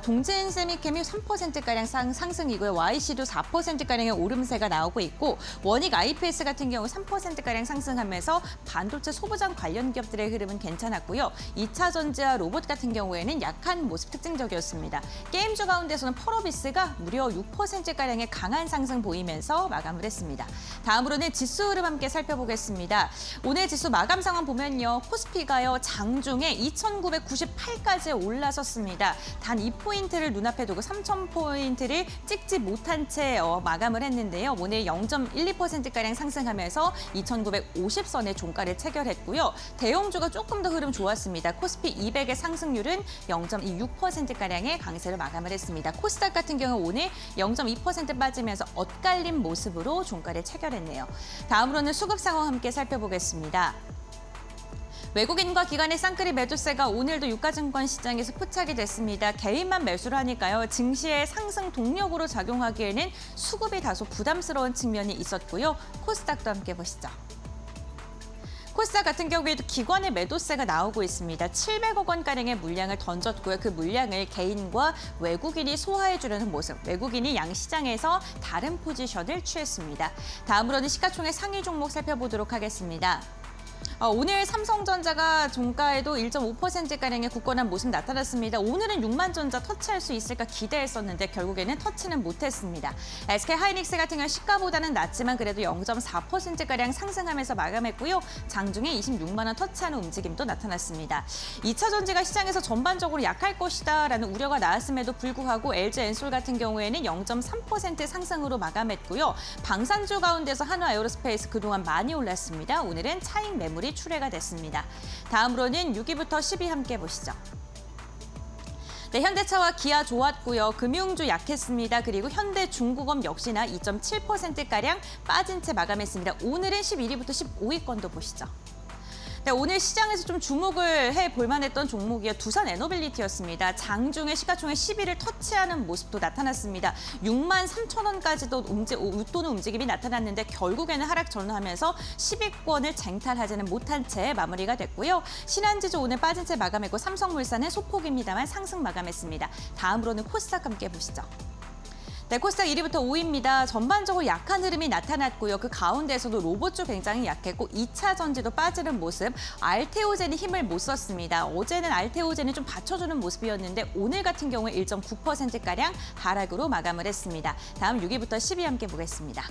동진 세미캠이 3%가량 상승이고요. YC도 4%가량의 오름세가 나오고 있고 원익 IPS 같은 경우 3%가량 상승하면서 반도체 소부장 관련 기업들의 흐름은 괜찮았고요. 2차 전지와 로봇 같은 경우에는 약한 모습 특징적이었습니다. 게임주 가운데서는 펄어비스가 무려 6%가량의 강한 상승 보이면서 마감을 했습니다. 다음으로는 지수 흐름 함께 살펴보겠습니다. 오늘 지수 마감 상황 보면요. 코스피가요. 장중에 2,998까지 올라섰습니다. 단 2포인트를 눈앞에 두고 3,000포인트를 찍지 못한 채 마감을 했는데요. 오늘 0.12%가량 상승하면서 2,950선의 종가를 체결했고요. 대형주가 조금 더 흐름 좋았습니다. 코스피 200의 상승률은 0.26%가량의 강세를 마감을 했습니다. 코스닥 같은 경우 오늘 0.2% 빠지면서 엇갈린 모습으로 종가를 체결했네요. 다음으로는 수급 상황 함께 살펴보겠습니다. 외국인과 기관의 쌍끌이 매도세가 오늘도 유가증권 시장에서 포착이 됐습니다. 개인만 매수를 하니까요. 증시의 상승 동력으로 작용하기에는 수급이 다소 부담스러운 측면이 있었고요. 코스닥도 함께 보시죠. 코스닥 같은 경우에도 기관의 매도세가 나오고 있습니다. 700억 원가량의 물량을 던졌고요. 그 물량을 개인과 외국인이 소화해주려는 모습. 외국인이 양시장에서 다른 포지션을 취했습니다. 다음으로는 시가총액 상위 종목 살펴보도록 하겠습니다. 오늘 삼성전자가 종가에도 1.5%가량의 굳건한 모습 나타났습니다. 오늘은 6만 전자 터치할 수 있을까 기대했었는데 결국에는 터치는 못했습니다. SK하이닉스 같은 경우는 시가보다는 낮지만 그래도 0.4%가량 상승하면서 마감했고요. 장중에 26만 원 터치하는 움직임도 나타났습니다. 2차 전지가 시장에서 전반적으로 약할 것이다라는 우려가 나왔음에도 불구하고 LG엔솔 같은 경우에는 0.3% 상승으로 마감했고요. 방산주 가운데서 한화에어로스페이스 그동안 많이 올랐습니다. 오늘은 차익 매물이 출회가 됐습니다. 다음으로는 6위부터 10위 함께 보시죠. 네, 현대차와 기아 좋았고요. 금융주 약했습니다. 그리고 현대중공업 역시나 2.7%가량 빠진 채 마감했습니다. 오늘은 11위부터 15위권도 보시죠. 네, 오늘 시장에서 좀 주목을 해볼 만했던 종목이요. 두산 에너빌리티였습니다. 장중에 시가총액 10위를 터치하는 모습도 나타났습니다. 6만 3천 원까지도 웃도는 움직임이 나타났는데 결국에는 하락 전환하면서 10위권을 쟁탈하지는 못한 채 마무리가 됐고요. 신한지주 오늘 빠진 채 마감했고 삼성물산은 소폭입니다만 상승 마감했습니다. 다음으로는 코스닥 함께 보시죠. 네, 코스닥 1위부터 5위입니다. 전반적으로 약한 흐름이 나타났고요. 그 가운데서도 로봇주 굉장히 약했고 2차 전지도 빠지는 모습, 알테오젠이 힘을 못 썼습니다. 어제는 알테오젠이 좀 받쳐주는 모습이었는데 오늘 같은 경우에 1.9%가량 하락으로 마감을 했습니다. 다음 6위부터 10위 함께 보겠습니다.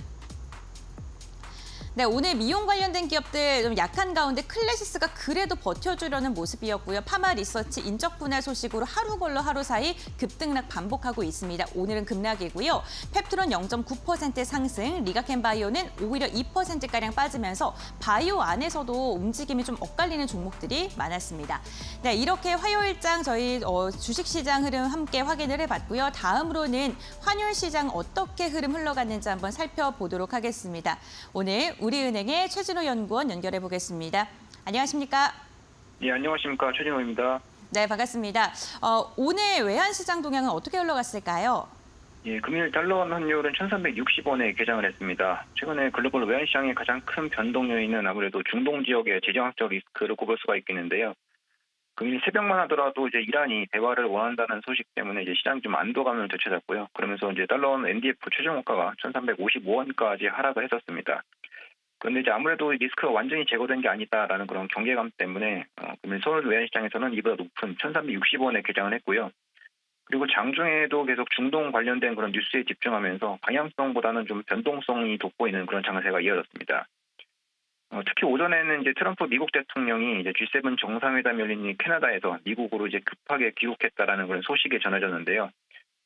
네, 오늘 미용 관련된 기업들 좀 약한 가운데 클래시스가 그래도 버텨주려는 모습이었고요. 파마리서치 인적 분할 소식으로 하루 걸러 하루 사이 급등락 반복하고 있습니다. 오늘은 급락이고요. 펩트론 0.9% 상승, 리가켄바이오는 오히려 2%가량 빠지면서 바이오 안에서도 움직임이 좀 엇갈리는 종목들이 많았습니다. 네, 이렇게 화요일장 저희 주식시장 흐름 함께 확인을 해봤고요. 다음으로는 환율 시장 어떻게 흐름 흘러갔는지 한번 살펴보도록 하겠습니다. 오늘 우리은행의 최진호 연구원 연결해 보겠습니다. 안녕하십니까? 예, 안녕하십니까. 최진호입니다. 네, 반갑습니다. 오늘 외환시장 동향은 어떻게 흘러갔을까요? 예, 금일 달러 환율은 1,360원에 개장을 했습니다. 최근에 글로벌 외환시장의 가장 큰 변동 요인은 아무래도 중동 지역의 재정학적 리스크를 꼽을 수가 있겠는데요. 금일 새벽만 하더라도 이제 이란이 대화를 원한다는 소식 때문에 이제 시장이 좀 안도감을 되찾았고요. 그러면서 이제 달러 NDF 최종 호가가 1,355원까지 하락을 했었습니다. 그런데 이제 아무래도 리스크가 완전히 제거된 게 아니다라는 그런 경계감 때문에 금일 서울 외환시장에서는 이보다 높은 1,360원에 개장을 했고요. 그리고 장중에도 계속 중동 관련된 그런 뉴스에 집중하면서 방향성보다는 좀 변동성이 돋보이는 그런 장세가 이어졌습니다. 특히 오전에는 이제 트럼프 미국 대통령이 이제 G7 정상회담 열린 캐나다에서 미국으로 이제 급하게 귀국했다라는 그런 소식이 전해졌는데요.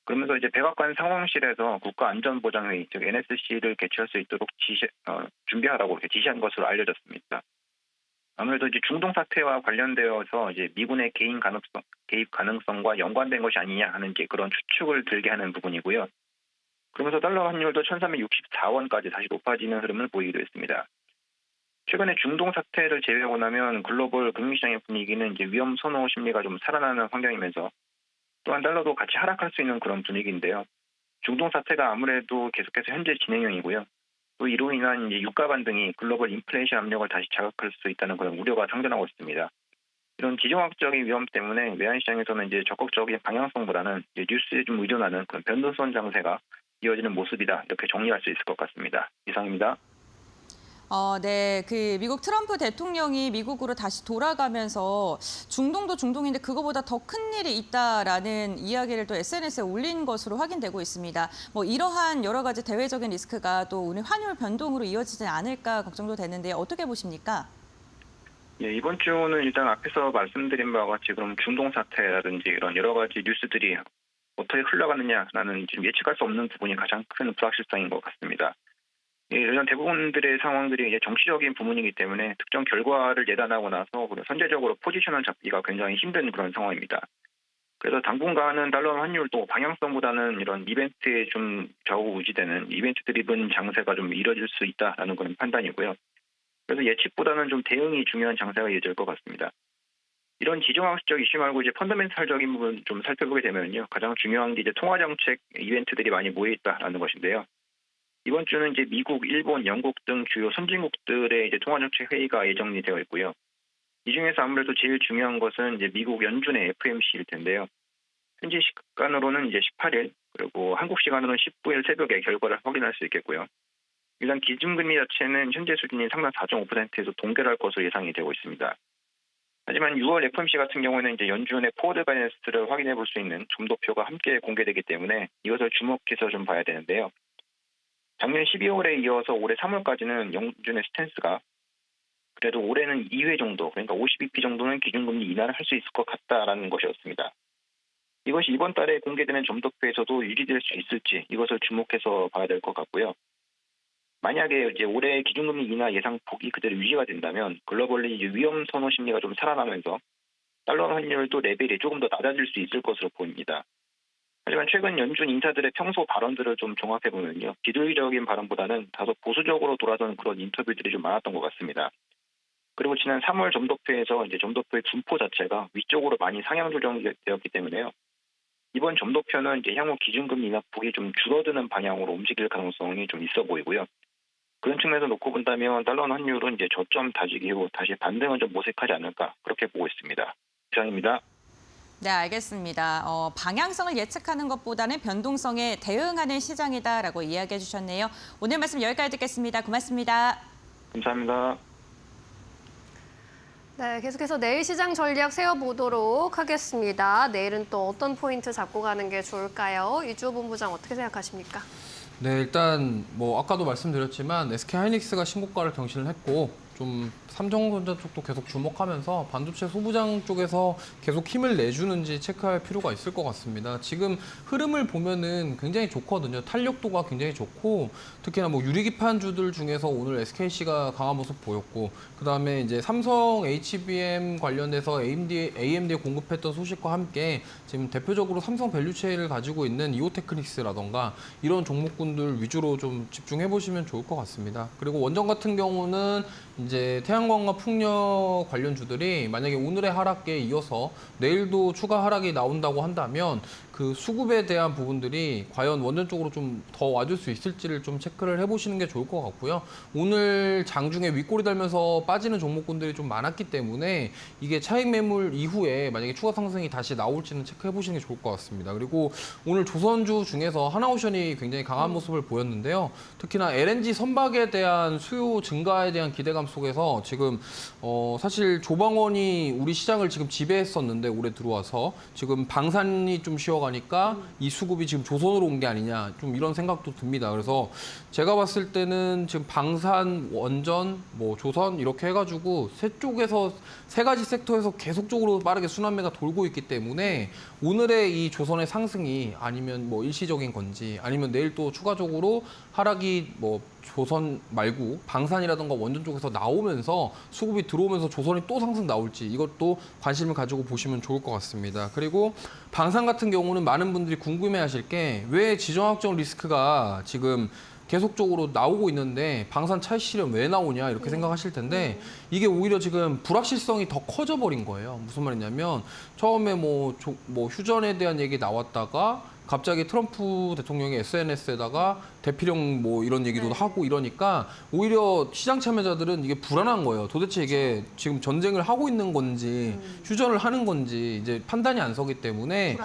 그러면서 이제 백악관 상황실에서 국가안전보장회의, 즉 NSC를 개최할 수 있도록 준비하라고 이렇게 지시한 것으로 알려졌습니다. 아무래도 이제 중동 사태와 관련되어서 이제 미군의 개입 가능성과 연관된 것이 아니냐 하는 이제 그런 추측을 들게 하는 부분이고요. 그러면서 달러 환율도 1,364원까지 다시 높아지는 흐름을 보이기도 했습니다. 최근에 중동 사태를 제외하고 나면 글로벌 금융시장의 분위기는 이제 위험 선호 심리가 좀 살아나는 환경이면서 또한 달러도 같이 하락할 수 있는 그런 분위기인데요. 중동 사태가 아무래도 계속해서 현재 진행형이고요. 또 이로 인한 이제 유가 반등이 글로벌 인플레이션 압력을 다시 자극할 수 있다는 그런 우려가 상존하고 있습니다. 이런 지정학적인 위험 때문에 외환시장에서는 이제 적극적인 방향성보다는 이제 뉴스에 좀 의존하는 그런 변동성 장세가 이어지는 모습이다. 이렇게 정리할 수 있을 것 같습니다. 이상입니다. 네, 미국 트럼프 대통령이 미국으로 다시 돌아가면서 중동도 중동인데 그거보다 더 큰 일이 있다라는 이야기를 또 SNS에 올린 것으로 확인되고 있습니다. 뭐 이러한 여러 가지 대외적인 리스크가 또 오늘 환율 변동으로 이어지지 않을까 걱정도 되는데 어떻게 보십니까? 예, 이번 주는 일단 앞에서 말씀드린 바와 같이 그럼 중동 사태라든지 이런 여러 가지 뉴스들이 어떻게 흘러가느냐라는 지금 예측할 수 없는 부분이 가장 큰 불확실성인 것 같습니다. 이런 대부분들의 상황들이 이제 정치적인 부분이기 때문에 특정 결과를 예단하고 나서 선제적으로 포지션을 잡기가 굉장히 힘든 그런 상황입니다. 그래서 당분간은 달러 환율도 방향성보다는 이런 이벤트에 좀 좌우지되는 이벤트 드리븐 장세가 좀 이뤄질 수 있다라는 그런 판단이고요. 그래서 예측보다는 좀 대응이 중요한 장세가 이어질 것 같습니다. 이런 지정학적 이슈 말고 이제 펀더멘탈적인 부분 좀 살펴보게 되면요, 가장 중요한 게 이제 통화 정책 이벤트들이 많이 모여 있다라는 것인데요. 이번 주는 이제 미국, 일본, 영국 등 주요 선진국들의 이제 통화정책 회의가 예정이 되어 있고요. 이 중에서 아무래도 제일 중요한 것은 이제 미국 연준의 FOMC일 텐데요. 현지 시간으로는 이제 18일, 그리고 한국 시간으로는 19일 새벽에 결과를 확인할 수 있겠고요. 일단 기준금리 자체는 현재 수준인 상단 4.5%에서 동결할 것으로 예상이 되고 있습니다. 하지만 6월 FOMC 같은 경우에는 이제 연준의 포워드 가이던스를 확인해 볼 수 있는 점도표가 함께 공개되기 때문에 이것을 주목해서 좀 봐야 되는데요. 작년 12월에 이어서 올해 3월까지는 연준의 스탠스가 그래도 올해는 2회 정도, 그러니까 52p 정도는 기준금리 인하를 할 수 있을 것 같다라는 것이었습니다. 이것이 이번 달에 공개되는 점도표에서도 유지될 수 있을지 이것을 주목해서 봐야 될 것 같고요. 만약에 이제 올해 기준금리 인하 예상폭이 그대로 유지가 된다면 글로벌리 이제 위험 선호 심리가 좀 살아나면서 달러 환율도 레벨이 조금 더 낮아질 수 있을 것으로 보입니다. 하지만 최근 연준 인사들의 평소 발언들을 좀 종합해보면요, 기술적인 발언보다는 다소 보수적으로 돌아선 그런 인터뷰들이 좀 많았던 것 같습니다. 그리고 지난 3월 점도표에서 이제 점도표의 분포 자체가 위쪽으로 많이 상향 조정되었기 때문에요. 이번 점도표는 이제 향후 기준금리 인하폭이 좀 줄어드는 방향으로 움직일 가능성이 좀 있어 보이고요. 그런 측면에서 놓고 본다면 달러 환율은 이제 저점 다지기 후 다시 반등은 좀 모색하지 않을까 그렇게 보고 있습니다. 이상입니다. 네, 알겠습니다. 방향성을 예측하는 것보다는 변동성에 대응하는 시장이다라고 이야기해 주셨네요. 오늘 말씀 여기까지 듣겠습니다. 고맙습니다. 감사합니다. 네, 계속해서 내일 시장 전략 세워보도록 하겠습니다. 내일은 또 어떤 포인트 잡고 가는 게 좋을까요? 이주호 본부장 어떻게 생각하십니까? 네, 일단 뭐 아까도 말씀드렸지만 SK하이닉스가 신고가를 경신을 했고 좀 삼성전자 쪽도 계속 주목하면서 반도체 소부장 쪽에서 계속 힘을 내주는지 체크할 필요가 있을 것 같습니다. 지금 흐름을 보면은 굉장히 좋거든요. 탄력도가 굉장히 좋고 특히나 뭐 유리기판주들 중에서 오늘 SKC가 강한 모습 보였고 그다음에 이제 삼성 HBM 관련돼서 AMD에 공급했던 소식과 함께 지금 대표적으로 삼성 밸류체인을 가지고 있는 이오테크닉스라던가 이런 종목군들 위주로 좀 집중해 보시면 좋을 것 같습니다. 그리고 원전 같은 경우는 이제 태양광과 풍력 관련주들이 만약에 오늘의 하락에 이어서 내일도 추가 하락이 나온다고 한다면 그 수급에 대한 부분들이 과연 원전 쪽으로 좀 더 와줄 수 있을지를 좀 체크를 해보시는 게 좋을 것 같고요. 오늘 장중에 윗골이 달면서 빠지는 종목군들이 좀 많았기 때문에 이게 차익 매물 이후에 만약에 추가 상승이 다시 나올지는 체크해 보시는 게 좋을 것 같습니다. 그리고 오늘 조선주 중에서 하나오션이 굉장히 강한 모습을 보였는데요. 특히나 LNG 선박에 대한 수요 증가에 대한 기대감 속에서 지금 사실 조방원이 우리 시장을 지금 지배했었는데 올해 들어와서 지금 방산이 좀 쉬어가지고 가니까 이 수급이 지금 조선으로 온 게 아니냐 좀 이런 생각도 듭니다. 그래서 제가 봤을 때는 지금 방산, 원전, 뭐 조선 이렇게 해가지고 세 가지 섹터에서 계속적으로 빠르게 순환매가 돌고 있기 때문에 오늘의 이 조선의 상승이 아니면 뭐 일시적인 건지 아니면 내일 또 추가적으로 하락이 뭐 조선 말고 방산이라든가 원전 쪽에서 나오면서 수급이 들어오면서 조선이 또 상승 나올지 이것도 관심을 가지고 보시면 좋을 것 같습니다. 그리고 방산 같은 경우는 많은 분들이 궁금해하실 게 왜 지정학적 리스크가 지금 계속적으로 나오고 있는데 방산 차익 실현 왜 나오냐 이렇게 생각하실 텐데 이게 오히려 지금 불확실성이 더 커져버린 거예요. 무슨 말이냐면 처음에 뭐 휴전에 대한 얘기 나왔다가 갑자기 트럼프 대통령이 SNS에다가 대피령 뭐 이런 얘기도 하고 이러니까 오히려 시장 참여자들은 이게 불안한 거예요. 도대체 이게 지금 전쟁을 하고 있는 건지 휴전을 하는 건지 이제 판단이 안 서기 때문에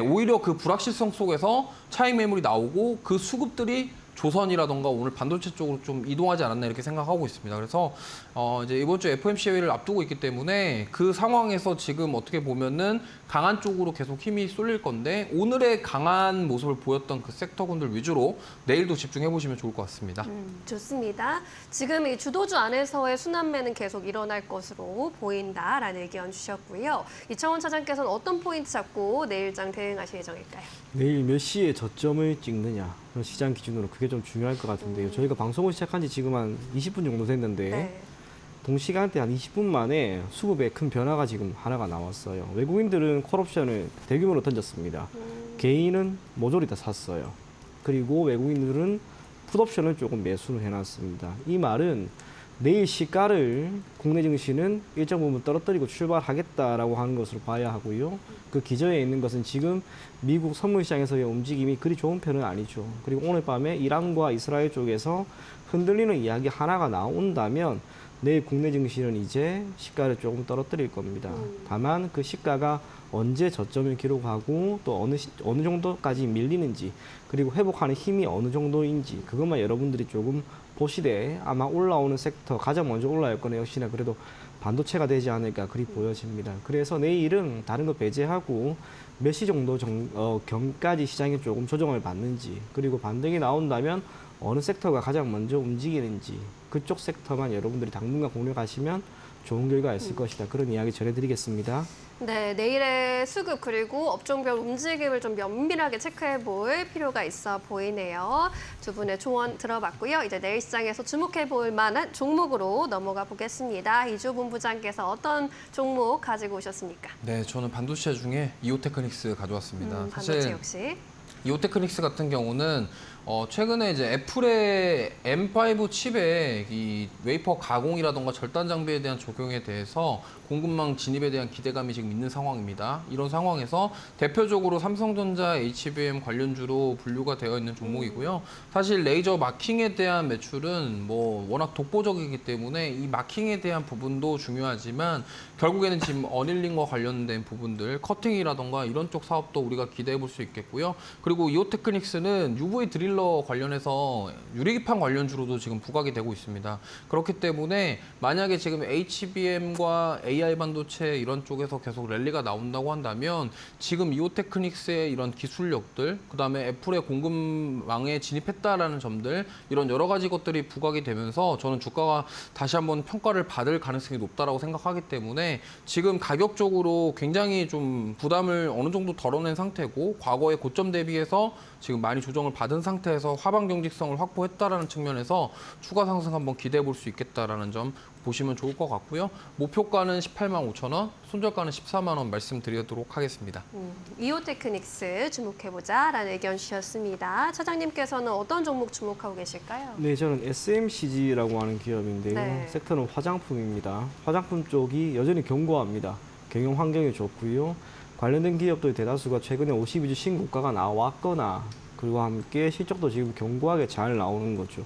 오히려 그 불확실성 속에서 차익 매물이 나오고 그 수급들이 조선이라던가 오늘 반도체 쪽으로 좀 이동하지 않았나 이렇게 생각하고 있습니다. 그래서 이제 이번 주 FOMC 회의를 앞두고 있기 때문에 그 상황에서 지금 어떻게 보면은 강한 쪽으로 계속 힘이 쏠릴 건데 오늘의 강한 모습을 보였던 그 섹터군들 위주로 내일도 집중해 보시면 좋을 것 같습니다. 좋습니다. 지금 이 주도주 안에서의 순환매는 계속 일어날 것으로 보인다라는 의견 주셨고요. 이창원 차장께서는 어떤 포인트 잡고 내일장 대응하실 예정일까요? 내일 몇 시에 저점을 찍느냐 시장 기준으로 그게 좀 중요할 것 같은데요. 저희가 방송을 시작한 지 지금 한 20분 정도 됐는데 동시간대 한 20분 만에 수급에 큰 변화가 지금 하나가 나왔어요. 외국인들은 콜옵션을 대규모로 던졌습니다. 개인은 모조리 다 샀어요. 그리고 외국인들은 풋옵션을 조금 매수를 해놨습니다. 이 말은 내일 시가를 국내 증시는 일정 부분 떨어뜨리고 출발하겠다라고 하는 것으로 봐야 하고요. 그 기저에 있는 것은 지금 미국 선물시장에서의 움직임이 그리 좋은 편은 아니죠. 그리고 오늘 밤에 이란과 이스라엘 쪽에서 흔들리는 이야기 하나가 나온다면 내일 국내 증시는 이제 시가를 조금 떨어뜨릴 겁니다. 다만 그 시가가 언제 저점을 기록하고 또 어느 정도까지 밀리는지 그리고 회복하는 힘이 어느 정도인지 그것만 여러분들이 조금 보시되 아마 올라오는 섹터 가장 먼저 올라올 거는 역시나 그래도 반도체가 되지 않을까 그리 보여집니다. 그래서 내일은 다른 거 배제하고 몇 시 정도 경까지 시장이 조금 조정을 받는지 그리고 반등이 나온다면 어느 섹터가 가장 먼저 움직이는지 그쪽 섹터만 여러분들이 당분간 공략하시면 좋은 결과가 있을 것이다. 그런 이야기 전해드리겠습니다. 네, 내일의 수급 그리고 업종별 움직임을 좀 면밀하게 체크해 볼 필요가 있어 보이네요. 두 분의 조언 들어봤고요. 이제 내일 시장에서 주목해 볼 만한 종목으로 넘어가 보겠습니다. 이주 본부장께서 어떤 종목 가지고 오셨습니까? 네, 저는 반도체 중에 이오테크닉스 가져왔습니다. 반도체 역시. 이오테크닉스 같은 경우는 최근에 이제 애플의 M5 칩의 이 웨이퍼 가공이라던가 절단 장비에 대한 적용에 대해서 공급망 진입에 대한 기대감이 지금 있는 상황입니다. 이런 상황에서 대표적으로 삼성전자, HBM 관련주로 분류가 되어 있는 종목이고요. 사실 레이저 마킹에 대한 매출은 뭐 워낙 독보적이기 때문에 이 마킹에 대한 부분도 중요하지만 결국에는 지금 어닐링과 관련된 부분들, 커팅이라던가 이런 쪽 사업도 우리가 기대해 볼 수 있겠고요. 그리고 이오테크닉스는 UV 드릴러 관련해서 유리기판 관련주로도 지금 부각이 되고 있습니다. 그렇기 때문에 만약에 지금 HBM과 AI 반도체 이런 쪽에서 계속 랠리가 나온다고 한다면 지금 이오테크닉스의 이런 기술력들, 그다음에 애플의 공급망에 진입했다라는 점들 이런 여러 가지 것들이 부각이 되면서 저는 주가가 다시 한번 평가를 받을 가능성이 높다라고 생각하기 때문에 지금 가격적으로 굉장히 좀 부담을 어느 정도 덜어낸 상태고 과거의 고점 대비해서 지금 많이 조정을 받은 상태에서 하방 경직성을 확보했다라는 측면에서 추가 상승 한번 기대해 볼 수 있겠다라는 점 보시면 좋을 것 같고요. 목표가는 18만 5천 원, 손절가는 14만 원 말씀드리도록 하겠습니다. 이오테크닉스 주목해보자라는 의견 주셨습니다. 차장님께서는 어떤 종목 주목하고 계실까요? 네, 저는 SMCG라고 하는 기업인데요. 네. 섹터는 화장품입니다. 화장품 쪽이 여전히 견고합니다. 경영 환경이 좋고요. 관련된 기업들 대다수가 최근에 52주 신고가가 나왔거나 그리고 함께 실적도 지금 견고하게 잘 나오는 거죠.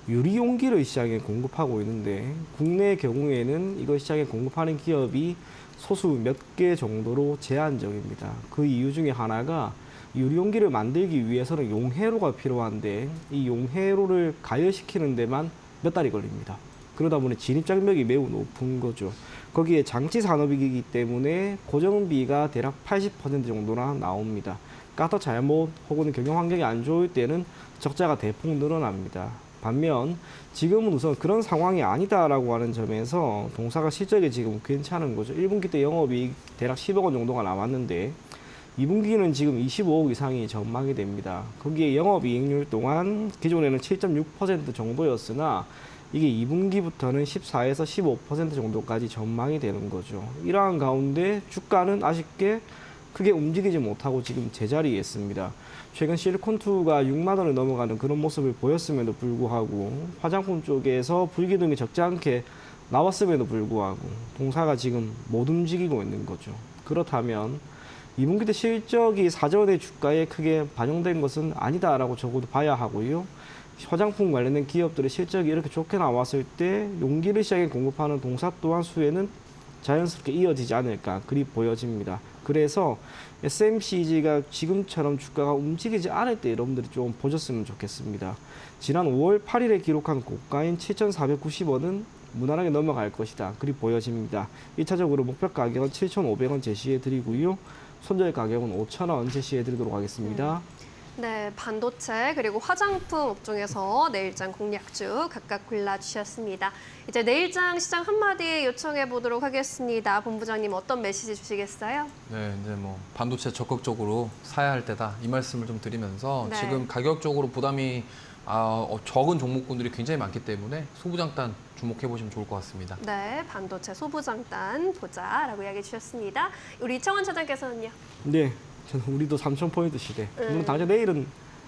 유리용기를 시장에 공급하고 있는데 국내 경우에는 이걸 시장에 공급하는 기업이 소수 몇 개 정도로 제한적입니다. 그 이유 중에 하나가 유리용기를 만들기 위해서는 용해로가 필요한데 이 용해로를 가열시키는 데만 몇 달이 걸립니다. 그러다 보니 진입장벽이 매우 높은 거죠. 거기에 장치 산업이기 때문에 고정비가 대략 80% 정도나 나옵니다. 가터 잘못 혹은 경영 환경이 안 좋을 때는 적자가 대폭 늘어납니다. 반면 지금은 우선 그런 상황이 아니다라고 하는 점에서 동사가 실적이 지금 괜찮은 거죠. 1분기 때 영업이익 대략 10억 원 정도가 나왔는데 2분기는 지금 25억 이상이 전망이 됩니다. 거기에 영업이익률 동안 기존에는 7.6% 정도였으나 이게 2분기부터는 14에서 15% 정도까지 전망이 되는 거죠. 이러한 가운데 주가는 아쉽게 크게 움직이지 못하고 지금 제자리에 있습니다. 최근 실리콘2가 6만 원을 넘어가는 그런 모습을 보였음에도 불구하고 화장품 쪽에서 불기둥이 적지 않게 나왔음에도 불구하고 동사가 지금 못 움직이고 있는 거죠. 그렇다면 2분기 때 실적이 사전의 주가에 크게 반영된 것은 아니다라고 적어도 봐야 하고요. 화장품 관련된 기업들의 실적이 이렇게 좋게 나왔을 때 용기를 시장에 공급하는 동사 또한 수혜는 자연스럽게 이어지지 않을까 그리 보여집니다. 그래서 SMCG가 지금처럼 주가가 움직이지 않을 때 여러분들이 좀 보셨으면 좋겠습니다. 지난 5월 8일에 기록한 고가인 7,490원은 무난하게 넘어갈 것이다. 그리 보여집니다. 1차적으로 목표 가격은 7,500원 제시해 드리고요. 손절 가격은 5,000원 제시해 드리도록 하겠습니다. 네, 반도체 그리고 화장품 업종에서 내일장 공략주 각각 골라주셨습니다. 이제 내일장 시장 한마디 요청해 보도록 하겠습니다. 본부장님 어떤 메시지 주시겠어요? 네, 이제 뭐 반도체 적극적으로 사야 할 때다 이 말씀을 좀 드리면서 네. 지금 가격적으로 부담이 적은 종목군들이 굉장히 많기 때문에 소부장단 주목해 보시면 좋을 것 같습니다. 네, 반도체 소부장단 보자라고 이야기해 주셨습니다. 우리 이청원 차장께서는요? 네, 저는 우리도 3,000포인트 시대. 물론 당장 내일은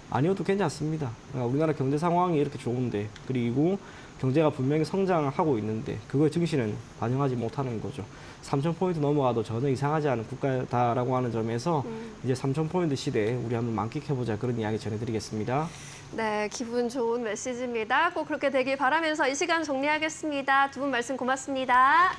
아니어도 괜찮습니다. 우리나라 경제 상황이 이렇게 좋은데 그리고 경제가 분명히 성장하고 있는데 그걸 증시는 반영하지 못하는 거죠. 3,000포인트 넘어가도 전혀 이상하지 않은 국가다라고 하는 점에서 이제 3,000포인트 시대에 우리 한번 만끽해보자 그런 이야기 전해드리겠습니다. 네, 기분 좋은 메시지입니다. 꼭 그렇게 되길 바라면서 이 시간 정리하겠습니다. 두 분 말씀 고맙습니다.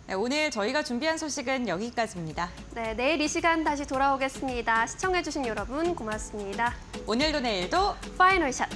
네, 오늘 저희가 준비한 소식은 여기까지입니다. 네, 내일 이 시간 다시 돌아오겠습니다. 시청해주신 여러분 고맙습니다. 오늘도 내일도 파이널 샷!